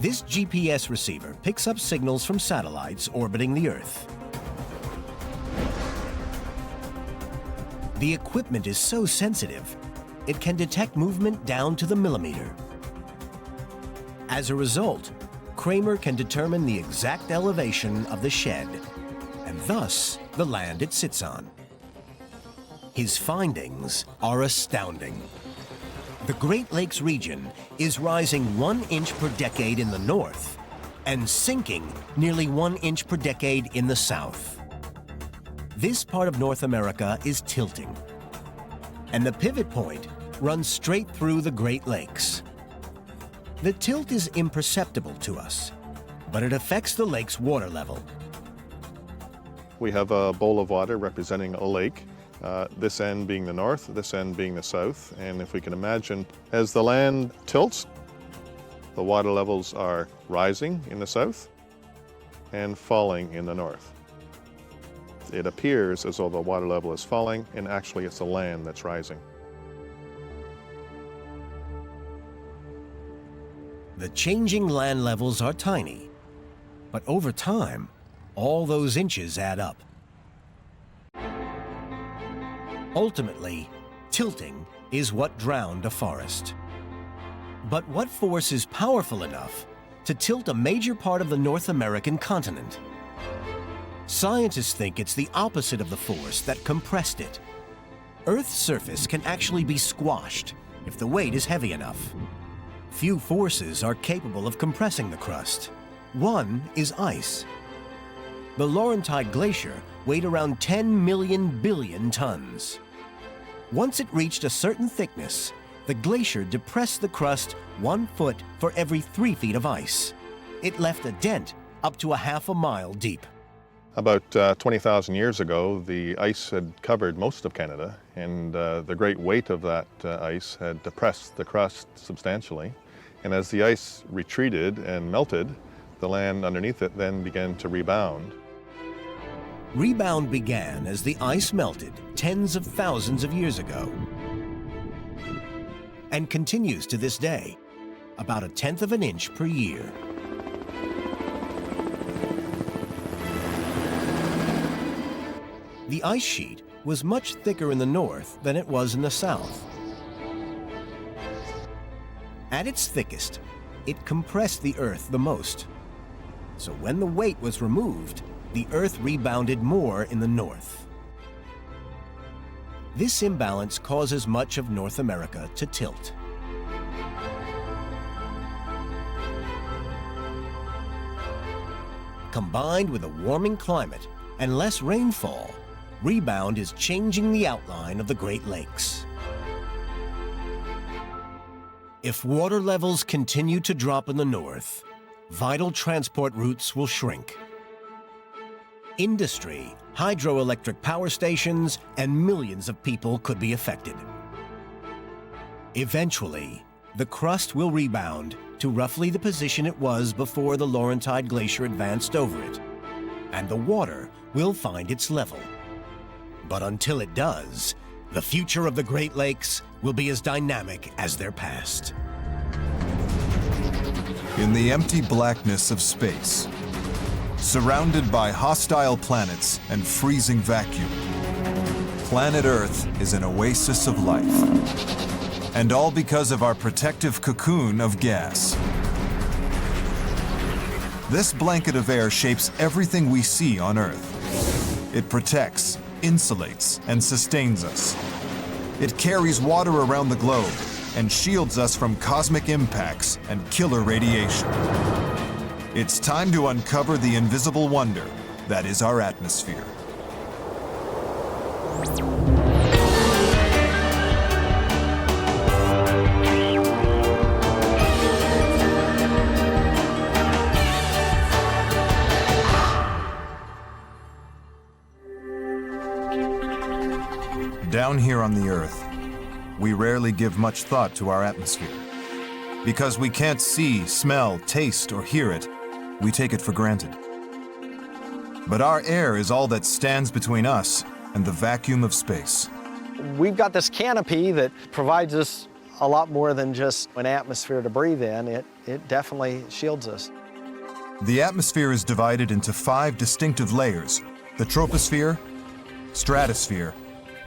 This GPS receiver picks up signals from satellites orbiting the Earth. The equipment is so sensitive, it can detect movement down to the millimeter. As a result, Kramer can determine the exact elevation of the shed, and thus the land it sits on. His findings are astounding. The Great Lakes region is rising 1 inch per decade in the north and sinking nearly 1 inch per decade in the south. This part of North America is tilting, and the pivot point runs straight through the Great Lakes. The tilt is imperceptible to us, but it affects the lake's water level. We have a bowl of water representing a lake, this end being the north, this end being the south. And if we can imagine, as the land tilts, the water levels are rising in the south and falling in the north. It appears as though the water level is falling, and actually it's the land that's rising. The changing land levels are tiny, but over time, all those inches add up. Ultimately, tilting is what drowned a forest. But what force is powerful enough to tilt a major part of the North American continent? Scientists think it's the opposite of the force that compressed it. Earth's surface can actually be squashed if the weight is heavy enough. Few forces are capable of compressing the crust. One is ice. The Laurentide Glacier weighed around 10 million billion tons. Once it reached a certain thickness, the glacier depressed the crust 1 foot for every 3 feet of ice. It left a dent up to a half a mile deep. About 20,000 years ago, the ice had covered most of Canada, and the great weight of that ice had depressed the crust substantially. And as the ice retreated and melted, the land underneath it then began to rebound. Rebound began as the ice melted tens of thousands of years ago, and continues to this day, about 1/10 of an inch per year. The ice sheet was much thicker in the north than it was in the south. At its thickest, it compressed the Earth the most. So when the weight was removed, the Earth rebounded more in the north. This imbalance causes much of North America to tilt. Combined with a warming climate and less rainfall, rebound is changing the outline of the Great Lakes. If water levels continue to drop in the north, vital transport routes will shrink. Industry, hydroelectric power stations, and millions of people could be affected. Eventually, the crust will rebound to roughly the position it was before the Laurentide Glacier advanced over it, and the water will find its level. But until it does, the future of the Great Lakes will be as dynamic as their past. In the empty blackness of space, surrounded by hostile planets and freezing vacuum, planet Earth is an oasis of life. And all because of our protective cocoon of gas. This blanket of air shapes everything we see on Earth. It protects, insulates, and sustains us. It carries water around the globe and shields us from cosmic impacts and killer radiation. It's time to uncover the invisible wonder that is our atmosphere. Down here on the Earth, we rarely give much thought to our atmosphere. Because we can't see, smell, taste, or hear it, we take it for granted. But our air is all that stands between us and the vacuum of space. We've got this canopy that provides us a lot more than just an atmosphere to breathe in. It definitely shields us. The atmosphere is divided into 5 distinctive layers: the troposphere, stratosphere,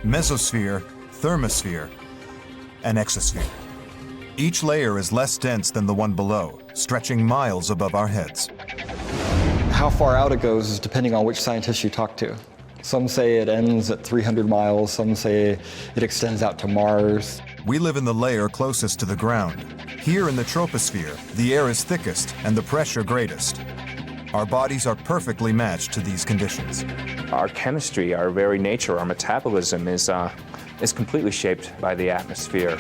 mesosphere, thermosphere, and exosphere. Each layer is less dense than the one below, stretching miles above our heads. How far out it goes is depending on which scientist you talk to. Some say it ends at 300 miles, some say it extends out to Mars. We live in the layer closest to the ground. Here in the troposphere, the air is thickest and the pressure greatest. Our bodies are perfectly matched to these conditions. Our chemistry, our very nature, our metabolism is completely shaped by the atmosphere.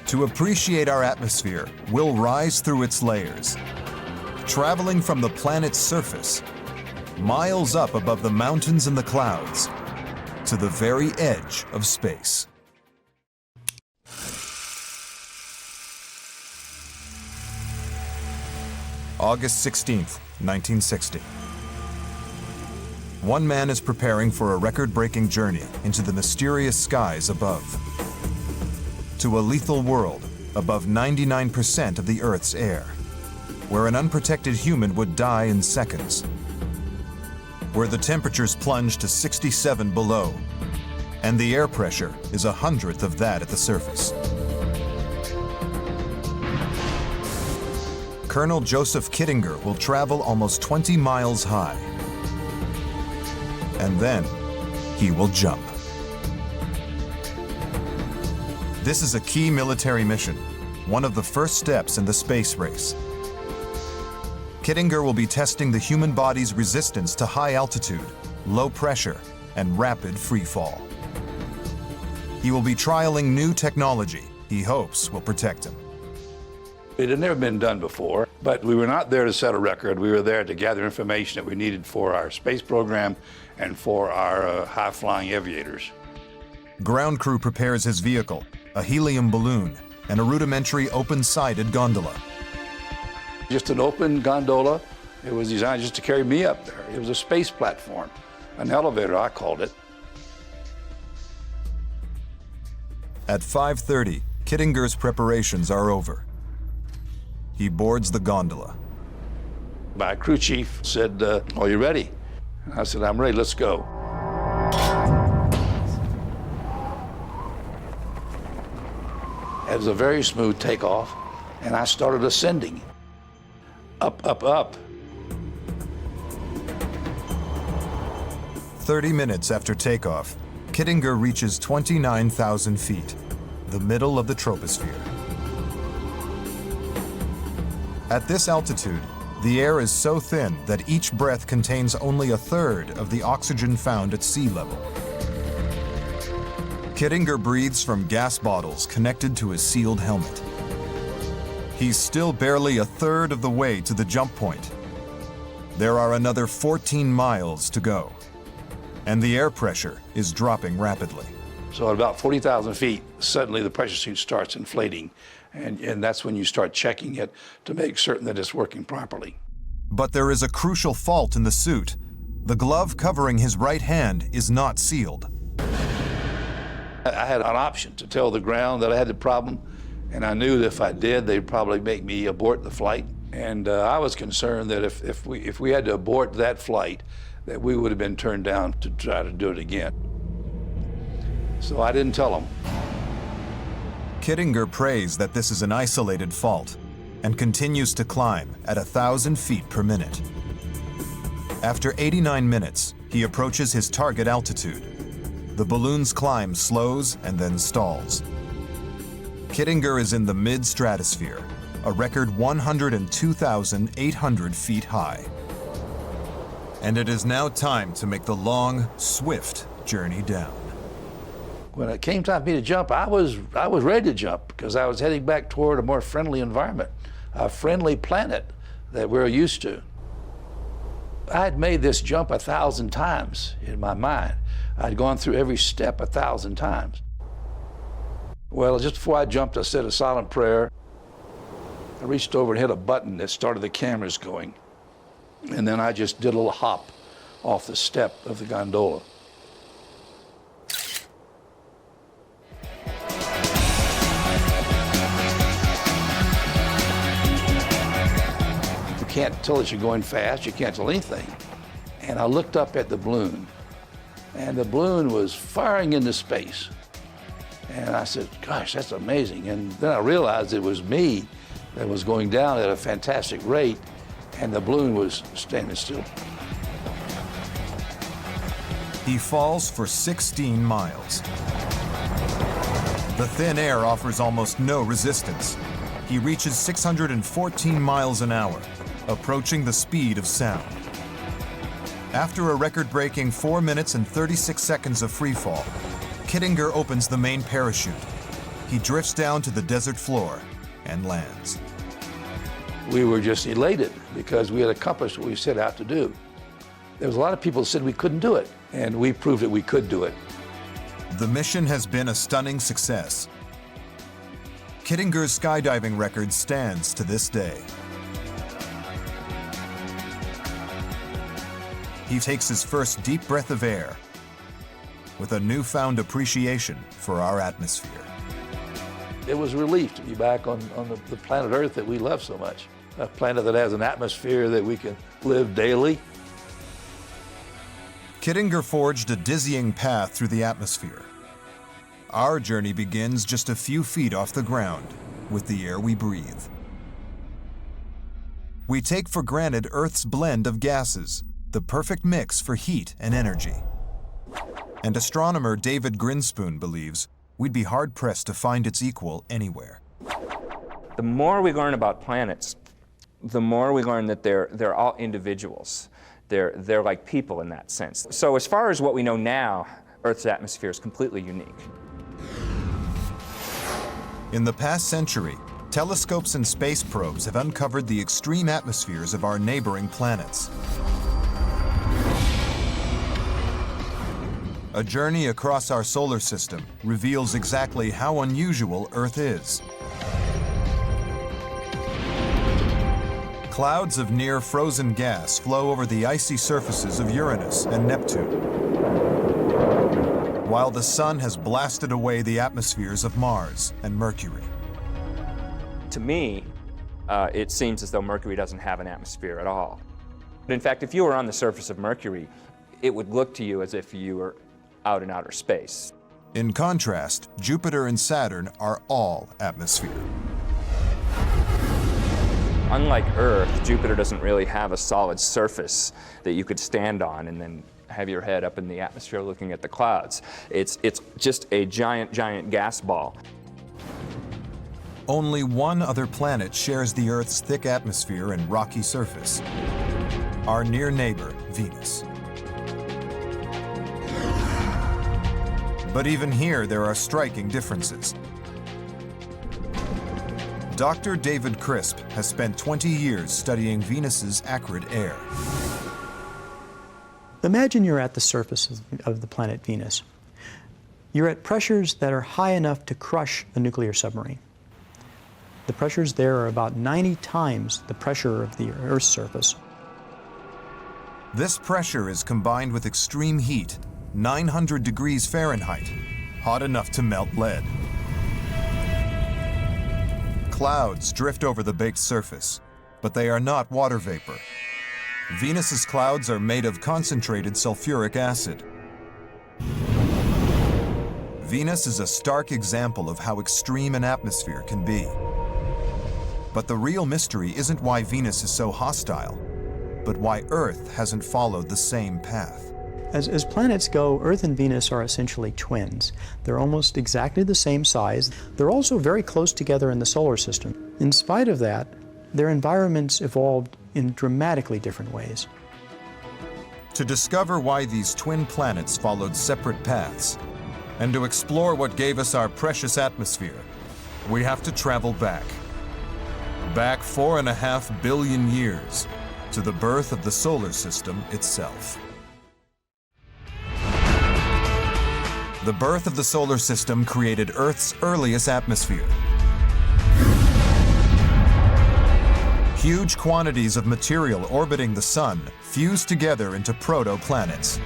To appreciate our atmosphere, we'll rise through its layers, traveling from the planet's surface, miles up above the mountains and the clouds, to the very edge of space. August 16th, 1960. One man is preparing for a record-breaking journey into the mysterious skies above, to a lethal world above 99% of the Earth's air, where an unprotected human would die in seconds, where the temperatures plunge to 67 below, and the air pressure is 1/100th of that at the surface. Colonel Joseph Kittinger will travel almost 20 miles high, and then he will jump. This is a key military mission, one of the first steps in the space race. Kittinger will be testing the human body's resistance to high altitude, low pressure, and rapid free fall. He will be trialing new technology he hopes will protect him. It had never been done before, but we were not there to set a record. We were there to gather information that we needed for our space program and for our high-flying aviators. Ground crew prepares his vehicle, a helium balloon, and a rudimentary open-sided gondola. Just an open gondola. It was designed just to carry me up there. It was a space platform, an elevator, I called it. At 5:30, Kittinger's preparations are over. He boards the gondola. My crew chief said, "Are you ready?" I said, "I'm ready, let's go." It was a very smooth takeoff, and I started ascending. Up, up, up. 30 minutes after takeoff, Kittinger reaches 29,000 feet, the middle of the troposphere. At this altitude, the air is so thin that each breath contains only 1/3 of the oxygen found at sea level. Kittinger breathes from gas bottles connected to a sealed helmet. He's still barely 1/3 of the way to the jump point. There are another 14 miles to go, and the air pressure is dropping rapidly. So at about 40,000 feet, suddenly the pressure suit starts inflating, and that's when you start checking it to make certain that it's working properly. But there is a crucial fault in the suit. The glove covering his right hand is not sealed. I had an option to tell the ground that I had the problem, and I knew that if I did, they'd probably make me abort the flight. And I was concerned that if we had to abort that flight, that we would have been turned down to try to do it again. So I didn't tell them. Kittinger prays that this is an isolated fault and continues to climb at 1,000 feet per minute. After 89 minutes, he approaches his target altitude. The balloon's climb slows and then stalls. Kittinger is in the mid-stratosphere, a record 102,800 feet high. And it is now time to make the long, swift journey down. When it came time for me to jump, I was ready to jump because I was heading back toward a more friendly environment, a friendly planet that we're used to. I had made this jump 1,000 times in my mind. I'd gone through every step 1,000 times. Well, just before I jumped, I said a silent prayer. I reached over and hit a button that started the cameras going. And then I just did a little hop off the step of the gondola. You can't tell that you're going fast, you can't tell anything. And I looked up at the balloon, and the balloon was firing into space. And I said, gosh, that's amazing. And then I realized it was me that was going down at a fantastic rate, and the balloon was standing still. He falls for 16 miles. The thin air offers almost no resistance. He reaches 614 miles an hour, approaching the speed of sound. After a record-breaking 4 minutes and 36 seconds of freefall, Kittinger opens the main parachute. He drifts down to the desert floor and lands. We were just elated because we had accomplished what we set out to do. There was a lot of people who said we couldn't do it, and we proved that we could do it. The mission has been a stunning success. Kittinger's skydiving record stands to this day. He takes his first deep breath of air with a newfound appreciation for our atmosphere. It was a relief to be back on the planet Earth that we love so much. A planet that has an atmosphere that we can live daily. Kittinger forged a dizzying path through the atmosphere. Our journey begins just a few feet off the ground with the air we breathe. We take for granted Earth's blend of gases, the perfect mix for heat and energy. And astronomer David Grinspoon believes we'd be hard-pressed to find its equal anywhere. The more we learn about planets, the more we learn that they're all individuals. They're like people in that sense. So as far as what we know now, Earth's atmosphere is completely unique. In the past century, telescopes and space probes have uncovered the extreme atmospheres of our neighboring planets. A journey across our solar system reveals exactly how unusual Earth is. Clouds of near-frozen gas flow over the icy surfaces of Uranus and Neptune, while the sun has blasted away the atmospheres of Mars and Mercury. To me, it seems as though Mercury doesn't have an atmosphere at all. In fact, if you were on the surface of Mercury, it would look to you as if you were out in outer space. In contrast, Jupiter and Saturn are all atmosphere. Unlike Earth, Jupiter doesn't really have a solid surface that you could stand on and then have your head up in the atmosphere looking at the clouds. It's just a giant, giant gas ball. Only one other planet shares the Earth's thick atmosphere and rocky surface: our near neighbor, Venus. But even here, there are striking differences. Dr. David Crisp has spent 20 years studying Venus's acrid air. Imagine you're at the surface of the planet Venus. You're at pressures that are high enough to crush a nuclear submarine. The pressures there are about 90 times the pressure of the Earth's surface. This pressure is combined with extreme heat, 900 degrees Fahrenheit, hot enough to melt lead. Clouds drift over the baked surface, but they are not water vapor. Venus's clouds are made of concentrated sulfuric acid. Venus is a stark example of how extreme an atmosphere can be. But the real mystery isn't why Venus is so hostile, but why Earth hasn't followed the same path. As planets go, Earth and Venus are essentially twins. They're almost exactly the same size. They're also very close together in the solar system. In spite of that, their environments evolved in dramatically different ways. To discover why these twin planets followed separate paths, and to explore what gave us our precious atmosphere, we have to travel back. Back 4.5 billion years to the birth of the solar system itself. The birth of the solar system created Earth's earliest atmosphere. Huge quantities of material orbiting the Sun fused together into protoplanets.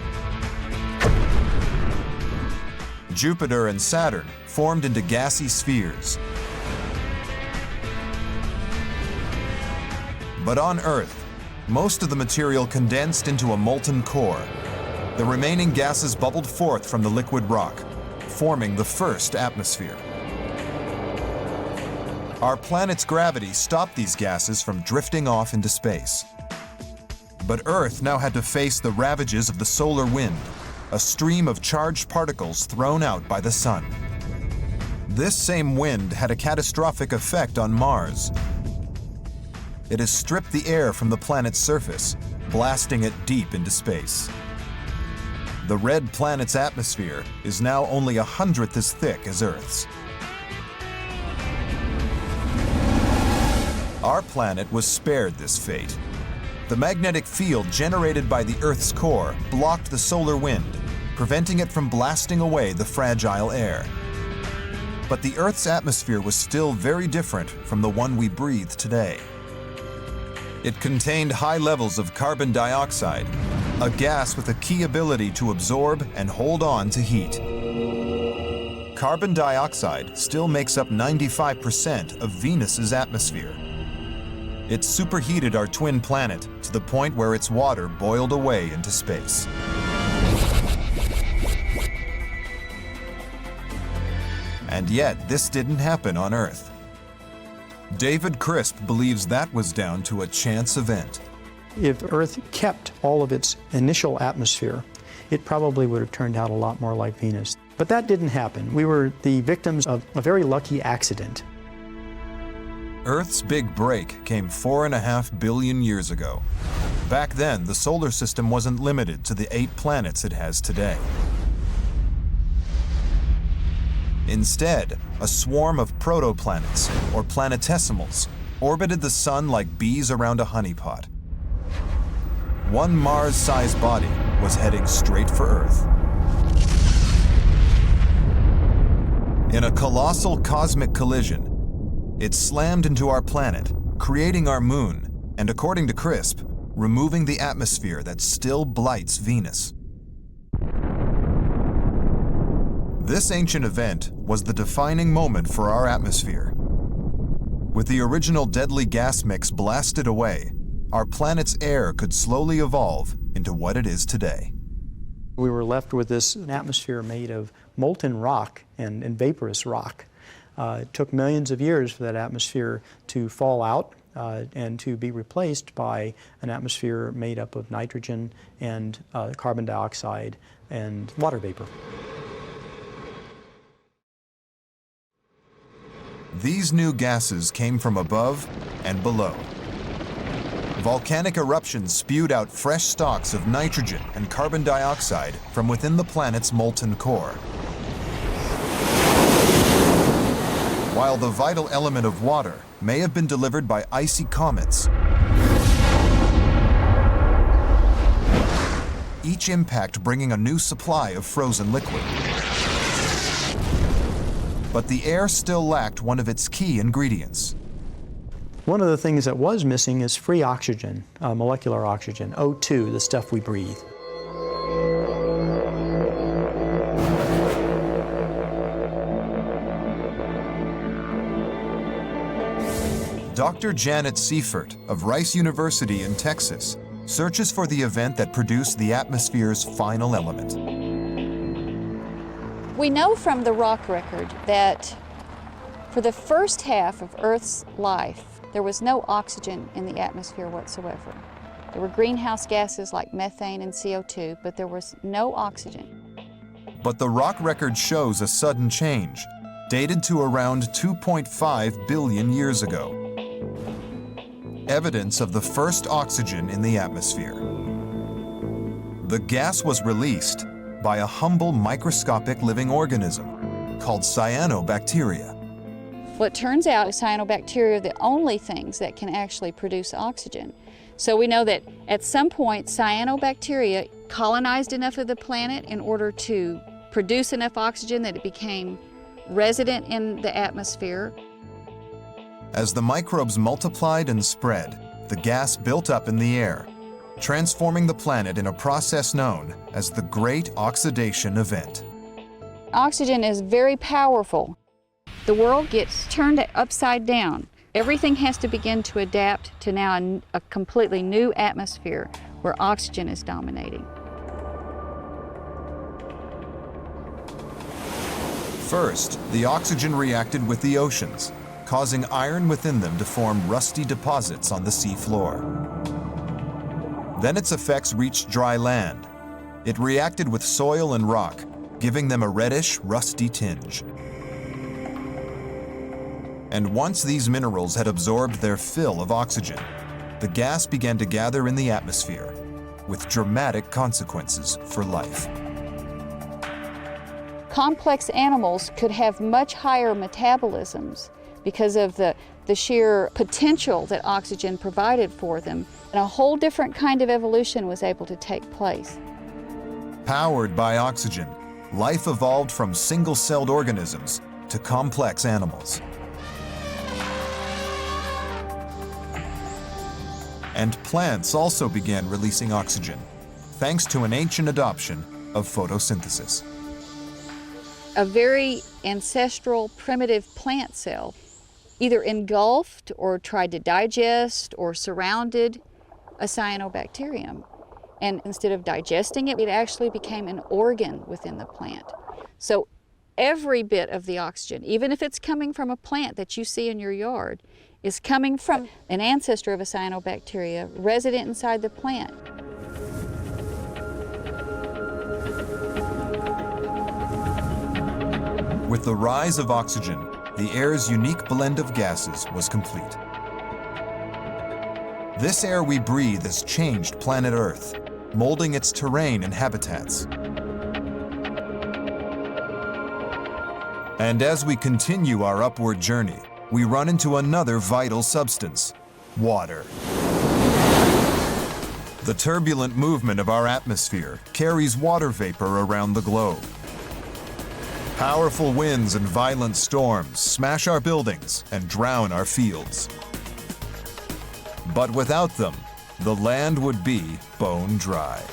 Jupiter and Saturn formed into gassy spheres. But on Earth, most of the material condensed into a molten core. The remaining gases bubbled forth from the liquid rock, forming the first atmosphere. Our planet's gravity stopped these gases from drifting off into space. But Earth now had to face the ravages of the solar wind, a stream of charged particles thrown out by the Sun. This same wind had a catastrophic effect on Mars. It has stripped the air from the planet's surface, blasting it deep into space. The red planet's atmosphere is now only 1/100th as thick as Earth's. Our planet was spared this fate. The magnetic field generated by the Earth's core blocked the solar wind, preventing it from blasting away the fragile air. But the Earth's atmosphere was still very different from the one we breathe today. It contained high levels of carbon dioxide, a gas with a key ability to absorb and hold on to heat. Carbon dioxide still makes up 95% of Venus's atmosphere. It superheated our twin planet to the point where its water boiled away into space. And yet, this didn't happen on Earth. David Crisp believes that was down to a chance event. If Earth kept all of its initial atmosphere, it probably would have turned out a lot more like Venus. But that didn't happen. We were the victims of a very lucky accident. Earth's big break came 4.5 billion years ago. Back then, the solar system wasn't limited to the 8 planets it has today. Instead, a swarm of protoplanets, or planetesimals, orbited the Sun like bees around a honeypot. One Mars-sized body was heading straight for Earth. In a colossal cosmic collision, it slammed into our planet, creating our moon, and according to Crisp, removing the atmosphere that still blights Venus. This ancient event was the defining moment for our atmosphere. With the original deadly gas mix blasted away, our planet's air could slowly evolve into what it is today. We were left with this atmosphere made of molten rock and vaporous rock. It took millions of years for that atmosphere to fall out and to be replaced by an atmosphere made up of nitrogen and carbon dioxide and water vapor. These new gases came from above and below. Volcanic eruptions spewed out fresh stalks of nitrogen and carbon dioxide from within the planet's molten core. While the vital element of water may have been delivered by icy comets, each impact bringing a new supply of frozen liquid. But the air still lacked one of its key ingredients. One of the things that was missing is free oxygen, molecular oxygen, O2, the stuff we breathe. Dr. Janet Seifert of Rice University in Texas searches for the event that produced the atmosphere's final element. We know from the rock record that For the first half of Earth's life, there was no oxygen in the atmosphere whatsoever. There were greenhouse gases like methane and CO2, but there was no oxygen. But the rock record shows a sudden change, dated to around 2.5 billion years ago. Evidence of the first oxygen in the atmosphere. The gas was released by a humble microscopic living organism called cyanobacteria. Well, it turns out cyanobacteria are the only things that can actually produce oxygen. So we know that at some point, cyanobacteria colonized enough of the planet in order to produce enough oxygen that it became resident in the atmosphere. As the microbes multiplied and spread, the gas built up in the air, transforming the planet in a process known as the Great Oxidation Event. Oxygen is very powerful. The world gets turned upside down. Everything has to begin to adapt to now a completely new atmosphere where oxygen is dominating. First, the oxygen reacted with the oceans, causing iron within them to form rusty deposits on the sea floor. Then its effects reached dry land. It reacted with soil and rock, giving them a reddish, rusty tinge. And once these minerals had absorbed their fill of oxygen, the gas began to gather in the atmosphere, with dramatic consequences for life. Complex animals could have much higher metabolisms because of the sheer potential that oxygen provided for them, and a whole different kind of evolution was able to take place. Powered by oxygen, life evolved from single-celled organisms to complex animals. And plants also began releasing oxygen, thanks to an ancient adoption of photosynthesis. A very ancestral, primitive plant cell either engulfed or tried to digest or surrounded a cyanobacterium. And instead of digesting it, it actually became an organ within the plant. So every bit of the oxygen, even if it's coming from a plant that you see in your yard, is coming from an ancestor of a cyanobacteria resident inside the plant. With the rise of oxygen, the air's unique blend of gases was complete. This air we breathe has changed planet Earth, molding its terrain and habitats. And as we continue our upward journey, we run into another vital substance, water. The turbulent movement of our atmosphere carries water vapor around the globe. Powerful winds and violent storms smash our buildings and drown our fields. But without them, the land would be bone dry.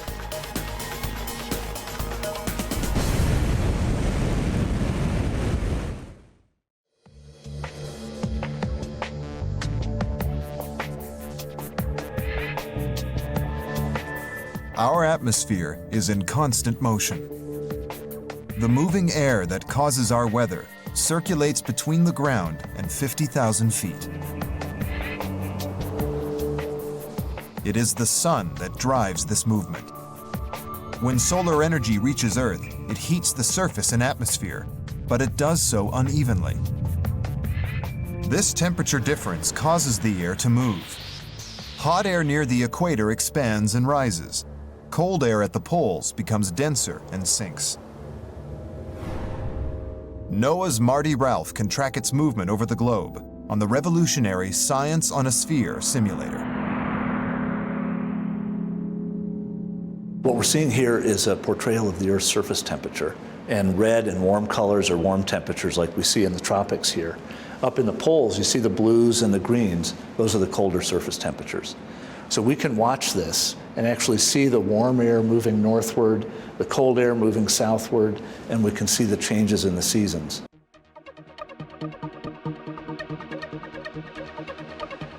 Our atmosphere is in constant motion. The moving air that causes our weather circulates between the ground and 50,000 feet. It is the sun that drives this movement. When solar energy reaches Earth, it heats the surface and atmosphere, but it does so unevenly. This temperature difference causes the air to move. Hot air near the equator expands and rises. Cold air at the poles becomes denser and sinks. NOAA's Marty Ralph can track its movement over the globe on the revolutionary Science on a Sphere simulator. What we're seeing here is a portrayal of the Earth's surface temperature, and red and warm colors are warm temperatures like we see in the tropics here. Up in the poles, you see the blues and the greens. Those are the colder surface temperatures. So we can watch this and actually see the warm air moving northward, the cold air moving southward, and we can see the changes in the seasons.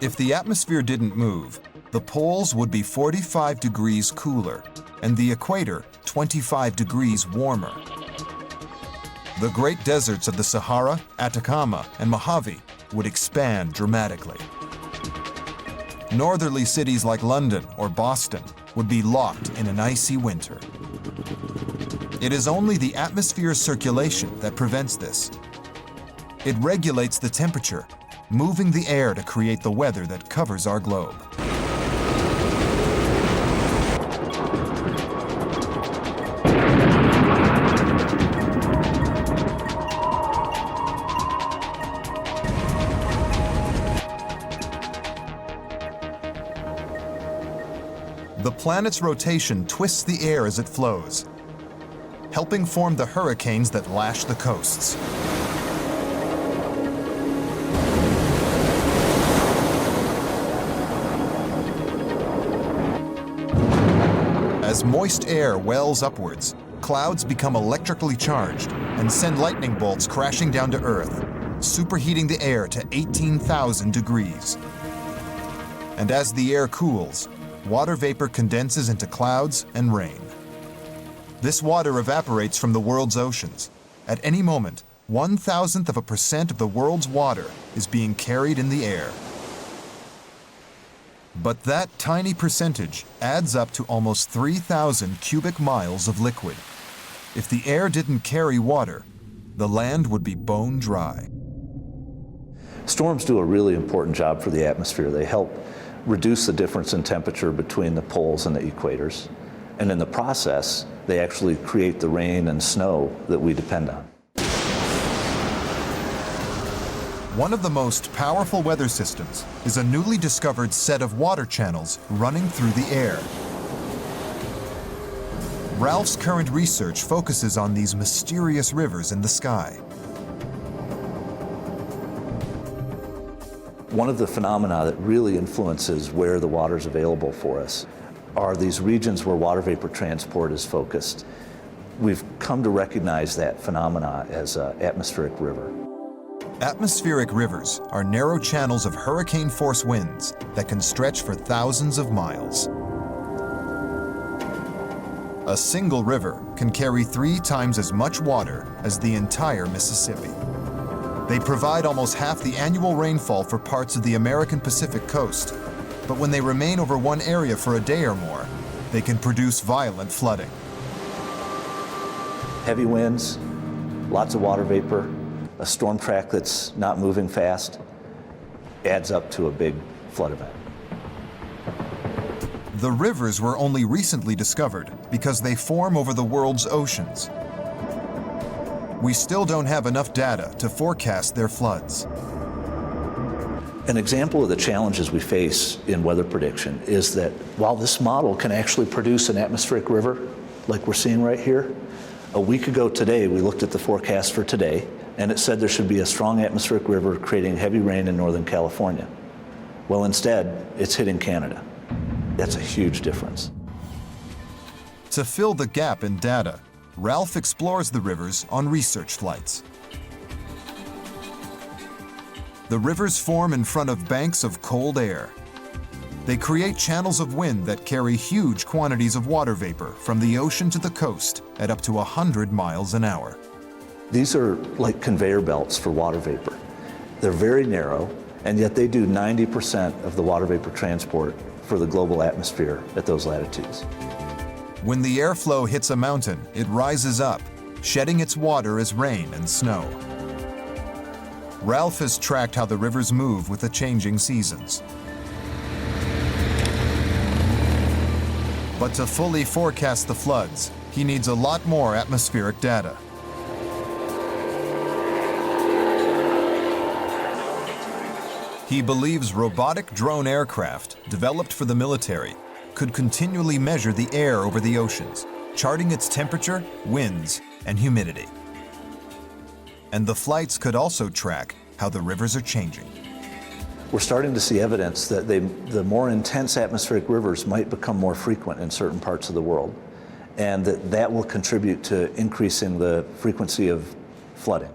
If the atmosphere didn't move, the poles would be 45 degrees cooler and the equator 25 degrees warmer. the great deserts of the Sahara, Atacama, and Mojave would expand dramatically. Northerly cities like London or Boston would be locked in an icy winter. It is only the atmosphere's circulation that prevents this. It regulates the temperature, moving the air to create the weather that covers our globe. The planet's rotation twists the air as it flows, helping form the hurricanes that lash the coasts. As moist air wells upwards, clouds become electrically charged and send lightning bolts crashing down to Earth, superheating the air to 18,000 degrees. And as the air cools, water vapor condenses into clouds and rain. This water evaporates from the world's oceans. At any moment, 0.1% of the world's water is being carried in the air. But that tiny percentage adds up to almost 3,000 cubic miles of liquid. If the air didn't carry water, the land would be bone dry. Storms do a really important job for the atmosphere. They help reduce the difference in temperature between the poles and the equators. And in the process, they actually create the rain and snow that we depend on. One of the most powerful weather systems is a newly discovered set of water channels running through the air. Ralph's current research focuses on these mysterious rivers in the sky. One of the phenomena that really influences where the water is available for us are these regions where water vapor transport is focused. We've come to recognize that phenomena as an atmospheric river. Atmospheric rivers are narrow channels of hurricane-force winds that can stretch for thousands of miles. A single river can carry 3 times as much water as the entire Mississippi. They provide almost half the annual rainfall for parts of the American Pacific coast, but when they remain over one area for a day or more, they can produce violent flooding. Heavy winds, lots of water vapor, a storm track that's not moving fast adds up to a big flood event. The rivers were only recently discovered because they form over the world's oceans. We still don't have enough data to forecast their floods. An example of the challenges we face in weather prediction is that while this model can actually produce an atmospheric river, like we're seeing right here, a week ago today we looked at the forecast for today, and it said there should be a strong atmospheric river creating heavy rain in Northern California. Well, instead, it's hitting Canada. That's a huge difference. To fill the gap in data, Ralph explores the rivers on research flights. The rivers form in front of banks of cold air. They create channels of wind that carry huge quantities of water vapor from the ocean to the coast at up to 100 miles an hour. These are like conveyor belts for water vapor. They're very narrow, and yet they do 90% of the water vapor transport for the global atmosphere at those latitudes. When the airflow hits a mountain, it rises up, shedding its water as rain and snow. Ralph has tracked how the rivers move with the changing seasons. But to fully forecast the floods, he needs a lot more atmospheric data. He believes robotic drone aircraft, developed for the military, could continually measure the air over the oceans, charting its temperature, winds, and humidity. And the flights could also track how the rivers are changing. We're starting to see evidence that the more intense atmospheric rivers might become more frequent in certain parts of the world, and that will contribute to increasing the frequency of flooding.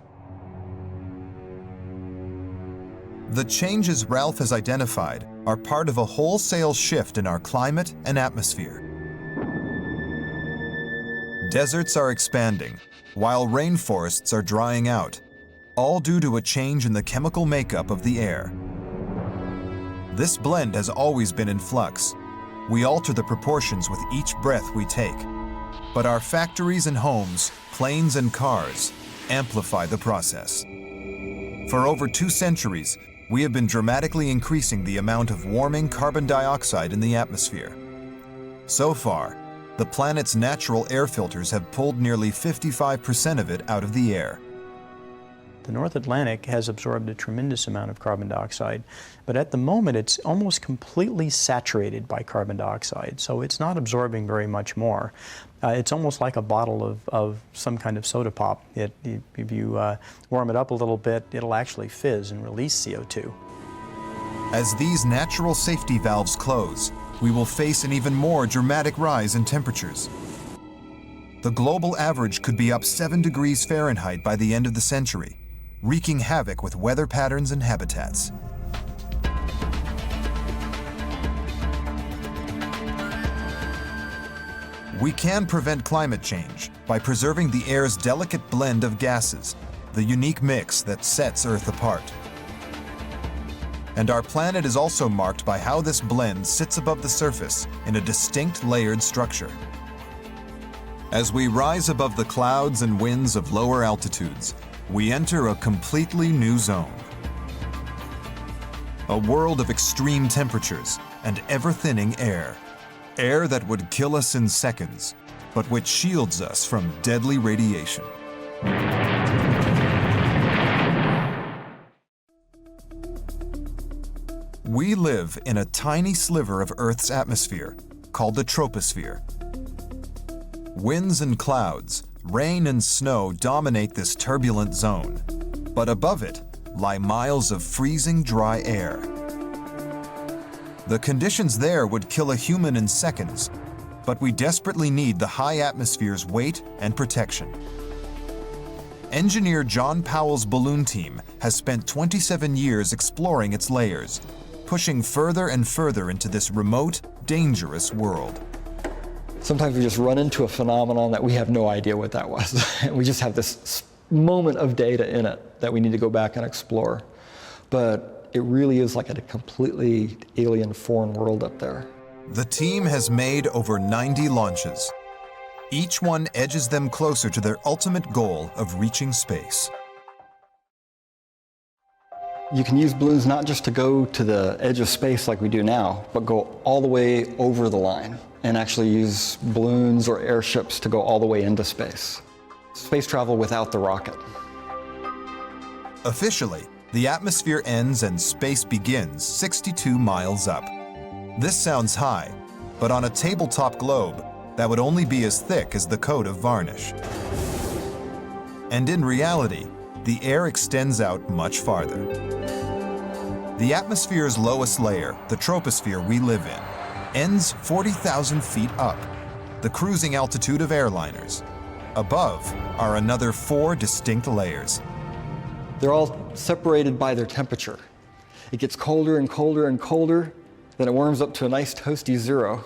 The changes Ralph has identified are part of a wholesale shift in our climate and atmosphere. Deserts are expanding, while rainforests are drying out, all due to a change in the chemical makeup of the air. This blend has always been in flux. We alter the proportions with each breath we take. But our factories and homes, planes and cars, amplify the process. For over 2 centuries, we have been dramatically increasing the amount of warming carbon dioxide in the atmosphere. So far, the planet's natural air filters have pulled nearly 55% of it out of the air. The North Atlantic has absorbed a tremendous amount of carbon dioxide, but at the moment it's almost completely saturated by carbon dioxide, so it's not absorbing very much more. It's almost like a bottle of some kind of soda pop. If you warm it up a little bit, it'll actually fizz and release CO2. As these natural safety valves close, we will face an even more dramatic rise in temperatures. The global average could be up 7 degrees Fahrenheit by the end of the century, wreaking havoc with weather patterns and habitats. We can prevent climate change by preserving the air's delicate blend of gases, the unique mix that sets Earth apart. And our planet is also marked by how this blend sits above the surface in a distinct layered structure. As we rise above the clouds and winds of lower altitudes, we enter a completely new zone. A world of extreme temperatures and ever-thinning air. Air that would kill us in seconds, but which shields us from deadly radiation. We live in a tiny sliver of Earth's atmosphere called the troposphere. Winds and clouds, rain and snow dominate this turbulent zone, but above it lie miles of freezing dry air. The conditions there would kill a human in seconds, but we desperately need the high atmosphere's weight and protection. Engineer John Powell's balloon team has spent 27 years exploring its layers, pushing further and further into this remote, dangerous world. Sometimes we just run into a phenomenon that we have no idea what that was. We just have this moment of data in it that we need to go back and explore. But it really is like a completely alien, foreign world up there. The team has made over 90 launches. Each one edges them closer to their ultimate goal of reaching space. You can use balloons not just to go to the edge of space like we do now, but go all the way over the line and actually use balloons or airships to go all the way into space. Space travel without the rocket. Officially, the atmosphere ends and space begins 62 miles up. This sounds high, but on a tabletop globe, that would only be as thick as the coat of varnish. And in reality, the air extends out much farther. The atmosphere's lowest layer, the troposphere we live in, ends 40,000 feet up, the cruising altitude of airliners. Above are another 4 distinct layers. They're all separated by their temperature. It gets colder and colder and colder, then it warms up to a nice toasty 0,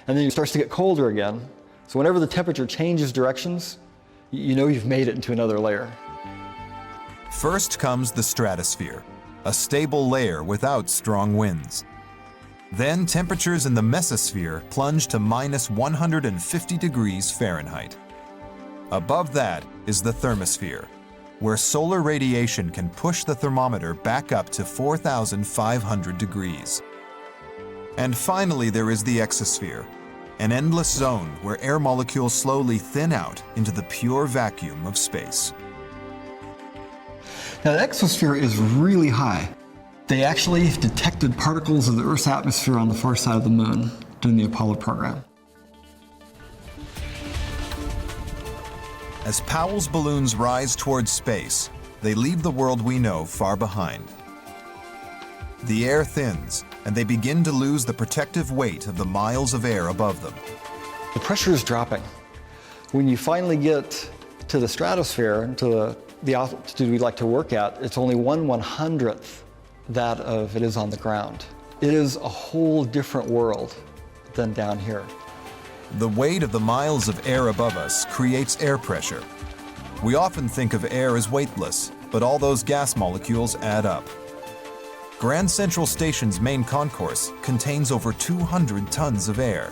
and then it starts to get colder again. So whenever the temperature changes directions, you know you've made it into another layer. First comes the stratosphere, a stable layer without strong winds. Then temperatures in the mesosphere plunge to minus 150 degrees Fahrenheit. Above that is the thermosphere, where solar radiation can push the thermometer back up to 4,500 degrees. And finally, there is the exosphere, an endless zone where air molecules slowly thin out into the pure vacuum of space. Now, the exosphere is really high. They actually detected particles of the Earth's atmosphere on the far side of the moon during the Apollo program. As Powell's balloons rise towards space, they leave the world we know far behind. The air thins, and they begin to lose the protective weight of the miles of air above them. The pressure is dropping. When you finally get to the stratosphere, to the altitude we'd like to work at, it's only 1/100th that of it is on the ground. It is a whole different world than down here. The weight of the miles of air above us creates air pressure. We often think of air as weightless, but all those gas molecules add up. Grand Central Station's main concourse contains over 200 tons of air.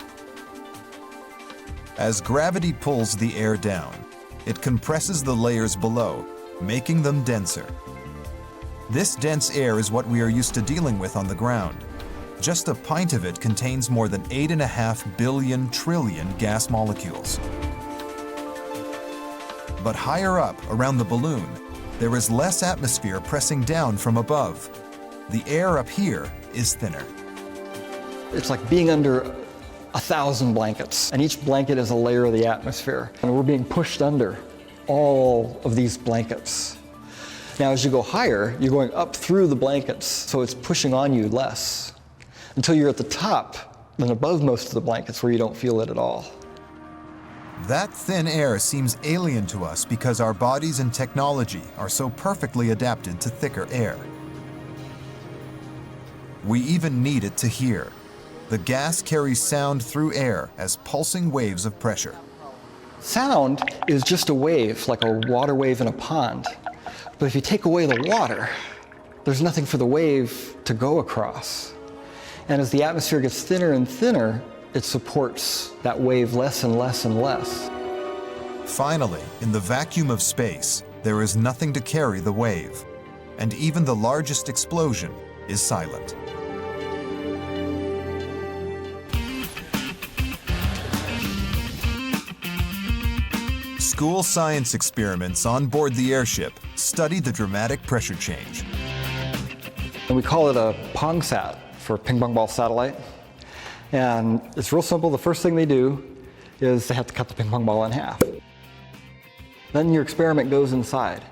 As gravity pulls the air down, it compresses the layers below, making them denser. This dense air is what we are used to dealing with on the ground. Just a pint of it contains more than 8.5 billion trillion gas molecules. But higher up, around the balloon, there is less atmosphere pressing down from above. The air up here is thinner. It's like being under 1,000 blankets, and each blanket is a layer of the atmosphere. And we're being pushed under all of these blankets. Now, as you go higher, you're going up through the blankets, so it's pushing on you less, until you're at the top, then above most of the blankets where you don't feel it at all. That thin air seems alien to us because our bodies and technology are so perfectly adapted to thicker air. We even need it to hear. The gas carries sound through air as pulsing waves of pressure. Sound is just a wave, like a water wave in a pond. But if you take away the water, there's nothing for the wave to go across. And as the atmosphere gets thinner and thinner, it supports that wave less and less and less. Finally, in the vacuum of space, there is nothing to carry the wave. And even the largest explosion is silent. School science experiments on board the airship study the dramatic pressure change. And we call it a PONGSAT, for ping pong ball satellite. And it's real simple. The first thing they do is they have to cut the ping pong ball in half. Then your experiment goes inside.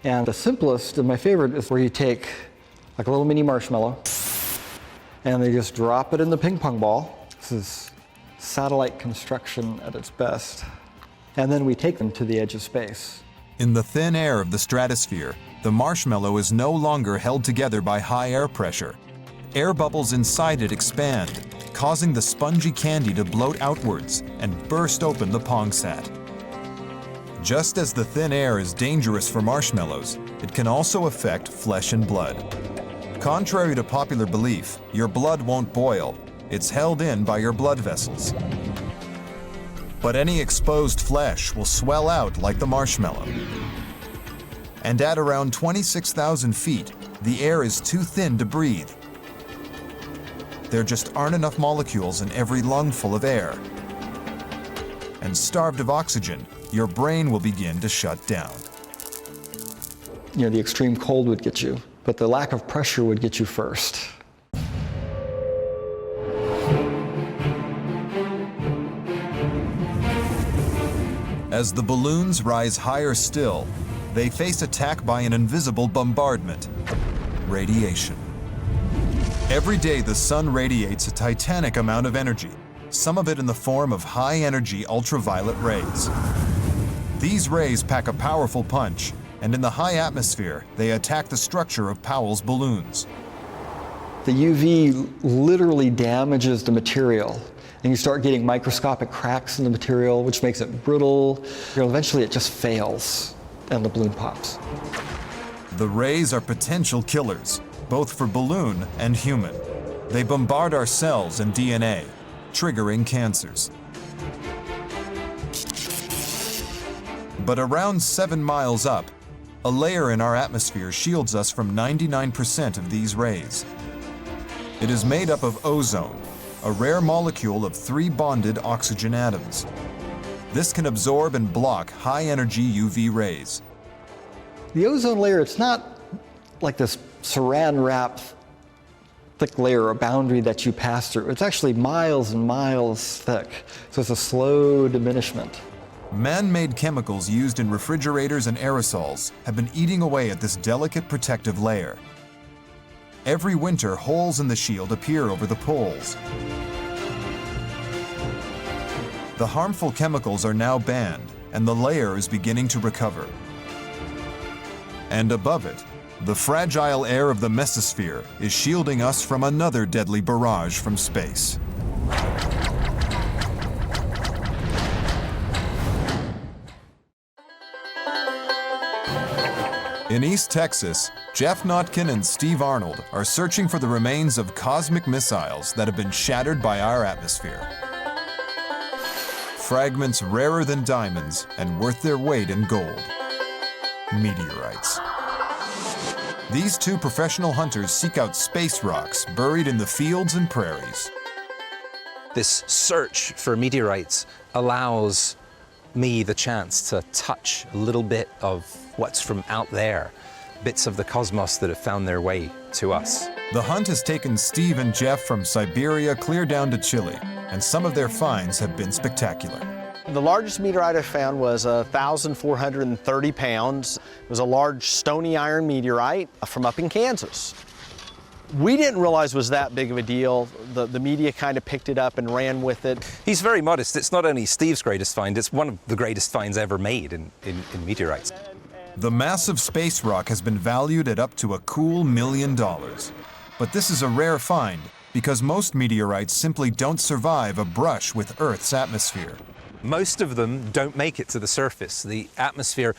And the simplest and my favorite is where you take like a little mini marshmallow and they just drop it in the ping pong ball. This is satellite construction at its best. And then we take them to the edge of space. In the thin air of the stratosphere, the marshmallow is no longer held together by high air pressure. Air bubbles inside it expand, causing the spongy candy to bloat outwards and burst open the PONGSAT. Just as the thin air is dangerous for marshmallows, it can also affect flesh and blood. Contrary to popular belief, your blood won't boil. It's held in by your blood vessels. But any exposed flesh will swell out like the marshmallow. And at around 26,000 feet, the air is too thin to breathe. There just aren't enough molecules in every lung full of air. And starved of oxygen, your brain will begin to shut down. You know, the extreme cold would get you, but the lack of pressure would get you first. As the balloons rise higher still, they face attack by an invisible bombardment: radiation. Every day the sun radiates a titanic amount of energy, some of it in the form of high-energy ultraviolet rays. These rays pack a powerful punch, and in the high atmosphere, they attack the structure of Powell's balloons. The UV literally damages the material, and you start getting microscopic cracks in the material, which makes it brittle. Eventually it just fails, and the balloon pops. The rays are potential killers, both for balloon and human. They bombard our cells and DNA, triggering cancers. But around 7 miles up, a layer in our atmosphere shields us from 99% of these rays. It is made up of ozone, a rare molecule of 3 bonded oxygen atoms. This can absorb and block high-energy UV rays. The ozone layer, it's not like this saran-wrapped thick layer, a boundary that you pass through. It's actually miles and miles thick, so it's a slow diminishment. Man-made chemicals used in refrigerators and aerosols have been eating away at this delicate protective layer. Every winter, holes in the shield appear over the poles. The harmful chemicals are now banned, and the layer is beginning to recover. And above it, the fragile air of the mesosphere is shielding us from another deadly barrage from space. In East Texas, Jeff Notkin and Steve Arnold are searching for the remains of cosmic missiles that have been shattered by our atmosphere. Fragments rarer than diamonds and worth their weight in gold. Meteorites. These two professional hunters seek out space rocks buried in the fields and prairies. This search for meteorites allows me the chance to touch a little bit of what's from out there, bits of the cosmos that have found their way to us. The hunt has taken Steve and Jeff from Siberia clear down to Chile, and some of their finds have been spectacular. The largest meteorite I found was 1,430 pounds. It was a large stony iron meteorite from up in Kansas. We didn't realize it was that big of a deal. The media kind of picked it up and ran with it. He's very modest. It's not only Steve's greatest find, it's one of the greatest finds ever made in meteorites. The massive space rock has been valued at up to a cool $1 million. But this is a rare find because most meteorites simply don't survive a brush with Earth's atmosphere. Most of them don't make it to the surface. The atmosphere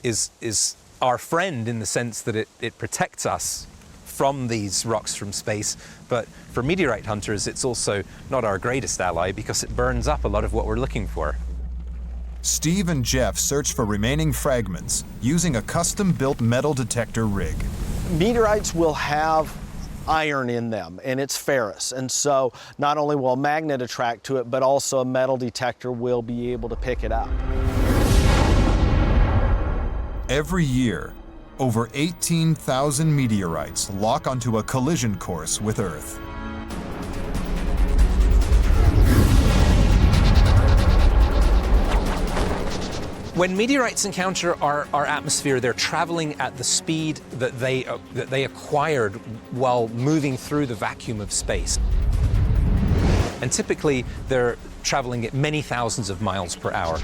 is our friend in the sense that it protects us from these rocks from space, but for meteorite hunters it's also not our greatest ally because it burns up a lot of what we're looking for. Steve and Jeff search for remaining fragments using a custom-built metal detector rig. Meteorites will have iron in them, and it's ferrous, and so not only will a magnet attract to it, but also a metal detector will be able to pick it up. Every year, over 18,000 meteorites lock onto a collision course with Earth. When meteorites encounter our atmosphere, they're traveling at the speed that they acquired while moving through the vacuum of space. And typically, they're traveling at many thousands of miles per hour.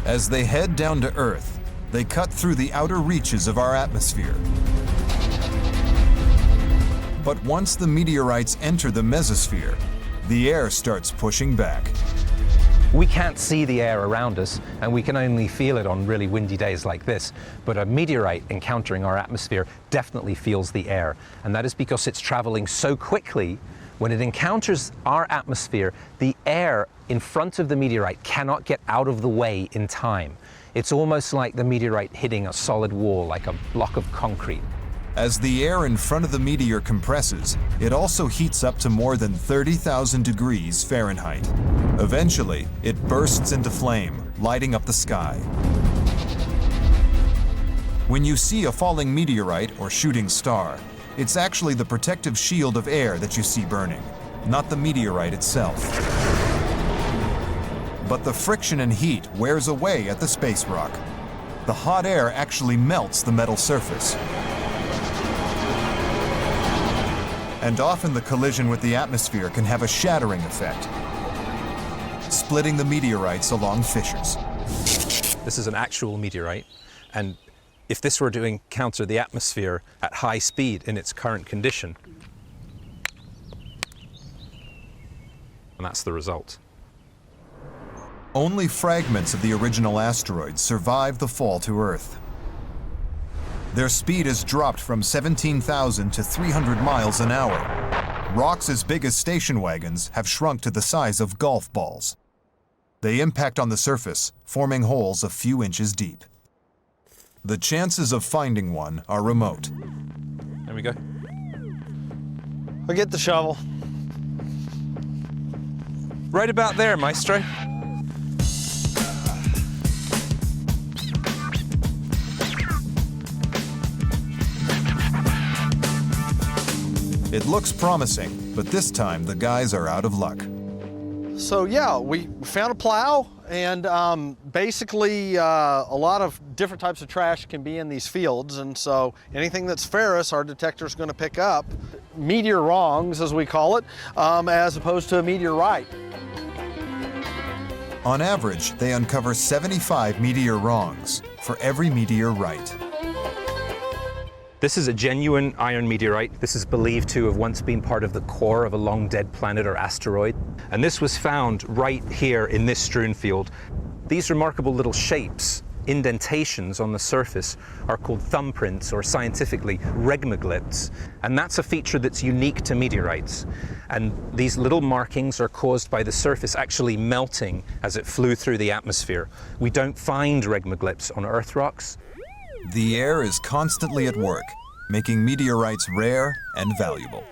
As they head down to Earth, they cut through the outer reaches of our atmosphere. But once the meteorites enter the mesosphere, the air starts pushing back. We can't see the air around us, and we can only feel it on really windy days like this. But a meteorite encountering our atmosphere definitely feels the air. And that is because it's traveling so quickly. When it encounters our atmosphere, the air in front of the meteorite cannot get out of the way in time. It's almost like the meteorite hitting a solid wall, like a block of concrete. As the air in front of the meteor compresses, it also heats up to more than 30,000 degrees Fahrenheit. Eventually, it bursts into flame, lighting up the sky. When you see a falling meteorite or shooting star, it's actually the protective shield of air that you see burning, not the meteorite itself. But the friction and heat wears away at the space rock. The hot air actually melts the metal surface. And often the collision with the atmosphere can have a shattering effect, splitting the meteorites along fissures. This is an actual meteorite, and if this were to encounter the atmosphere at high speed in its current condition, and that's the result. Only fragments of the original asteroid survive the fall to Earth. Their speed has dropped from 17,000 to 300 miles an hour. Rocks as big as station wagons have shrunk to the size of golf balls. They impact on the surface, forming holes a few inches deep. The chances of finding one are remote. There we go. I'll get the shovel. Right about there, Maestro. It looks promising, but this time the guys are out of luck. So yeah, we found a plow, and basically a lot of different types of trash can be in these fields, and so anything that's ferrous, our detector's going to pick up. Meteor wrongs, as we call it, as opposed to a meteorite. On average, they uncover 75 meteor wrongs for every meteor right. This is a genuine iron meteorite. This is believed to have once been part of the core of a long dead planet or asteroid. And this was found right here in this strewn field. These remarkable little shapes indentations on the surface are called thumbprints, or scientifically regmaglyphs, and that's a feature that's unique to meteorites. And these little markings are caused by the surface actually melting as it flew through the atmosphere. We don't find regmaglyphs on Earth rocks. The air is constantly at work, making meteorites rare and valuable.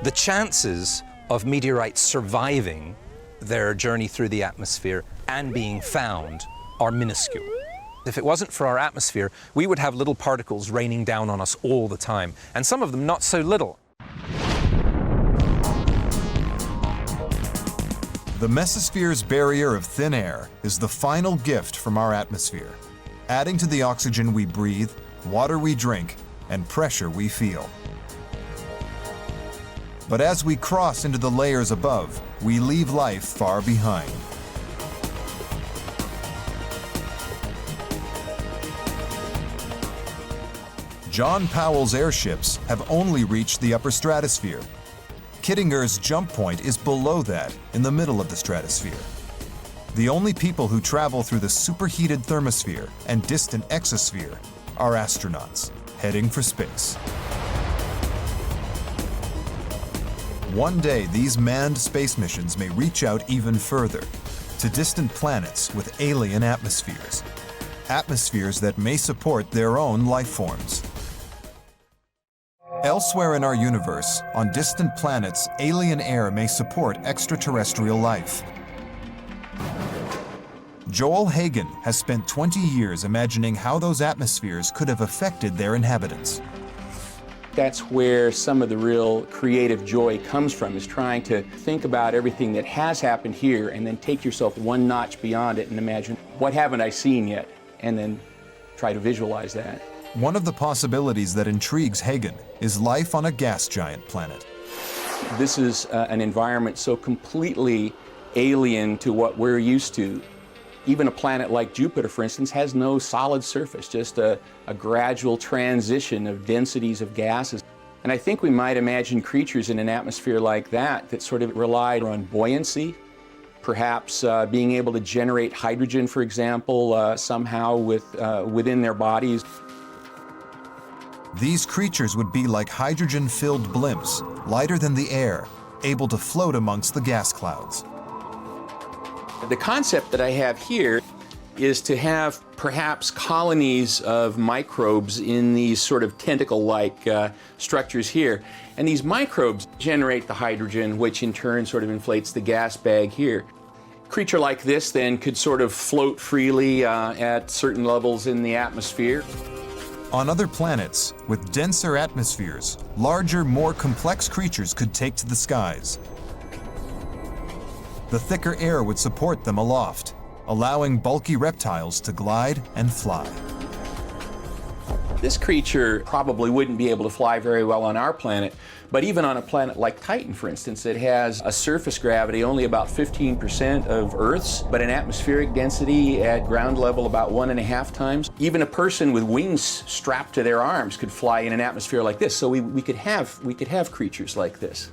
The chances of meteorites surviving their journey through the atmosphere and being found are minuscule. If it wasn't for our atmosphere, we would have little particles raining down on us all the time, and some of them not so little. The mesosphere's barrier of thin air is the final gift from our atmosphere, adding to the oxygen we breathe, water we drink, and pressure we feel. But as we cross into the layers above, we leave life far behind. John Powell's airships have only reached the upper stratosphere. Kittinger's jump point is below that, in the middle of the stratosphere. The only people who travel through the superheated thermosphere and distant exosphere are astronauts, heading for space. One day, these manned space missions may reach out even further, to distant planets with alien atmospheres. Atmospheres that may support their own life forms. Elsewhere in our universe, on distant planets, alien air may support extraterrestrial life. Joel Hagen has spent 20 years imagining how those atmospheres could have affected their inhabitants. That's where some of the real creative joy comes from, is trying to think about everything that has happened here and then take yourself one notch beyond it and imagine, what haven't I seen yet? And then try to visualize that. One of the possibilities that intrigues Hagen is life on a gas giant planet. This is an environment so completely alien to what we're used to. Even a planet like Jupiter, for instance, has no solid surface, just a gradual transition of densities of gases. And I think we might imagine creatures in an atmosphere like that sort of relied on buoyancy, perhaps being able to generate hydrogen, for example, somehow within their bodies. These creatures would be like hydrogen-filled blimps, lighter than the air, able to float amongst the gas clouds. The concept that I have here is to have perhaps colonies of microbes in these sort of tentacle-like structures here. And these microbes generate the hydrogen, which in turn sort of inflates the gas bag here. A creature like this then could sort of float freely at certain levels in the atmosphere. On other planets, with denser atmospheres, larger, more complex creatures could take to the skies. The thicker air would support them aloft, allowing bulky reptiles to glide and fly. This creature probably wouldn't be able to fly very well on our planet, but even on a planet like Titan, for instance, it has a surface gravity only about 15% of Earth's, but an atmospheric density at ground level about 1.5 times. Even a person with wings strapped to their arms could fly in an atmosphere like this, so we could have creatures like this.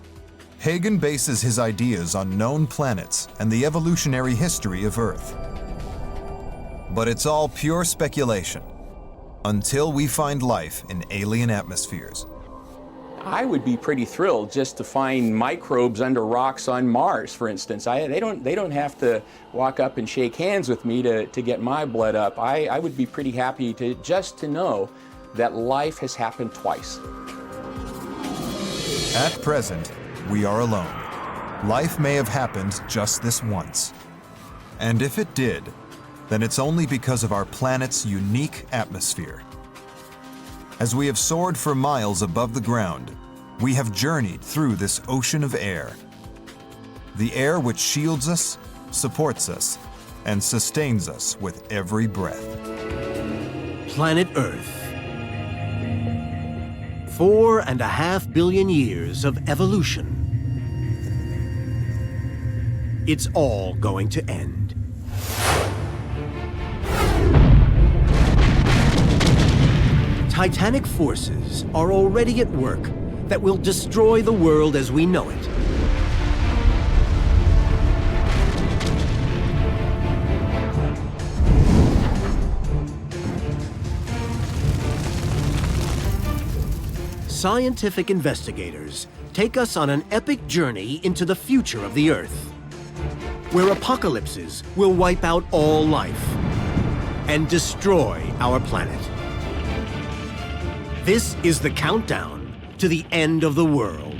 Hagen bases his ideas on known planets and the evolutionary history of Earth. But it's all pure speculation, until we find life in alien atmospheres. I would be pretty thrilled just to find microbes under rocks on Mars, for instance. They don't have to walk up and shake hands with me to get my blood up. I would be pretty happy just to know that life has happened twice. At present, we are alone. Life may have happened just this once. And if it did, then it's only because of our planet's unique atmosphere. As we have soared for miles above the ground, we have journeyed through this ocean of air. The air which shields us, supports us, and sustains us with every breath. Planet Earth. 4.5 billion years of evolution. It's all going to end. Titanic forces are already at work that will destroy the world as we know it. scientific investigators take us on an epic journey into the future of the Earth, where apocalypses will wipe out all life and destroy our planet. This is the countdown to the end of the world.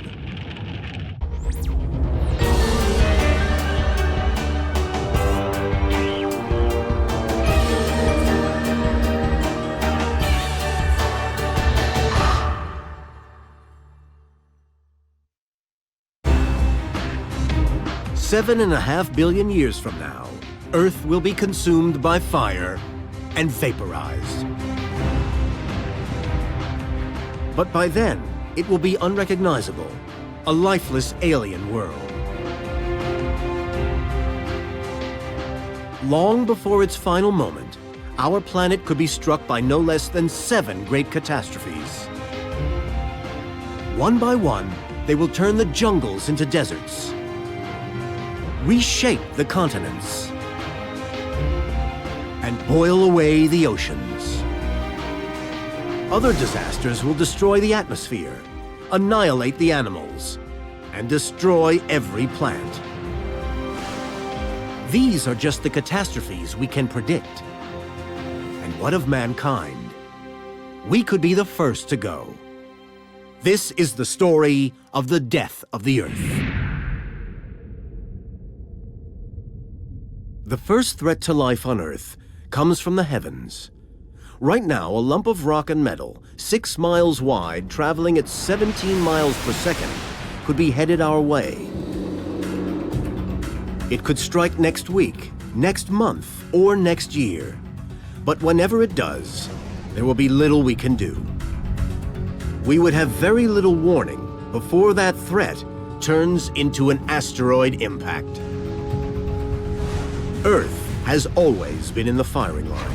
Seven and a half billion years from now, Earth will be consumed by fire and vaporized. But by then, it will be unrecognizable, a lifeless alien world. Long before its final moment, our planet could be struck by no less than 7 great catastrophes. One by one, they will turn the jungles into deserts, reshape the continents, and boil away the oceans. Other disasters will destroy the atmosphere, annihilate the animals, and destroy every plant. These are just the catastrophes we can predict. And what of mankind? We could be the first to go. This is the story of the death of the Earth. The first threat to life on Earth comes from the heavens. Right now, a lump of rock and metal, 6 miles wide, traveling at 17 miles per second, could be headed our way. It could strike next week, next month, or next year. But whenever it does, there will be little we can do. We would have very little warning before that threat turns into an asteroid impact. Earth has always been in the firing line.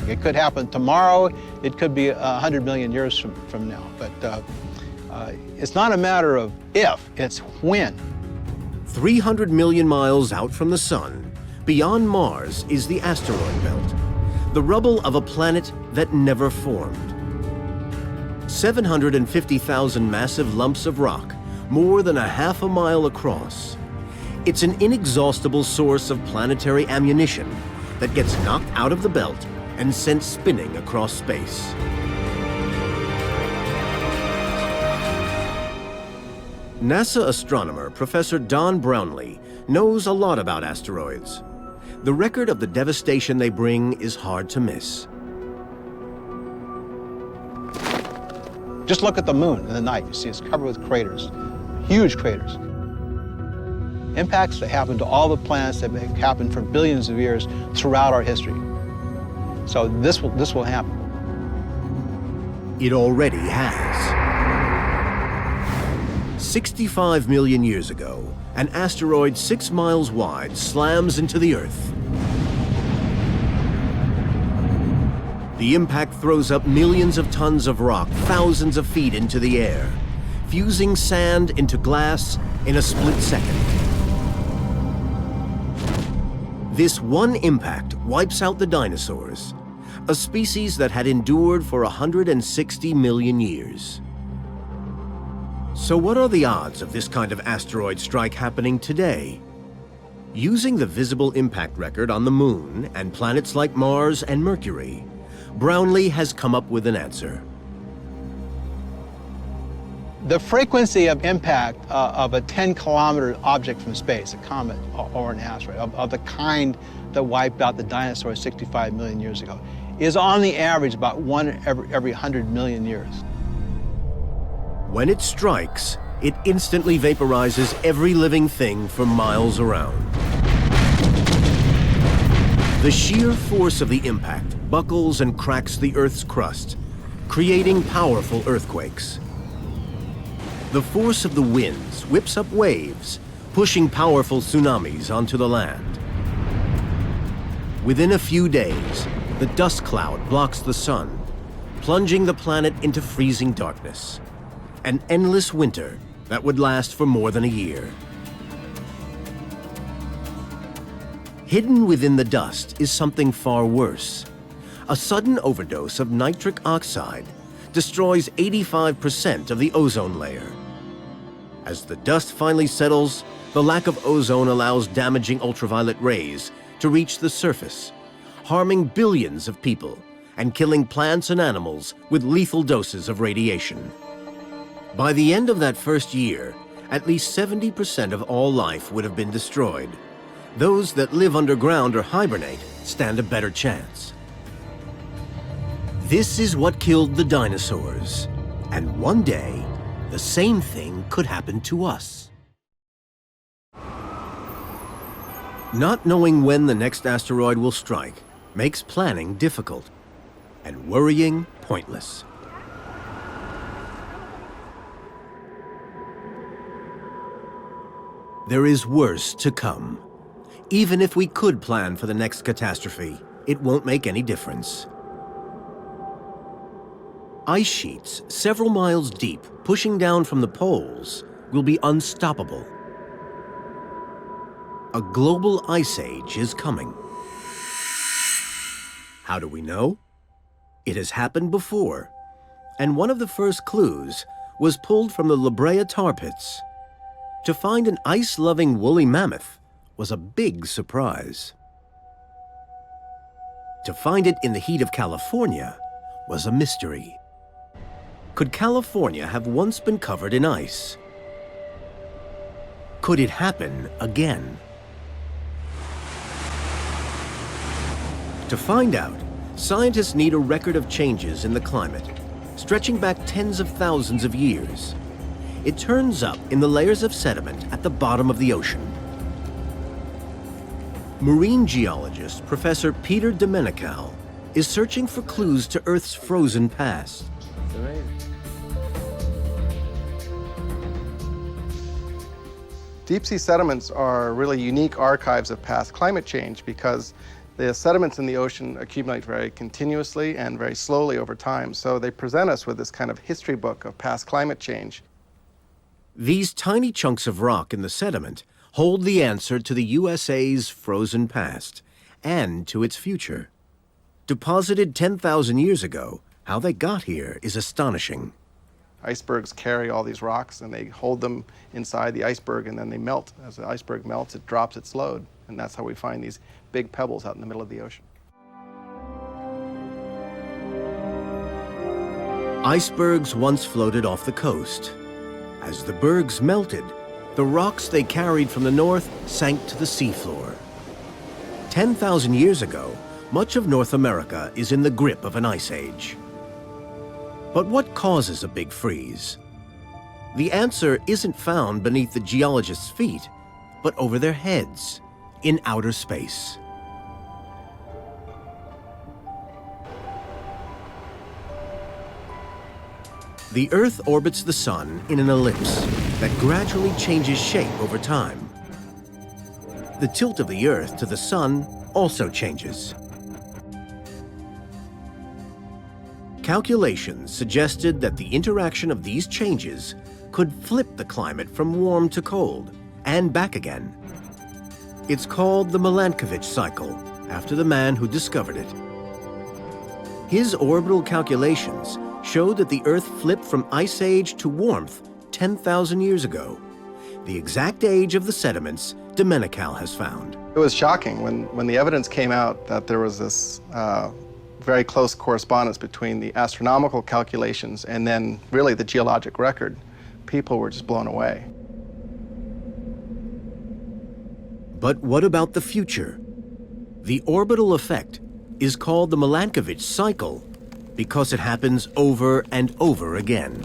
It could happen tomorrow, it could be 100 million years from now, but it's not a matter of if, it's when. 300 million miles out from the sun, beyond Mars, is the asteroid belt, the rubble of a planet that never formed. 750,000 massive lumps of rock, more than a half a mile across. It's an inexhaustible source of planetary ammunition that gets knocked out of the belt and sent spinning across space. NASA astronomer Professor Don Brownlee knows a lot about asteroids. The record of the devastation they bring is hard to miss. Just look at the moon in the night. You see it's covered with craters, huge craters. Impacts that happen to all the planets that have happened for billions of years throughout our history. So this will happen. It already has. 65 million years ago, an asteroid 6 miles wide slams into the Earth. The impact throws up millions of tons of rock thousands of feet into the air, fusing sand into glass in a split second. This one impact wipes out the dinosaurs, a species that had endured for 160 million years. So what are the odds of this kind of asteroid strike happening today? Using the visible impact record on the Moon and planets like Mars and Mercury, Brownlee has come up with an answer. The frequency of impact of a 10-kilometer object from space, a comet or an asteroid, of the kind that wiped out the dinosaurs 65 million years ago, is on the average about 1 every 100 million years. When it strikes, it instantly vaporizes every living thing for miles around. The sheer force of the impact buckles and cracks the Earth's crust, creating powerful earthquakes. The force of the winds whips up waves, pushing powerful tsunamis onto the land. Within a few days, the dust cloud blocks the sun, plunging the planet into freezing darkness. An endless winter that would last for more than a year. Hidden within the dust is something far worse. A sudden overdose of nitric oxide destroys 85% of the ozone layer. As the dust finally settles, the lack of ozone allows damaging ultraviolet rays to reach the surface, harming billions of people and killing plants and animals with lethal doses of radiation. By the end of that first year, at least 70% of all life would have been destroyed. Those that live underground or hibernate stand a better chance. This is what killed the dinosaurs, and one day, the same thing could happen to us. Not knowing when the next asteroid will strike makes planning difficult and worrying pointless. There is worse to come. Even if we could plan for the next catastrophe, it won't make any difference. Ice sheets several miles deep, pushing down from the poles, will be unstoppable. A global ice age is coming. How do we know? It has happened before, and one of the first clues was pulled from the La Brea tar pits. To find an ice-loving woolly mammoth was a big surprise. To find it in the heat of California was a mystery. Could California have once been covered in ice? Could it happen again? To find out, scientists need a record of changes in the climate, stretching back tens of thousands of years. It turns up in the layers of sediment at the bottom of the ocean. Marine geologist Professor Peter Domenical is searching for clues to Earth's frozen past. Deep sea sediments are really unique archives of past climate change because the sediments in the ocean accumulate very continuously and very slowly over time. So they present us with this kind of history book of past climate change. These tiny chunks of rock in the sediment hold the answer to the USA's frozen past and to its future. Deposited 10,000 years ago, how they got here is astonishing. Icebergs carry all these rocks and they hold them inside the iceberg and then they melt. As the iceberg melts, it drops its load. And that's how we find these big pebbles out in the middle of the ocean. Icebergs once floated off the coast. As the bergs melted, the rocks they carried from the north sank to the seafloor. 10,000 years ago, much of North America is in the grip of an ice age. But what causes a big freeze? The answer isn't found beneath the geologists' feet, but over their heads, in outer space. The Earth orbits the Sun in an ellipse that gradually changes shape over time. The tilt of the Earth to the Sun also changes. Calculations suggested that the interaction of these changes could flip the climate from warm to cold and back again. It's called the Milankovitch cycle, after the man who discovered it. His orbital calculations showed that the Earth flipped from ice age to warmth 10,000 years ago, the exact age of the sediments Domenical has found. It was shocking when the evidence came out that there was this very close correspondence between the astronomical calculations and then really the geologic record. People were just blown away. But what about the future? The orbital effect is called the Milankovitch cycle because it happens over and over again.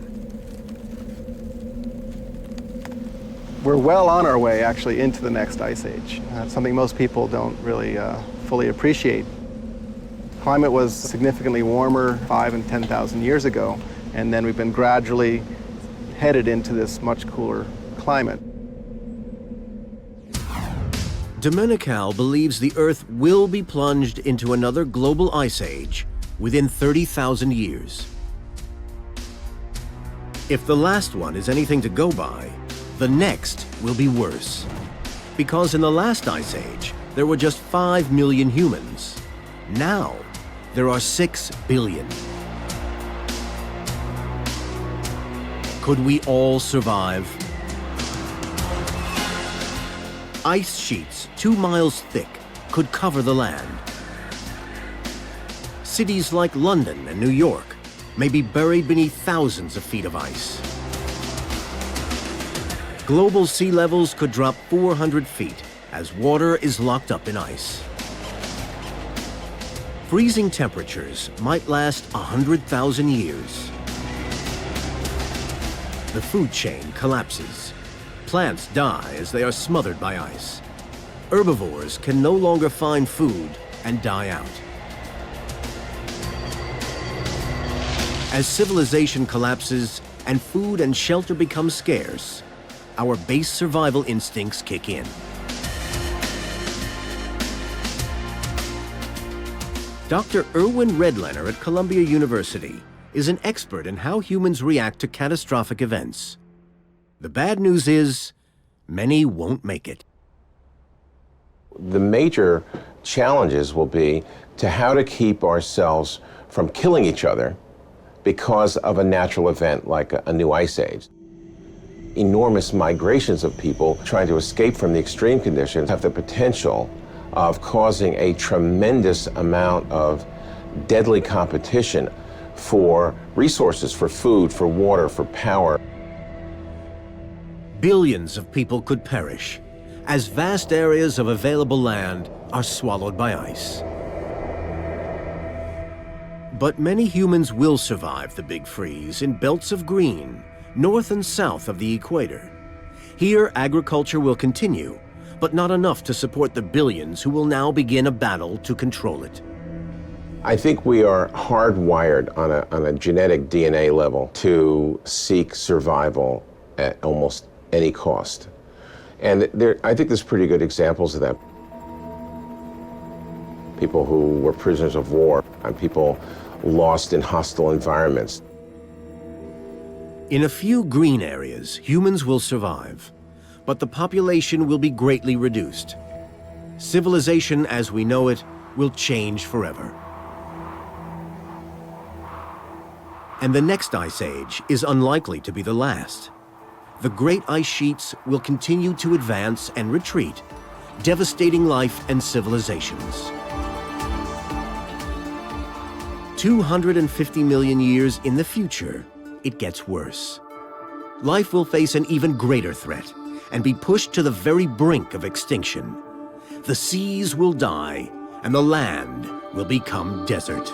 We're well on our way, actually, into the next ice age. That's something most people don't really fully appreciate. Climate was significantly warmer 5,000 and 10,000 years ago, and then we've been gradually headed into this much cooler climate. Domenical believes the Earth will be plunged into another global ice age within 30,000 years. If the last one is anything to go by, the next will be worse. Because in the last ice age, there were just 5 million humans. Now, there are 6 billion. Could we all survive? Ice sheets 2 miles thick could cover the land. Cities like London and New York may be buried beneath thousands of feet of ice. Global sea levels could drop 400 feet as water is locked up in ice. Freezing temperatures might last 100,000 years. The food chain collapses. Plants die as they are smothered by ice. Herbivores can no longer find food and die out. As civilization collapses and food and shelter become scarce, our base survival instincts kick in. Dr. Erwin Redlener at Columbia University is an expert in how humans react to catastrophic events. The bad news is, many won't make it. The major challenges will be to how to keep ourselves from killing each other because of a natural event like a new ice age. Enormous migrations of people trying to escape from the extreme conditions have the potential of causing a tremendous amount of deadly competition for resources, for food, for water, for power. Billions of people could perish as vast areas of available land are swallowed by ice. But many humans will survive the big freeze in belts of green, north and south of the equator. Here, agriculture will continue, but not enough to support the billions who will now begin a battle to control it. I think we are hardwired on a genetic DNA level to seek survival at almost any cost. And I think there's pretty good examples of that. People who were prisoners of war and people lost in hostile environments. In a few green areas, humans will survive, but the population will be greatly reduced. Civilization as we know it will change forever. And the next ice age is unlikely to be the last. The great ice sheets will continue to advance and retreat, devastating life and civilizations. 250 million years in the future, it gets worse. Life will face an even greater threat and be pushed to the very brink of extinction. The seas will die and the land will become desert.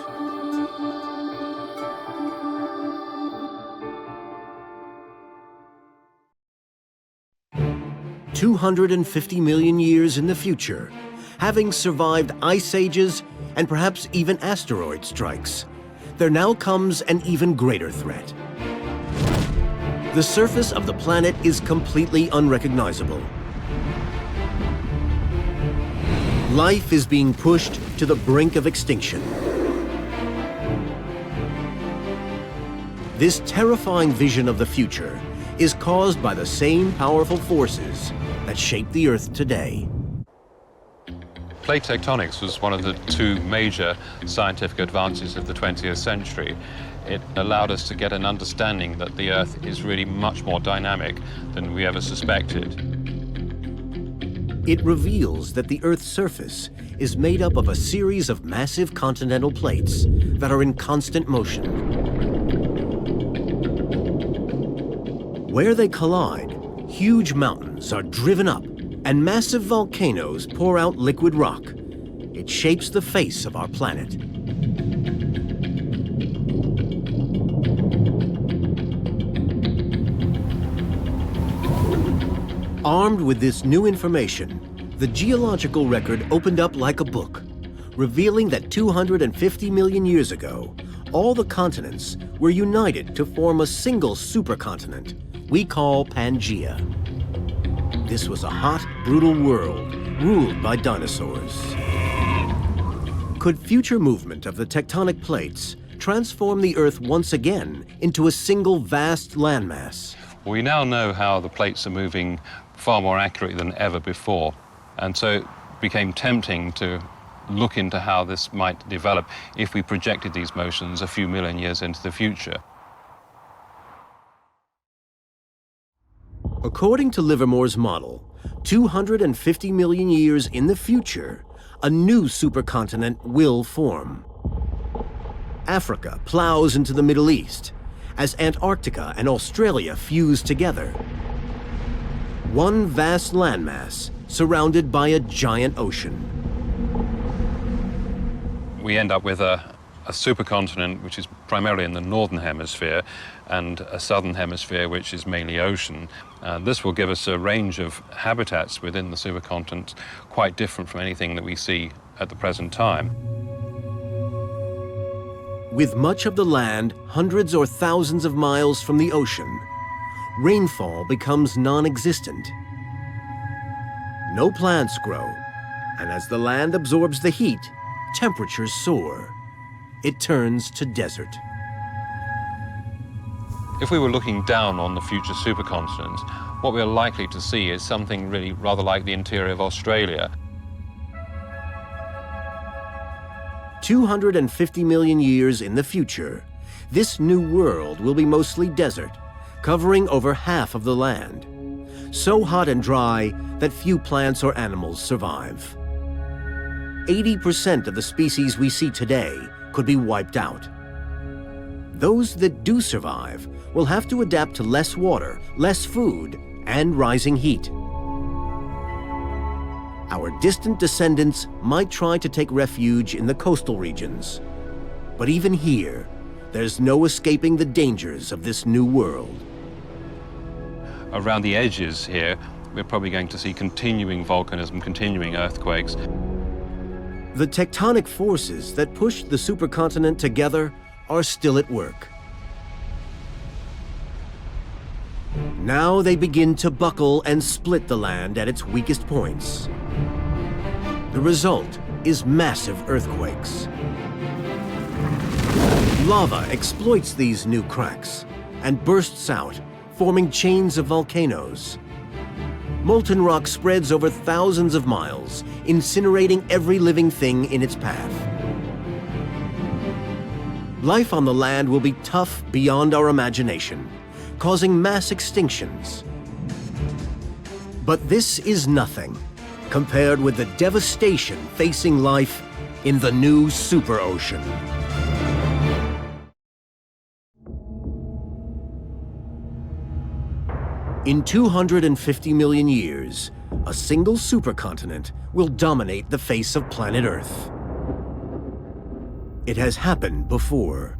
"250 million years in the future, having survived ice ages and perhaps even asteroid strikes, there now comes an even greater threat. The surface of the planet is completely unrecognizable. Life is being pushed to the brink of extinction. This terrifying vision of the future is caused by the same powerful forces that shape the Earth today. Plate tectonics was one of the two major scientific advances of the 20th century. It allowed us to get an understanding that the Earth is really much more dynamic than we ever suspected. It reveals that the Earth's surface is made up of a series of massive continental plates that are in constant motion. Where they collide, huge mountains are driven up and massive volcanoes pour out liquid rock. It shapes the face of our planet. Armed with this new information, the geological record opened up like a book, revealing that 250 million years ago, all the continents were united to form a single supercontinent we call Pangaea. This was a hot, brutal world ruled by dinosaurs. Could future movement of the tectonic plates transform the Earth once again into a single vast landmass? We now know how the plates are moving far more accurately than ever before, and so it became tempting to look into how this might develop if we projected these motions a few million years into the future. According to Livermore's model, 250 million years in the future, a new supercontinent will form. Africa plows into the Middle East as Antarctica and Australia fuse together. One vast landmass surrounded by a giant ocean. We end up with a supercontinent which is primarily in the northern hemisphere and a southern hemisphere which is mainly ocean. This will give us a range of habitats within the supercontinent quite different from anything that we see at the present time. With much of the land hundreds or thousands of miles from the ocean, rainfall becomes non-existent. No plants grow, and as the land absorbs the heat, temperatures soar. It turns to desert. If we were looking down on the future supercontinent, what we're likely to see is something really rather like the interior of Australia. 250 million years in the future, this new world will be mostly desert, covering over half of the land, so hot and dry that few plants or animals survive. 80% of the species we see today could be wiped out. Those that do survive will have to adapt to less water, less food, and rising heat. Our distant descendants might try to take refuge in the coastal regions. But even here, there's no escaping the dangers of this new world. Around the edges here, we're probably going to see continuing volcanism, continuing earthquakes. The tectonic forces that pushed the supercontinent together are still at work. Now they begin to buckle and split the land at its weakest points. The result is massive earthquakes. Lava exploits these new cracks and bursts out, forming chains of volcanoes. Molten rock spreads over thousands of miles, incinerating every living thing in its path. Life on the land will be tough beyond our imagination, causing mass extinctions. But this is nothing compared with the devastation facing life in the new superocean. In 250 million years, a single supercontinent will dominate the face of planet Earth. It has happened before.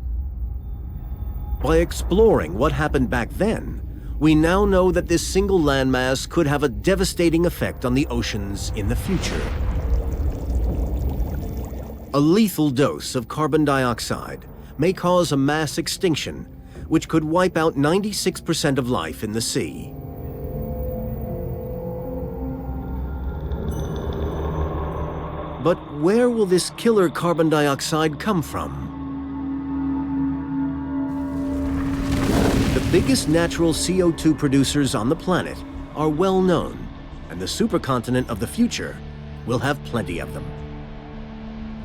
By exploring what happened back then, we now know that this single landmass could have a devastating effect on the oceans in the future. A lethal dose of carbon dioxide may cause a mass extinction, which could wipe out 96% of life in the sea. But where will this killer carbon dioxide come from? The biggest natural CO2 producers on the planet are well known, and the supercontinent of the future will have plenty of them.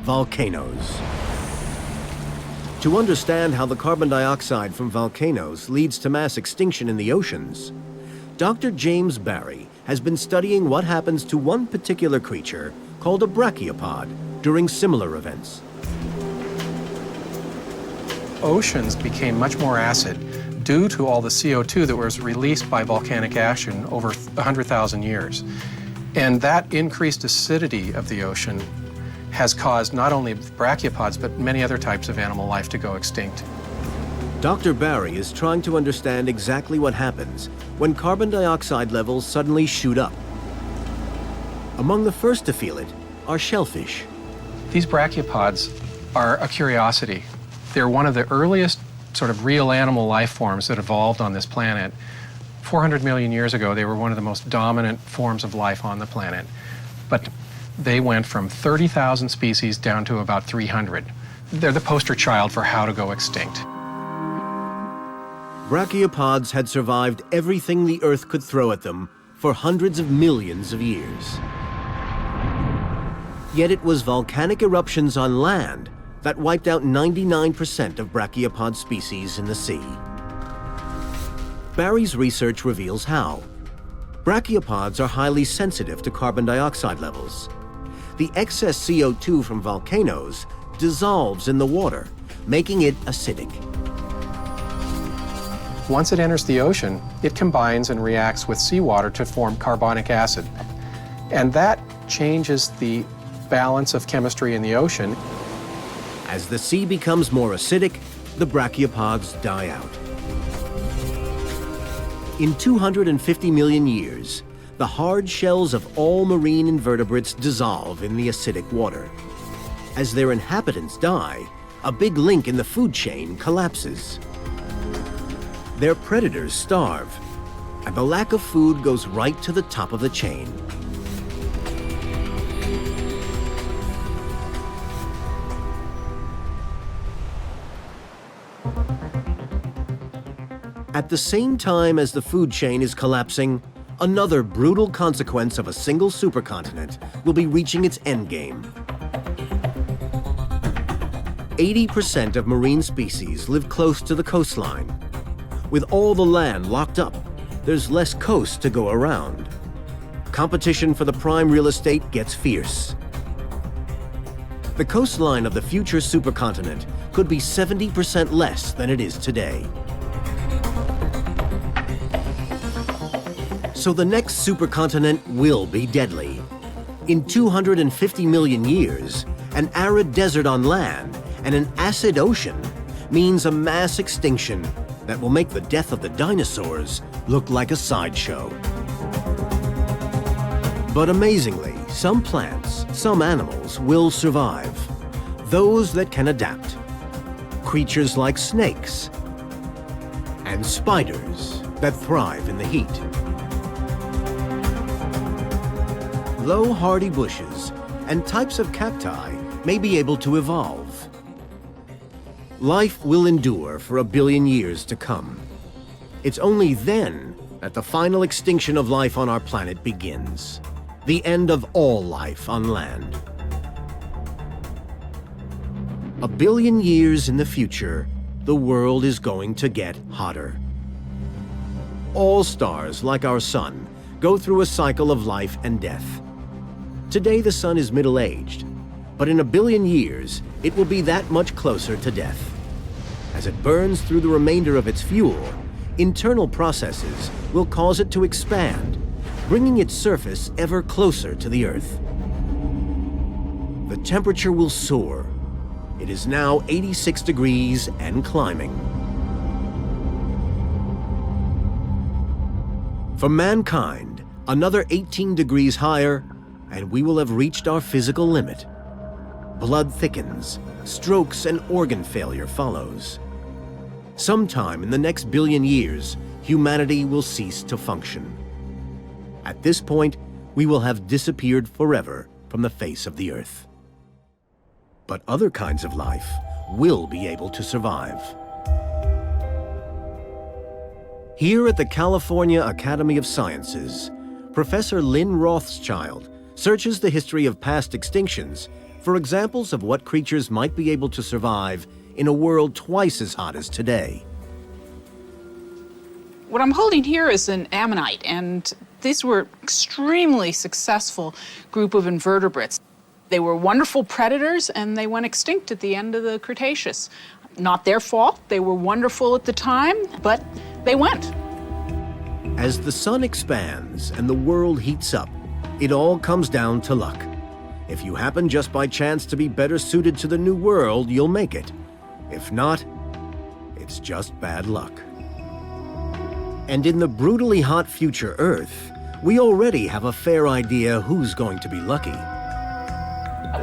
Volcanoes. To understand how the carbon dioxide from volcanoes leads to mass extinction in the oceans, Dr. James Barry has been studying what happens to one particular creature called a brachiopod during similar events. Oceans became much more acid due to all the CO2 that was released by volcanic ash in over 100,000 years. And that increased acidity of the ocean has caused not only brachiopods, but many other types of animal life to go extinct. Dr. Barry is trying to understand exactly what happens when carbon dioxide levels suddenly shoot up. Among the first to feel it are shellfish. These brachiopods are a curiosity. They're one of the earliest sort of real animal life forms that evolved on this planet. 400 million years ago, they were one of the most dominant forms of life on the planet. But they went from 30,000 species down to about 300. They're the poster child for how to go extinct. Brachiopods had survived everything the Earth could throw at them for hundreds of millions of years. Yet it was volcanic eruptions on land that wiped out 99% of brachiopod species in the sea. Barry's research reveals how, Brachiopods are highly sensitive to carbon dioxide levels. The excess CO2 from volcanoes dissolves in the water, making it acidic. Once it enters the ocean, it combines and reacts with seawater to form carbonic acid. And that changes the balance of chemistry in the ocean. As the sea becomes more acidic, the brachiopods die out. In 250 million years, the hard shells of all marine invertebrates dissolve in the acidic water. As their inhabitants die, a big link in the food chain collapses. Their predators starve, and the lack of food goes right to the top of the chain. At the same time as the food chain is collapsing, another brutal consequence of a single supercontinent will be reaching its endgame. 80% of marine species live close to the coastline. With all the land locked up, there's less coast to go around. Competition for the prime real estate gets fierce. The coastline of the future supercontinent could be 70% less than it is today. So the next supercontinent will be deadly. In 250 million years, an arid desert on land and an acid ocean means a mass extinction that will make the death of the dinosaurs look like a sideshow. But amazingly, some plants, some animals will survive. Those that can adapt. Creatures like snakes and spiders that thrive in the heat. Low hardy bushes and types of cacti may be able to evolve. Life will endure for 1 billion years to come. It's only then that the final extinction of life on our planet begins. The end of all life on land. 1 billion years in the future, the world is going to get hotter. All stars, like our sun, go through a cycle of life and death. Today the sun is middle-aged, but in 1 billion years, it will be that much closer to death. As it burns through the remainder of its fuel, internal processes will cause it to expand, bringing its surface ever closer to the Earth. The temperature will soar. It is now 86 degrees and climbing. For mankind, another 18 degrees higher, and we will have reached our physical limit. Blood thickens, strokes and organ failure follows. Sometime in the next 1 billion years, humanity will cease to function. At this point, we will have disappeared forever from the face of the Earth. But other kinds of life will be able to survive. Here at the California Academy of Sciences, Professor Lynn Rothschild searches the history of past extinctions for examples of what creatures might be able to survive in a world twice as hot as today. What I'm holding here is an ammonite, and these were extremely successful group of invertebrates. They were wonderful predators, and they went extinct at the end of the Cretaceous. Not their fault. They were wonderful at the time, but they went. As the sun expands and the world heats up, it all comes down to luck. If you happen just by chance to be better suited to the new world, you'll make it. If not, it's just bad luck. And in the brutally hot future Earth, we already have a fair idea who's going to be lucky.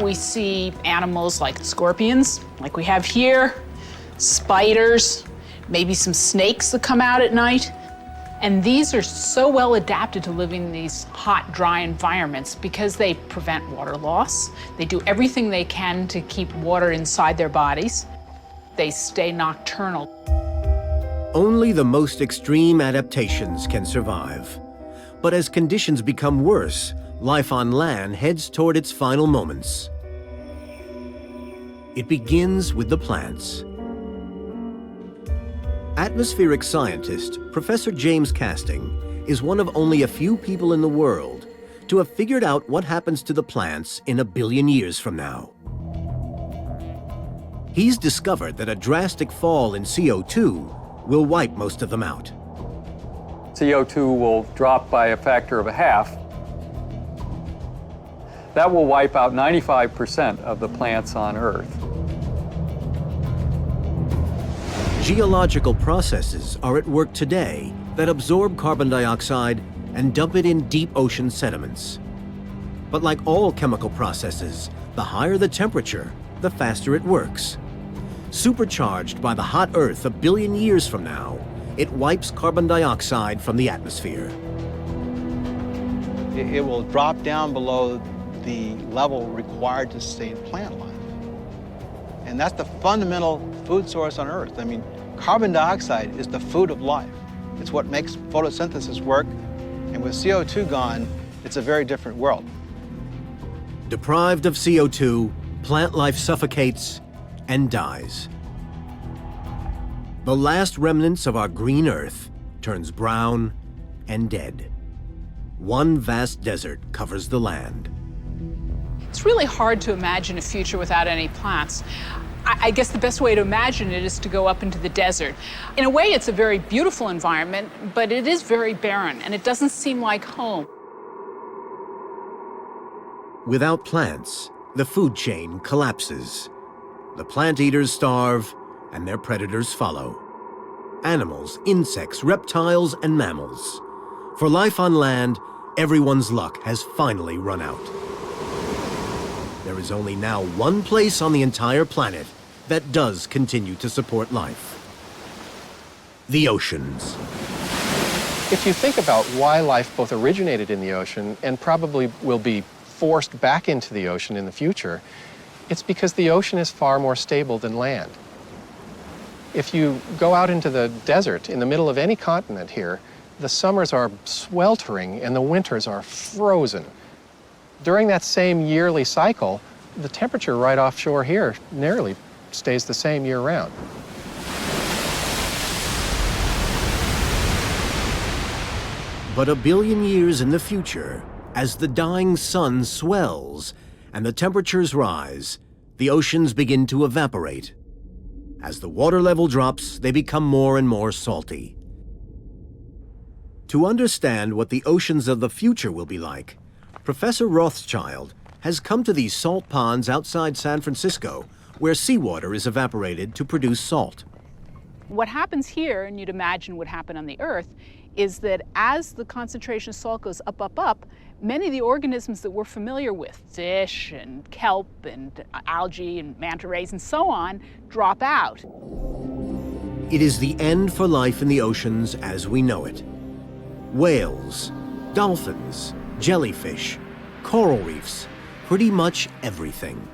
We see animals like scorpions, like we have here, spiders, maybe some snakes that come out at night. And these are so well adapted to living in these hot, dry environments because they prevent water loss. They do everything they can to keep water inside their bodies. They stay nocturnal. Only the most extreme adaptations can survive. But as conditions become worse, life on land heads toward its final moments. It begins with the plants. Atmospheric scientist Professor James Casting is one of only a few people in the world to have figured out what happens to the plants in 1 billion years from now. He's discovered that a drastic fall in CO2 will wipe most of them out. CO2 will drop by a factor of 1/2. That will wipe out 95% of the plants on Earth. Geological processes are at work today that absorb carbon dioxide and dump it in deep ocean sediments. But like all chemical processes, the higher the temperature, the faster it works. Supercharged by the hot Earth 1 billion years from now, it wipes carbon dioxide from the atmosphere. It will drop down below the level required to sustain plant life. And that's the fundamental food source on Earth. I mean, carbon dioxide is the food of life. It's what makes photosynthesis work. And with CO2 gone, it's a very different world. Deprived of CO2, plant life suffocates and dies. The last remnants of our green Earth turns brown and dead. One vast desert covers the land. It's really hard to imagine a future without any plants. I guess the best way to imagine it is to go up into the desert. In a way, it's a very beautiful environment, but it is very barren, and it doesn't seem like home. Without plants, the food chain collapses. The plant eaters starve, and their predators follow. Animals, insects, reptiles, and mammals. For life on land, everyone's luck has finally run out. There is only now one place on the entire planet that does continue to support life. The oceans. If you think about why life both originated in the ocean and probably will be forced back into the ocean in the future, it's because the ocean is far more stable than land. If you go out into the desert in the middle of any continent here, the summers are sweltering and the winters are frozen. During that same yearly cycle, the temperature right offshore here nearly stays the same year-round. But 1 billion years in the future, as the dying sun swells and the temperatures rise, the oceans begin to evaporate. As the water level drops, they become more and more salty. To understand what the oceans of the future will be like, Professor Rothschild has come to these salt ponds outside San Francisco, where seawater is evaporated to produce salt. What happens here, and you'd imagine would happen on the Earth, is that as the concentration of salt goes up, up, up, many of the organisms that we're familiar with, fish and kelp and algae and manta rays and so on, drop out. It is the end for life in the oceans as we know it. Whales, dolphins, jellyfish, coral reefs, pretty much everything.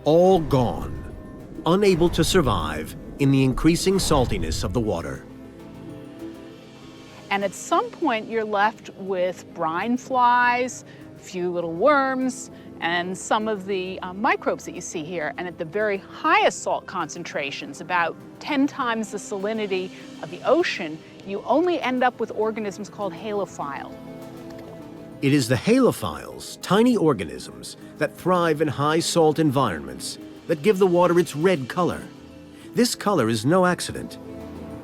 All gone, unable to survive in the increasing saltiness of the water. And at some point, you're left with brine flies, a few little worms, and some of the microbes that you see here. And at the very highest salt concentrations, about 10 times the salinity of the ocean, you only end up with organisms called halophiles. It is the halophiles, tiny organisms that thrive in high salt environments, that give the water its red color. This color is no accident.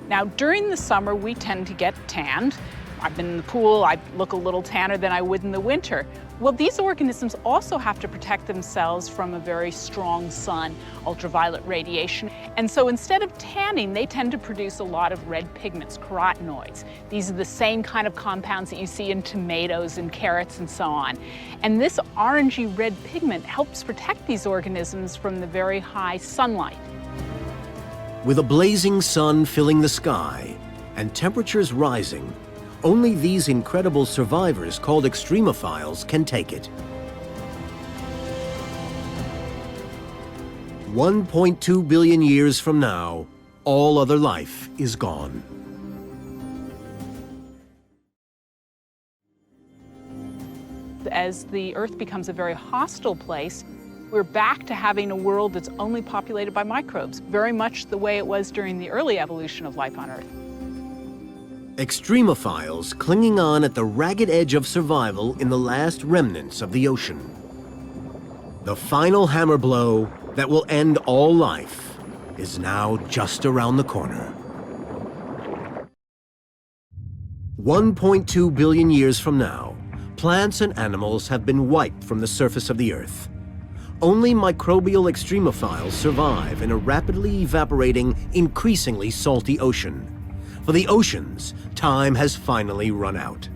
Now, during the summer, we tend to get tanned. I've been in the pool, I look a little tanner than I would in the winter. Well, these organisms also have to protect themselves from a very strong sun, ultraviolet radiation. And so instead of tanning, they tend to produce a lot of red pigments, carotenoids. These are the same kind of compounds that you see in tomatoes and carrots and so on. And this orangey red pigment helps protect these organisms from the very high sunlight. With a blazing sun filling the sky and temperatures rising, only these incredible survivors called extremophiles can take it. 1.2 billion years from now, all other life is gone. As the Earth becomes a very hostile place, we're back to having a world that's only populated by microbes, very much the way it was during the early evolution of life on Earth. Extremophiles clinging on at the ragged edge of survival in the last remnants of the ocean. The final hammer blow that will end all life is now just around the corner. 1.2 billion years from now, plants and animals have been wiped from the surface of the Earth. Only microbial extremophiles survive in a rapidly evaporating, increasingly salty ocean. For the oceans, time has finally run out.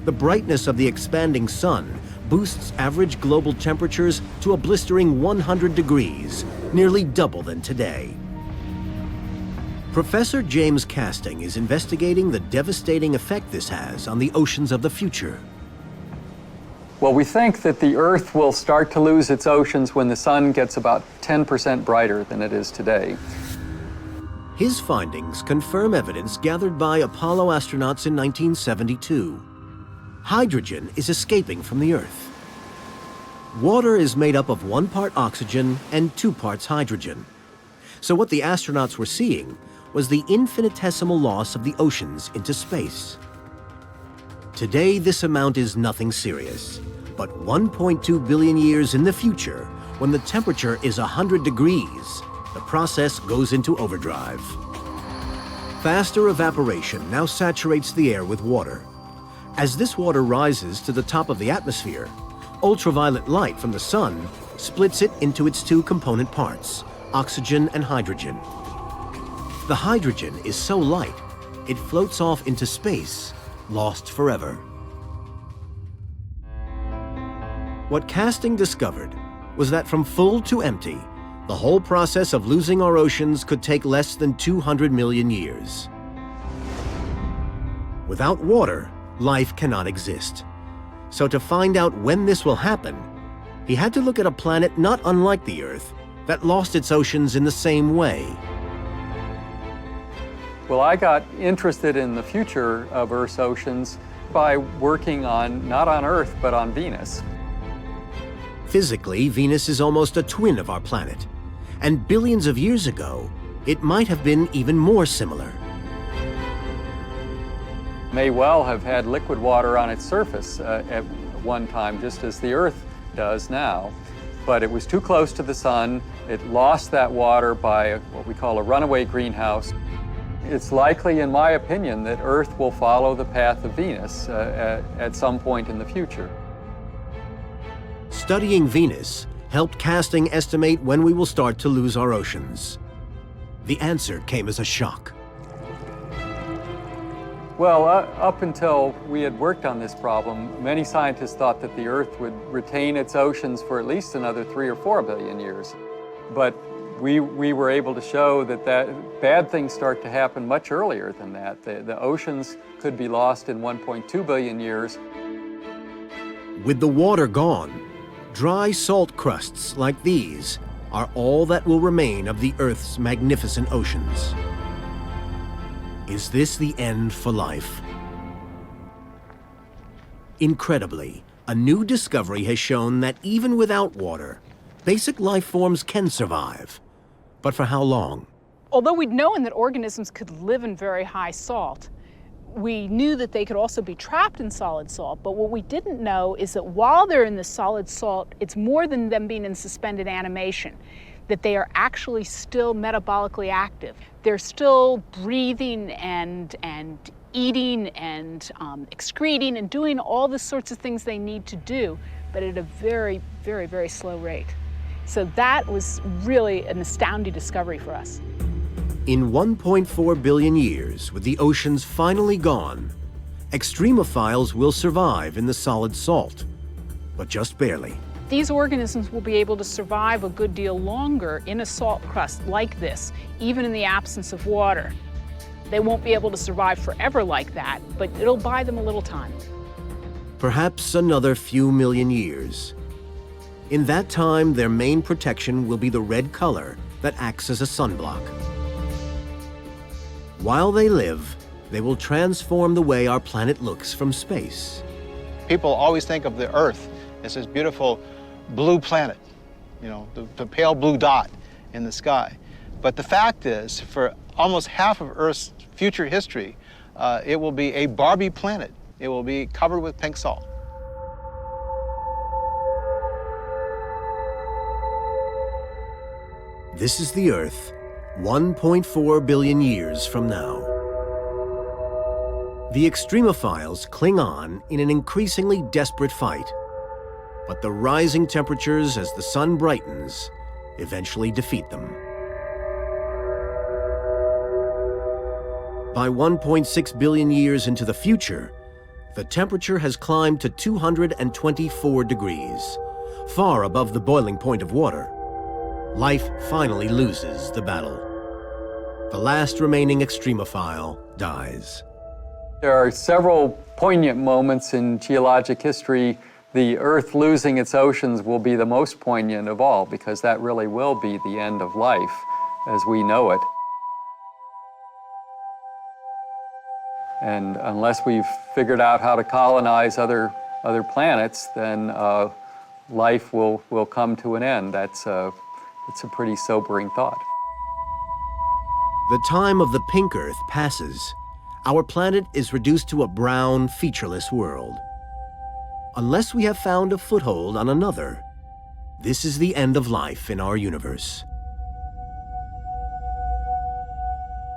The brightness of the expanding sun boosts average global temperatures to a blistering 100 degrees, nearly double than today. Professor James Casting is investigating the devastating effect this has on the oceans of the future. Well, we think that the Earth will start to lose its oceans when the sun gets about 10% brighter than it is today. His findings confirm evidence gathered by Apollo astronauts in 1972. Hydrogen is escaping from the Earth. Water is made up of 1 part oxygen and 2 parts hydrogen. So what the astronauts were seeing was the infinitesimal loss of the oceans into space. Today, this amount is nothing serious, but 1.2 billion years in the future, when the temperature is 100 degrees, the process goes into overdrive. Faster evaporation now saturates the air with water. As this water rises to the top of the atmosphere, ultraviolet light from the sun splits it into its 2 component parts, oxygen and hydrogen. The hydrogen is so light, it floats off into space, lost forever. What Casting discovered was that from full to empty, the whole process of losing our oceans could take less than 200 million years. Without water, life cannot exist. So to find out when this will happen, he had to look at a planet not unlike the Earth that lost its oceans in the same way. Well, I got interested in the future of Earth's oceans by working not on Earth, but on Venus. Physically, Venus is almost a twin of our planet. And billions of years ago, it might have been even more similar. May well have had liquid water on its surface at one time, just as the Earth does now. But it was too close to the sun. It lost that water by what we call a runaway greenhouse. It's likely, in my opinion, that Earth will follow the path of Venus at some point in the future. Studying Venus helped Casting estimate when we will start to lose our oceans. The answer came as a shock. Well, up until we had worked on this problem, many scientists thought that the Earth would retain its oceans for at least another 3 or 4 billion years. But we were able to show that bad things start to happen much earlier than that. The oceans could be lost in 1.2 billion years. With the water gone, dry salt crusts like these are all that will remain of the Earth's magnificent oceans. Is this the end for life? Incredibly, a new discovery has shown that even without water, basic life forms can survive. But for how long? Although we'd known that organisms could live in very high salt, we knew that they could also be trapped in solid salt. But what we didn't know is that while they're in the solid salt, it's more than them being in suspended animation, that they are actually still metabolically active. They're still breathing and eating and excreting and doing all the sorts of things they need to do, but at a very, very, very slow rate. So that was really an astounding discovery for us. In 1.4 billion years, with the oceans finally gone, extremophiles will survive in the solid salt, but just barely. These organisms will be able to survive a good deal longer in a salt crust like this, even in the absence of water. They won't be able to survive forever like that, but it'll buy them a little time. Perhaps another few million years. In that time, their main protection will be the red color that acts as a sunblock. While they live, they will transform the way our planet looks from space. People always think of the Earth as this beautiful blue planet, you know, the pale blue dot in the sky. But the fact is, for almost half of Earth's future history, it will be a Barbie planet. It will be covered with pink salt. This is the Earth 1.4 billion years from now. The extremophiles cling on in an increasingly desperate fight, but the rising temperatures as the sun brightens eventually defeat them. By 1.6 billion years into the future, the temperature has climbed to 224 degrees, far above the boiling point of water. Life finally loses the battle. The last remaining extremophile dies. There are several poignant moments in geologic history. The Earth losing its oceans will be the most poignant of all, because that really will be the end of life as we know it. And unless we've figured out how to colonize other planets, then life will come to an end. It's a pretty sobering thought. The time of the pink Earth passes. Our planet is reduced to a brown, featureless world. Unless we have found a foothold on another, this is the end of life in our universe.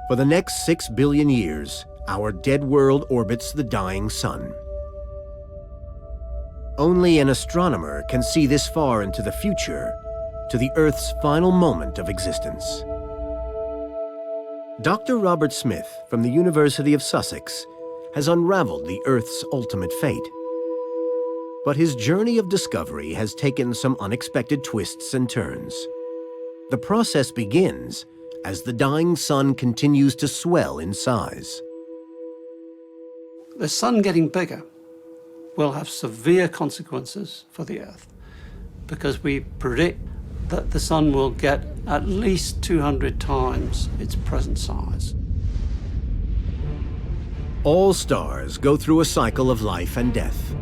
For the next 6 billion years, our dead world orbits the dying sun. Only an astronomer can see this far into the future, to the Earth's final moment of existence. Dr. Robert Smith from the University of Sussex has unraveled the Earth's ultimate fate. But his journey of discovery has taken some unexpected twists and turns. The process begins as the dying sun continues to swell in size. The sun getting bigger will have severe consequences for the Earth, because we predict that the sun will get at least 200 times its present size. All stars go through a cycle of life and death.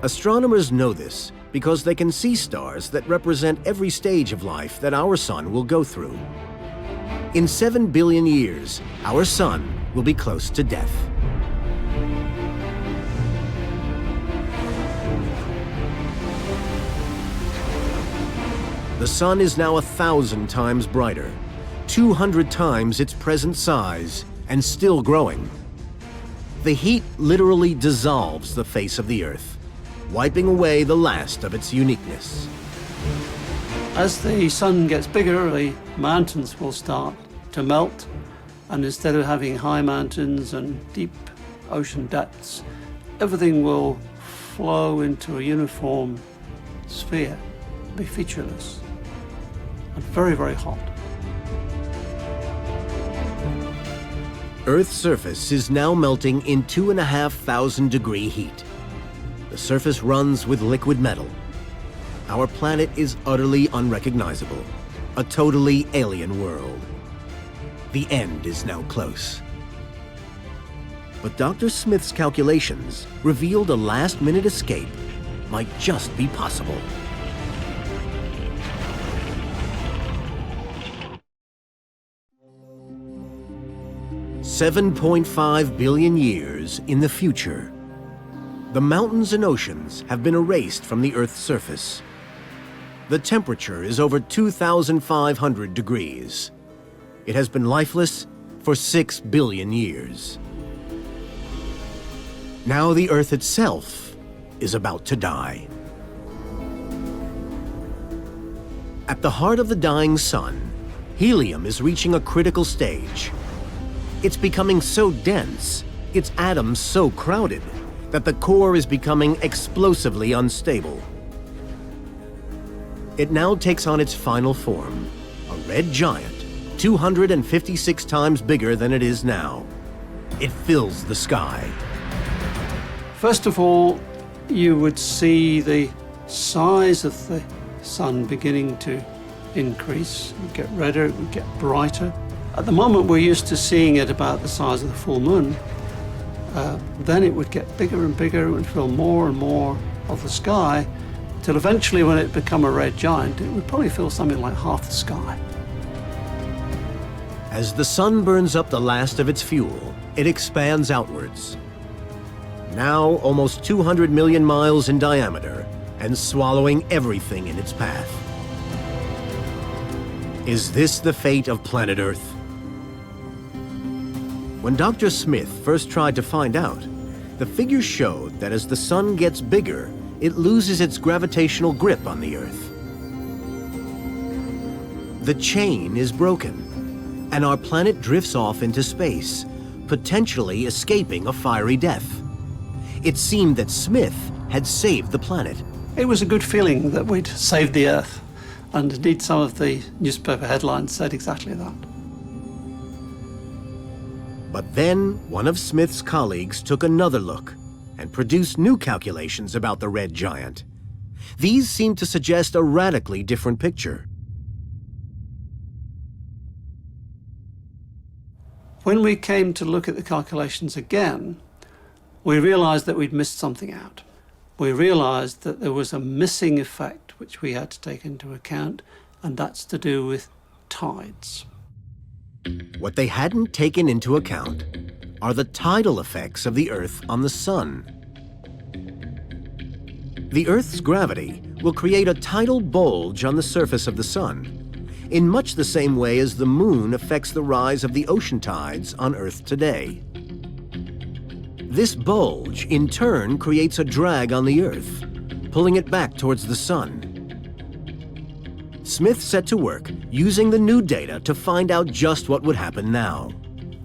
Astronomers know this because they can see stars that represent every stage of life that our sun will go through. In 7 billion years, our sun will be close to death. The sun is now 1,000 times brighter, 200 times its present size, and still growing. The heat literally dissolves the face of the Earth, wiping away the last of its uniqueness. As the sun gets bigger, the mountains will start to melt, and instead of having high mountains and deep ocean depths, everything will flow into a uniform sphere, be featureless, and very, very hot. Earth's surface is now melting in 2,500 degree heat. The surface runs with liquid metal. Our planet is utterly unrecognizable, a totally alien world. The end is now close. But Dr. Smith's calculations revealed a last-minute escape might just be possible. $7.5 billion years in the future, the mountains and oceans have been erased from the Earth's surface. The temperature is over 2,500 degrees. It has been lifeless for 6 billion years. Now the Earth itself is about to die. At the heart of the dying sun, helium is reaching a critical stage. It's becoming so dense, its atoms so crowded, that the core is becoming explosively unstable. It now takes on its final form, a red giant, 256 times bigger than it is now. It fills the sky. First of all, you would see the size of the sun beginning to increase. It would get redder, it would get brighter. At the moment, we're used to seeing it about the size of the full moon. Then it would get bigger and bigger, it would fill more and more of the sky, till eventually when it became a red giant, it would probably fill something like half the sky. As the sun burns up the last of its fuel, it expands outwards. Now almost 200 million miles in diameter and swallowing everything in its path. Is this the fate of planet Earth? When Dr. Smith first tried to find out, the figures showed that as the sun gets bigger, it loses its gravitational grip on the Earth. The chain is broken, and our planet drifts off into space, potentially escaping a fiery death. It seemed that Smith had saved the planet. It was a good feeling that we'd saved the Earth, and indeed some of the newspaper headlines said exactly that. But then one of Smith's colleagues took another look and produced new calculations about the red giant. These seemed to suggest a radically different picture. When we came to look at the calculations again, we realized that we'd missed something out. We realized that there was a missing effect which we had to take into account, and that's to do with tides. What they hadn't taken into account are the tidal effects of the Earth on the sun. The Earth's gravity will create a tidal bulge on the surface of the sun, in much the same way as the moon affects the rise of the ocean tides on Earth today. This bulge, in turn, creates a drag on the Earth, pulling it back towards the sun. Smith set to work using the new data to find out just what would happen now.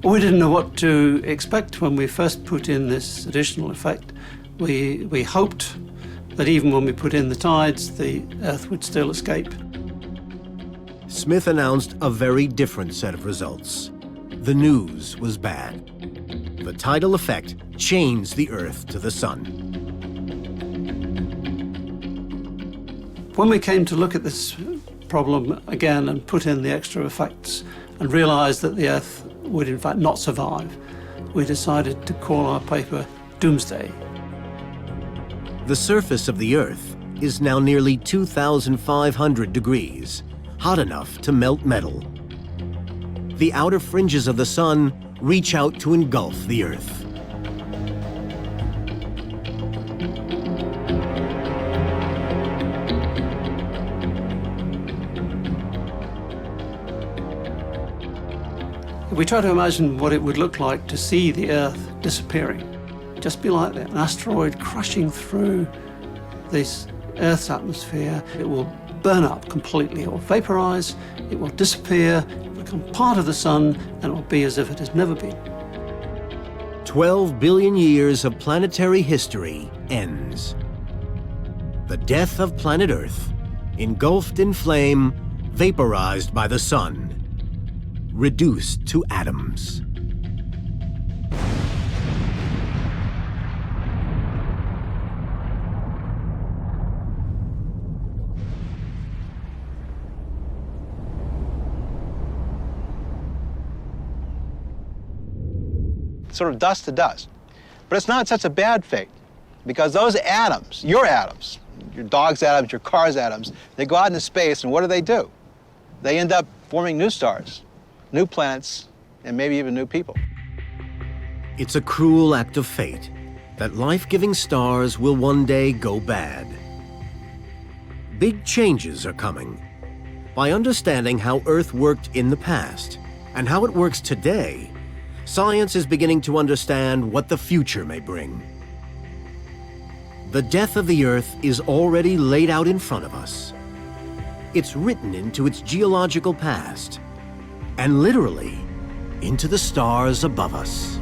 We didn't know what to expect when we first put in this additional effect. We hoped that even when we put in the tides, the Earth would still escape. Smith announced a very different set of results. The news was bad. The tidal effect chains the Earth to the sun. When we came to look at this problem again and put in the extra effects and realized that the Earth would in fact not survive, we decided to call our paper Doomsday. The surface of the Earth is now nearly 2,500 degrees, hot enough to melt metal. The outer fringes of the sun reach out to engulf the Earth. We try to imagine what it would look like to see the Earth disappearing. Just be like an asteroid crushing through this Earth's atmosphere. It will burn up completely, it will vaporize, it will disappear, it will become part of the sun, and it will be as if it has never been. 12 billion years of planetary history ends. The death of planet Earth, engulfed in flame, vaporized by the sun, reduced to atoms. Sort of dust to dust. But it's not such a bad fate, because those atoms, your dog's atoms, your car's atoms, they go out into space, and what do? They end up forming new stars, new planets, and maybe even new people. It's a cruel act of fate that life-giving stars will one day go bad. Big changes are coming. By understanding how Earth worked in the past and how it works today, science is beginning to understand what the future may bring. The death of the Earth is already laid out in front of us. It's written into its geological past, and literally into the stars above us.